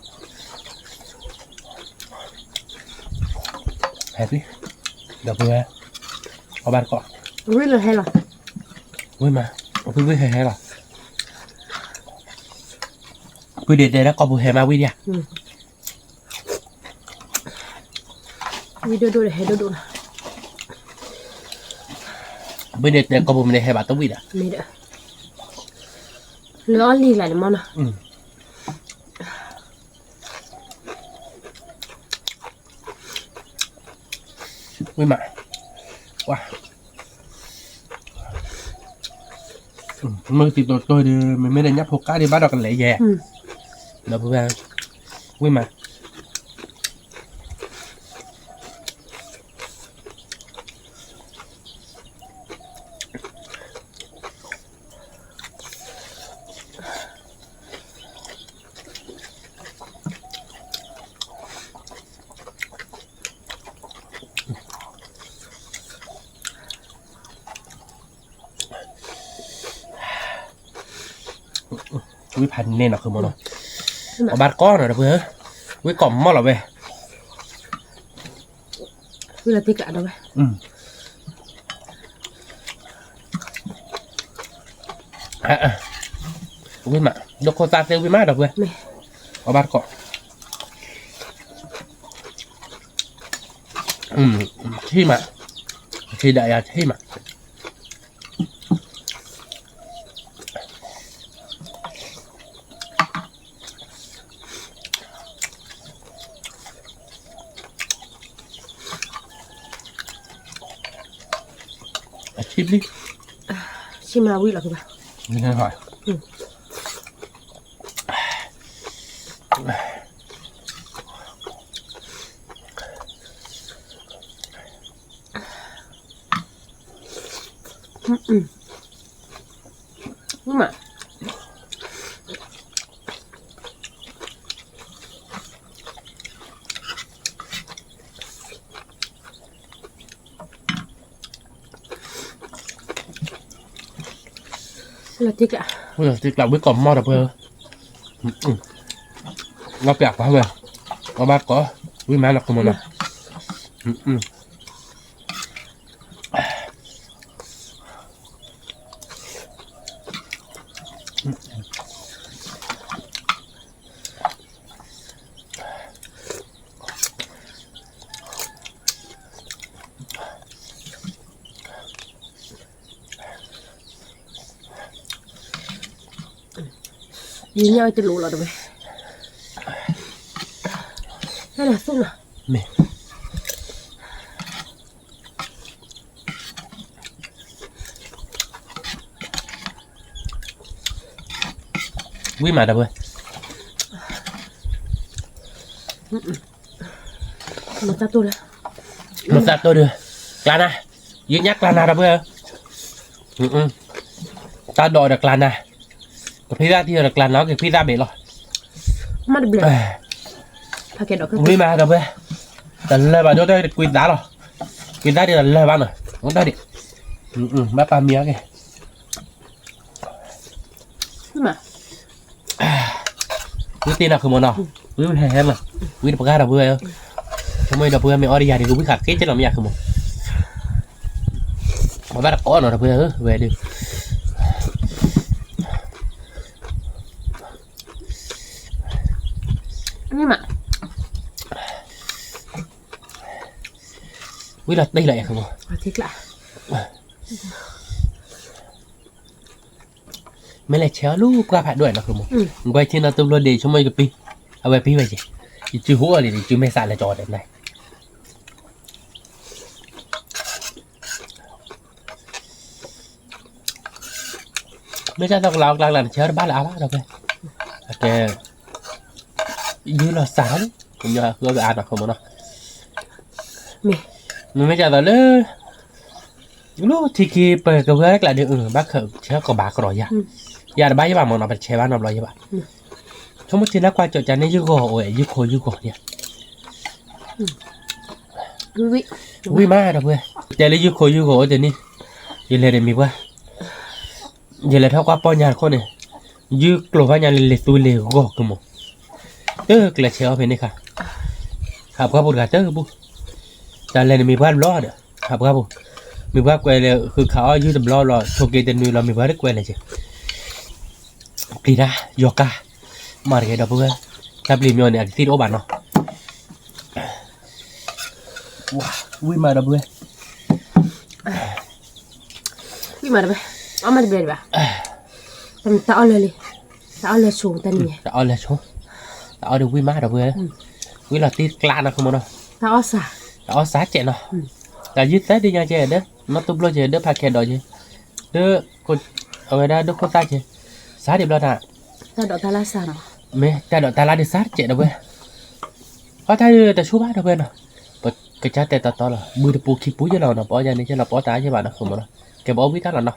hay đi được vừa có bán cọ วิ่งเลยให้หรอ vui mà vui hay là vui để đây đã có vui hay mà vui đi à วิ่งดูให้ดูนะ vui để đây có vui này hay bạn tao vui à ไม่ได้ร้อนลีหลายมั้งนะ vui mà wow mới tìm tôi đi mình mới đang nhấp hộp cá đi bắt đầu cần lệ về được vừa vui mà vuiพันnên là không muốn ở bát con rồi đó vừa vui cỏm mót là về วิ่งเลยติกะดูไป vui mà đâu có ta tiêu vui mát được vừa ไม่ ở bát cọ khi mà khi đại à khi mà chip đi ชิมาวิ่งหรอคือปะ mình đang hỏi mà là tiếc ạ bây giờ thì làm với cỏm mo được vừa nó bẹt quá vừa có bát có với má là không muốn nào ยืนยาวจะรู้หรอเด้อเว้ยนั่นน่ะซุ่มน่ะ แม่วิ่งมาเด้อเว้ย มันตาตัวละ một giặt tôi được Lana duy nhắc Lana đâu bây giờ ta đòi được Lana cái pizza thì được Lana cái pizza bể rồi มาเด้อเบลผักเก็ดดอกก็ vui mà đâu bây giờ lời bà cho tôi được quyền giá rồi quyền giá thì là lời bạn rồi không ta đi bác ba mía kìa ขึ้นมา quý tin nào không muốn nào quý hay em à quý được ra đâu bây giờ không mấy đâu bây giờ mày ở đi thì quý khạc kết chứ làm gì không mà bác đã có nó đâu bây giờ về đi nhưng mà quý là đây lại không thích lạ mấy lại chéo lúc qua phải đuổi nó không quay trên là tôi luôn để cho mấy cái pin à về pin vậy chứ chưa hú thì chưa mấy xài là trò đẹp này mấy cha tao làm chéo bát là áo bát đâu kìa ok như là sáng cũng như là cứ ăn được không muốn đâu mì mấy cha tao nữa lúc thì khi về cái vết lại được bác khởi chéo có bạc rồi ya ya là bác với bà mà nó phải chéo bán nó rồi vậy không một chuyện đã qua chỗ chán nên dư gò ơi dư gò nha vui má đâu vậy chạy lấy dư gò thì đi vậy là để mình qua vậy là theo qua bao nhà con này dư lỗ vào nhà lên tôi lên gò cơ mà tức là chéo về này cả học qua một gà tớ bu chạy lên mình qua lo được học qua bu mình qua quay làคือเขาอายุจะรอรอโชเกตันนูเรามีว่าได้แกเลยจ้ะปีน่ะยอกามาเรียดอกเพื่อถ้าปลีมีเนี่ยติดโอบันเนาะว้าวิ่งมาดอกเพื่อ วิ่งมาเด้อเว้ยเอามาเด้อเบลบ่ะทำตาเอาเลยตาเอาเลยสูงตานี่ ตาเอาเลยชงตาเอาเดี๋ยววิ่งมาดอกเพื่อวิ่งเราติดกลางนะคุณมโน ตาเอาซะ ตาเอาสาเจเนาะแต่ยึดแต่ดีงานเจเด้อมาตุ้มโลเจเด้อพาแคดอยเจเด้อคนเอาไว้ได้เด้อคนตาเจสาเดียบแล้วนะ ตาดอกตาละ3 mẹ ta đợi ta la đi sát chạy đâu vậy có thay ta chú bác đâu vậy nào cái cha ta to là bự được bù khi bú cho nào nó bỏ ra nên cho là bỏ tá cho bạn nó không nó cái bỏ biết ta là nó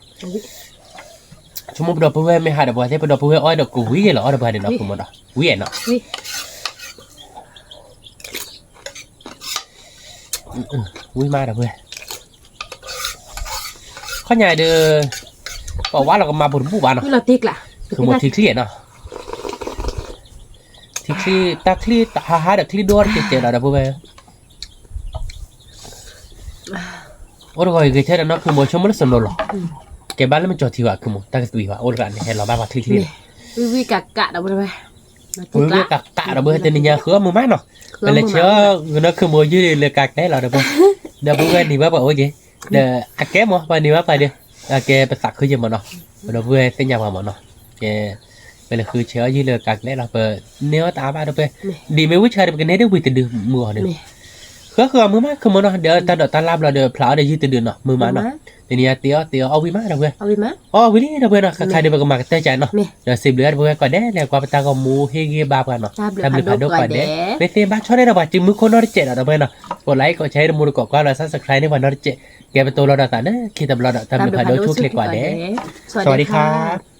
chúng mình đọc bùi mẹ hai đọc bùi thế đọc bùi oi đọc củ quý vậy là oi đọc bùi để nó không nó quý vậy nó quý mai đọc bùi có nhà đưa bỏ quá là mà bùn bù bạn nóนี่เราติ๊กล่ะ คือหมดที่เครียดเนาะที่คลีตาคลีตาหาเด็กคลีดอร์เจ๋อๆนะพวกเว้ยโอ้ยก็อีกเช่นนั้นคือมันชอบมันสนุกหรอแกบ้านแล้วมันจอดที่ว่าคือมันตั้งตัวว่าโอ้ยกันเห็นเราบ้านว่าคลีวิกะกะดอกเว้ยวิกะกะเราเว้ยแต่เนี่ยคือมือไม้เนาะเป็นเลยเชื่อnóคือมือยืดเลยกะได้เราเด้อพวกเด้อพวกเว้ยนี่ว่าแบบโอ้ยเด้ออะแกมั้งไปนี่ว่าไปเด้ออะแกไปสักคือยังมันเนาะเด้อพวกเว้ยเส้นยาวมันเนาะแกเป็นเลยคือเชื่อยืดเลยกะได้เราเปิดเนื้อตาบ้านเด้อเว้ยดีไม่วิชาเด้อเป็นเนื้อได้วิตเดือมือเด้อคือมือไม้คือมันเนาะเดี๋ยวตาดอกตาลาบเราเด้อพลาเด้อยืดเดือเนาะมือไม้เนาะทีนี้เตี้ยเอาวิมาเด้อเว้ยเอาวิมาอ๋อวินี่เด้อเว้ยเนาะใครเด้อก็มาเตะใจเนาะเดี๋ยว10 เดือนเว้ยก็ได้แล้วก็ตาก็มูเฮเกบาบกันเนาะทำเลยผ่านดอกก็ได้ไม่เสียบ้าชอบได้ดอกจึงมือคนนอร์เจเนาะเว้ยเนาะกดไลค์กดแชร์มูลกก็แล้ว Subscribe ในวันนอร์เจแกเป็นตัวเราดอกตาเนาะคิดตามเราดอกทำเลยผ่านดอกทุกเล็กกว่าเด้สวัสดีครับ